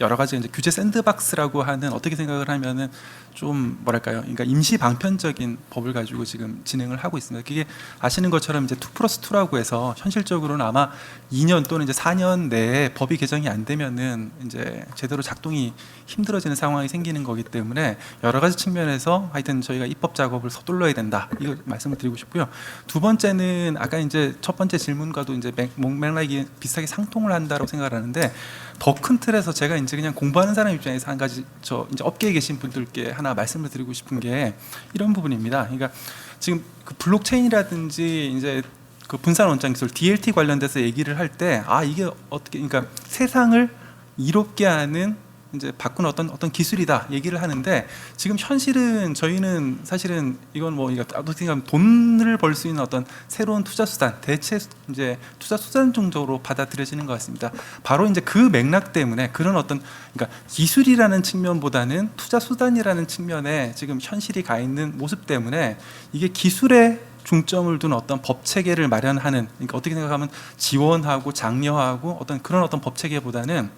여러 가지 이제 규제 샌드박스라고 하는 어떻게 생각을 하면은 좀 뭐랄까요? 그러니까 임시 방편적인 법을 가지고 지금 진행을 하고 있습니다. 그게 아시는 것처럼 이제 2+2라고 해서 현실적으로는 아마 2년 또는 이제 4년 내에 법이 개정이 안 되면은 이제 제대로 작동이 힘들어지는 상황이 생기는 거기 때문에 여러 가지 측면에서 하여튼 저희가 입법 작업을 서둘러야 된다. 이거 말씀을 드리고 싶고요. 두 번째는 아까 이제 첫 번째 질문과도 이제 맥락이 비슷하게 상통을 한다고 생각을 하는데 더 큰 틀에서 제가 이제 이제 그냥 공부하는 사람 입장에서 한 가지 저 이제 업계에 계신 분들께 하나 말씀을 드리고 싶은 게 이런 부분입니다. 그러니까 지금 그 블록체인이라든지 이제 그 분산 원장 기술 DLT 관련돼서 얘기를 할 때 이게 어떻게 그러니까 세상을 이롭게 하는 이제 바꾸는 어떤 기술이다 얘기를 하는데 지금 현실은 저희는 사실은 이건 뭐 어떻게 보면 돈을 벌 수 있는 어떤 새로운 투자 수단 대체 이제 투자 수단 정도로 받아들여지는 것 같습니다. 바로 이제 그 맥락 때문에 그런 어떤 그러니까 기술이라는 측면보다는 투자 수단이라는 측면에 지금 현실이 가 있는 모습 때문에 이게 기술에 중점을 둔 어떤 법 체계를 마련하는 그러니까 어떻게 생각하면 지원하고 장려하고 어떤 법 체계보다는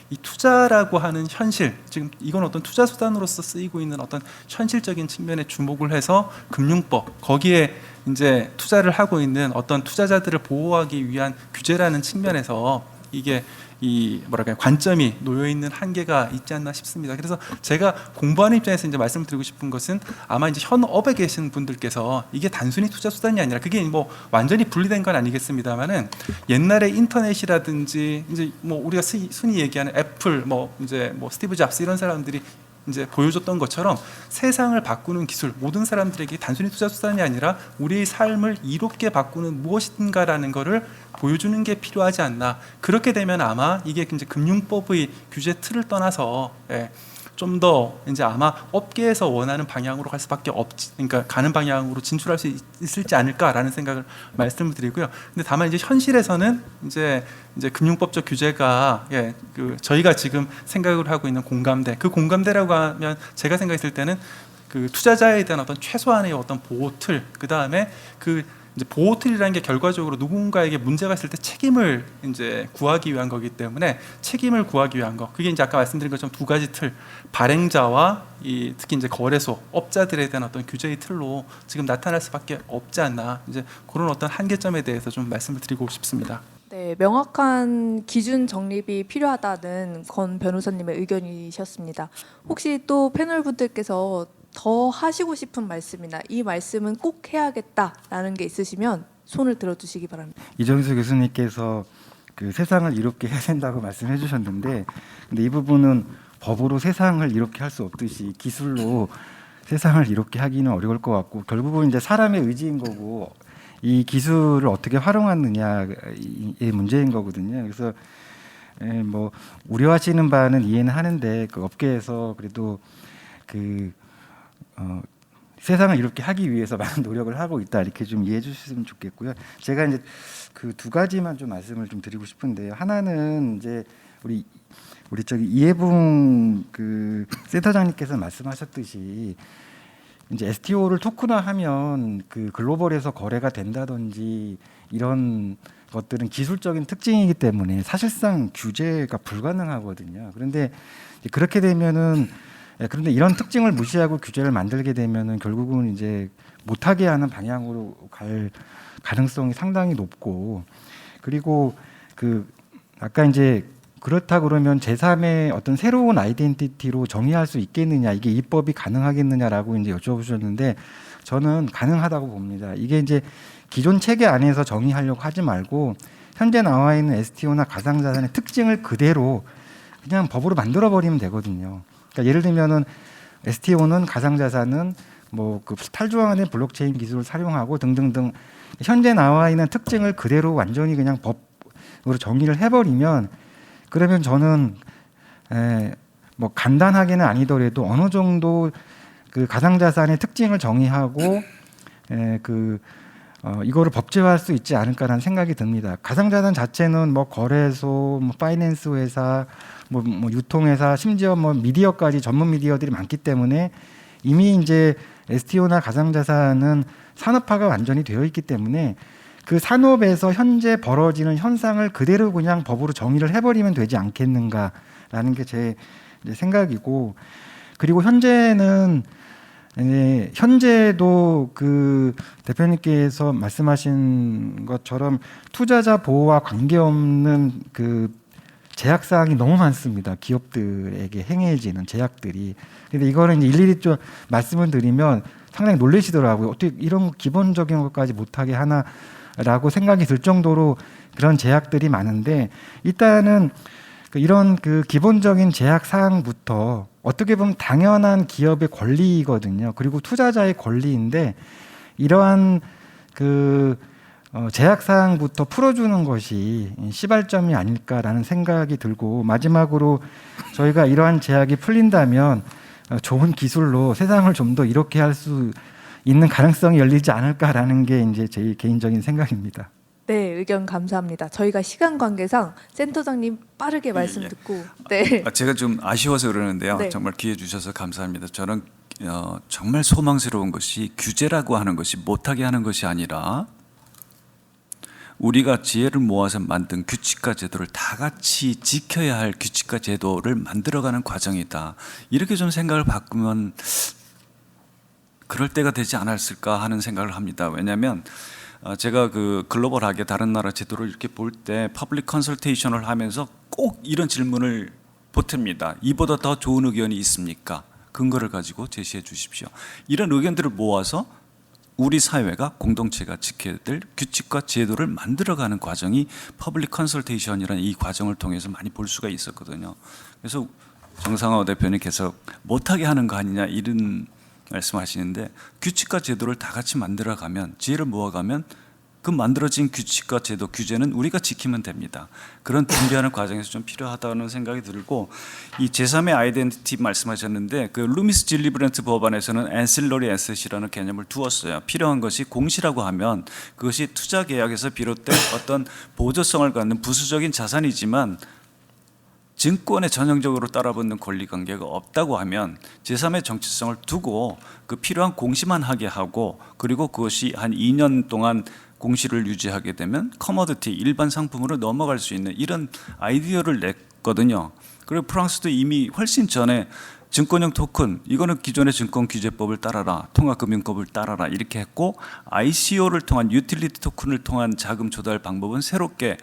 이 투자라고 하는 현실, 지금 이건 어떤 투자 수단으로서 쓰이고 있는 어떤 현실적인 측면에 주목을 해서 금융법 거기에 이제 투자를 하고 있는 어떤 투자자들을 보호하기 위한 규제라는 측면에서 이게 이 뭐랄까요 관점이 놓여 있는 한계가 있지 않나 싶습니다. 그래서 제가 공부하는 입장에서 이제 말씀드리고 싶은 것은 아마 이제 현업에 계신 분들께서 이게 단순히 투자 수단이 아니라 그게 뭐 완전히 분리된 건 아니겠습니다만은 옛날에 인터넷이라든지 이제 뭐 우리가 순위 얘기하는 애플 뭐 이제 뭐 스티브 잡스 이런 사람들이 이제 보여줬던 것처럼 세상을 바꾸는 기술 모든 사람들에게 단순히 투자 수단이 아니라 우리의 삶을 이롭게 바꾸는 무엇인가라는 것을 보여주는 게 필요하지 않나. 그렇게 되면 아마 이게 이제 금융법의 규제 틀을 떠나서 좀 더 이제 아마 업계에서 원하는 방향으로 갈 수밖에 없지, 그러니까 가는 방향으로 진출할 수 있을지 않을까라는 생각을 말씀을 드리고요. 근데 다만 이제 현실에서는 이제 금융법적 규제가 그 저희가 지금 생각을 하고 있는 공감대, 그 공감대라고 하면 제가 생각했을 때는 그 투자자에 대한 어떤 최소한의 어떤 보호 틀, 그 다음에 그 이제 보호 틀이라는 게 결과적으로 누군가에게 문제가 있을 때 책임을 이제 구하기 위한 거기 때문에 책임을 구하기 위한 거. 그게 이제 아까 말씀드린 것처럼 두 가지 틀, 발행자와 이 특히 이제 거래소, 업자들에 대한 어떤 규제의 틀로 지금 나타날 수밖에 없지 않나. 이제 그런 어떤 한계점에 대해서 좀 말씀을 드리고 싶습니다. 네, 명확한 기준 정립이 필요하다는 권 변호사님의 의견이셨습니다. 혹시 또 패널 분들께서 더 하시고 싶은 말씀이나 이 말씀은 꼭 해야겠다라는 게 있으시면 손을 들어주시기 바랍니다. 이정수 교수님께서 그 세상을 이롭게 해야 된다고 말씀해 주셨는데 근데 이 부분은 법으로 세상을 이롭게 할 수 없듯이 기술로 세상을 이롭게 하기는 어려울 것 같고 결국은 이제 사람의 의지인 거고 이 기술을 어떻게 활용하느냐의 문제인 거거든요. 그래서 뭐 우려하시는 바는 이해는 하는데 그 업계에서 그래도 그 세상을 이롭게 하기 위해서 많은 노력을 하고 있다 이렇게 좀 이해해 주셨으면 좋겠고요. 제가 이제 그 두 가지만 좀 말씀을 좀 드리고 싶은데요. 하나는 이제 우리 저기 이해붕 그 센터장님께서 말씀하셨듯이 이제 STO를 토큰화하면 그 글로벌에서 거래가 된다든지 이런 것들은 기술적인 특징이기 때문에 사실상 규제가 불가능하거든요. 그런데 그렇게 되면은 그런데 이런 특징을 무시하고 규제를 만들게 되면은 결국은 이제 못하게 하는 방향으로 갈 가능성이 상당히 높고 그리고 그 아까 이제 그렇다 그러면 제3의 어떤 새로운 아이덴티티로 정의할 수 있겠느냐 이게 입법이 가능하겠느냐라고 이제 여쭤보셨는데 저는 가능하다고 봅니다. 이게 이제 기존 체계 안에서 정의하려고 하지 말고 현재 나와 있는 STO나 가상자산의 특징을 그대로 그냥 법으로 만들어 버리면 되거든요. 그러니까 예를 들면은 STO는 가상자산은 뭐 그 탈중앙화된 블록체인 기술을 사용하고 등등등 현재 나와 있는 특징을 그대로 완전히 그냥 법으로 정의를 해버리면 그러면 저는 뭐 간단하게는 아니더라도 어느 정도 그 가상자산의 특징을 정의하고 이거를 법제화할 수 있지 않을까라는 생각이 듭니다. 가상자산 자체는 뭐 거래소, 뭐 파이낸스 회사, 뭐 유통회사, 심지어 뭐 미디어까지 전문 미디어들이 많기 때문에 이미 이제 STO나 가상자산은 산업화가 완전히 되어 있기 때문에 그 산업에서 현재 벌어지는 현상을 그대로 그냥 법으로 정의를 해버리면 되지 않겠는가라는 게 제 생각이고 그리고 현재도 그 대표님께서 말씀하신 것처럼 투자자 보호와 관계없는 그 제약 사항이 너무 많습니다. 기업들에게 행해지는 제약들이. 근데 이거는 이제 일일이 좀 말씀을 드리면 상당히 놀라시더라고요. 어떻게 이런 기본적인 것까지 못하게 하나라고 생각이 들 정도로 그런 제약들이 많은데 일단은 이런 그 기본적인 제약 사항부터 어떻게 보면 당연한 기업의 권리거든요. 그리고 투자자의 권리인데 이러한 그 제약 사항부터 풀어주는 것이 시발점이 아닐까라는 생각이 들고, 마지막으로 저희가 이러한 제약이 풀린다면 좋은 기술로 세상을 좀 더 이렇게 할 수 있는 가능성이 열리지 않을까라는 게 이제 제 개인적인 생각입니다. 네, 의견 감사합니다. 저희가 시간 관계상 센터장님 빠르게 말씀 듣고 네. 제가 좀 아쉬워서 그러는데요. 네. 정말 기회 주셔서 감사합니다. 저는 정말 소망스러운 것이 규제라고 하는 것이 못하게 하는 것이 아니라 우리가 지혜를 모아서 만든 규칙과 제도를 다 같이 지켜야 할 규칙과 제도를 만들어가는 과정이다. 이렇게 좀 생각을 바꾸면 그럴 때가 되지 않았을까 하는 생각을 합니다. 왜냐하면 제가 그 글로벌하게 다른 나라 제도를 이렇게 볼 때 퍼블릭 컨설테이션을 하면서 꼭 이런 질문을 보탭니다. 이보다 더 좋은 의견이 있습니까? 근거를 가지고 제시해 주십시오. 이런 의견들을 모아서 우리 사회가 공동체가 지켜야 될 규칙과 제도를 만들어가는 과정이 퍼블릭 컨설테이션이라는 이 과정을 통해서 많이 볼 수가 있었거든요. 그래서 정상화 대표님 계속 못하게 하는 거 아니냐 이런 말씀하시는데, 규칙과 제도를 다 같이 만들어가면, 지혜를 모아가면 그 만들어진 규칙과 제도, 규제는 우리가 지키면 됩니다. 그런 준비하는 과정에서 좀 필요하다는 생각이 들고, 이 제3의 아이덴티티 말씀하셨는데 그 루미스 질리브렌트 법안에서는 앤실러리 에셋이라는 개념을 두었어요. 필요한 것이 공시라고 하면 그것이 투자 계약에서 비롯된 어떤 보조성을 갖는 부수적인 자산이지만 증권에 전형적으로 따라붙는 권리관계가 없다고 하면 제3의 정체성을 두고 그 필요한 공시만 하게 하고, 그리고 그것이 한 2년 동안 공시를 유지하게 되면 커머디티, 일반 상품으로 넘어갈 수 있는 이런 아이디어를 냈거든요. 그리고 프랑스도 이미 훨씬 전에 증권형 토큰, 이거는 기존의 증권규제법을 따라라, 통합금융법을 따라라 이렇게 했고, ICO를 통한 유틸리티 토큰을 통한 자금 조달 방법은 새롭게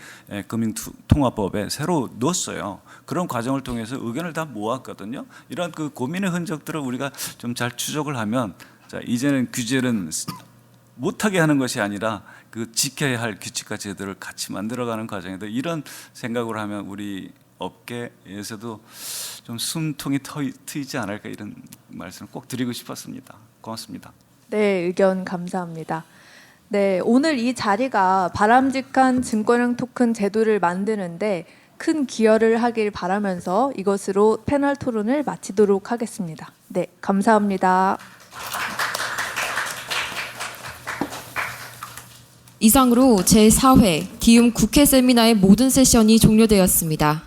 금융통화법에 새로 넣었어요. 그런 과정을 통해서 의견을 다 모았거든요. 이런 그 고민의 흔적들을 우리가 좀 잘 추적을 하면, 자, 이제는 규제는 못하게 하는 것이 아니라 그 지켜야 할 규칙과 제도를 같이 만들어가는 과정에도 이런 생각을 하면 우리 업계에서도 좀 숨통이 트이지 않을까, 이런 말씀을 꼭 드리고 싶었습니다. 고맙습니다. 네, 의견 감사합니다. 네, 오늘 이 자리가 바람직한 증권형 토큰 제도를 만드는데 큰 기여를 하길 바라면서 이것으로 패널 토론을 마치도록 하겠습니다. 네, 감사합니다. 이상으로 제4회 디움 국회 세미나의 모든 세션이 종료되었습니다.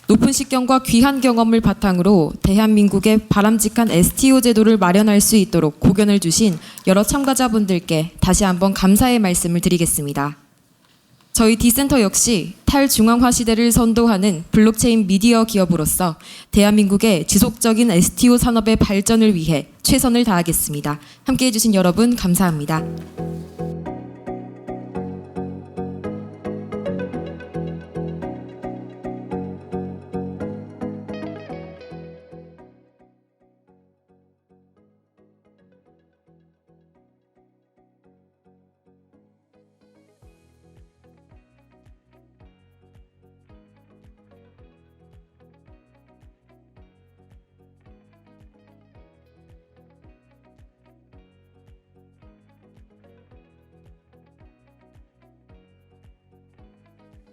높은 식견과 귀한 경험을 바탕으로 대한민국의 바람직한 STO 제도를 마련할 수 있도록 고견을 주신 여러 참가자분들께 다시 한번 감사의 말씀을 드리겠습니다. 저희 D센터 역시 탈중앙화 시대를 선도하는 블록체인 미디어 기업으로서 대한민국의 지속적인 STO 산업의 발전을 위해 최선을 다하겠습니다. 함께해 주신 여러분 감사합니다.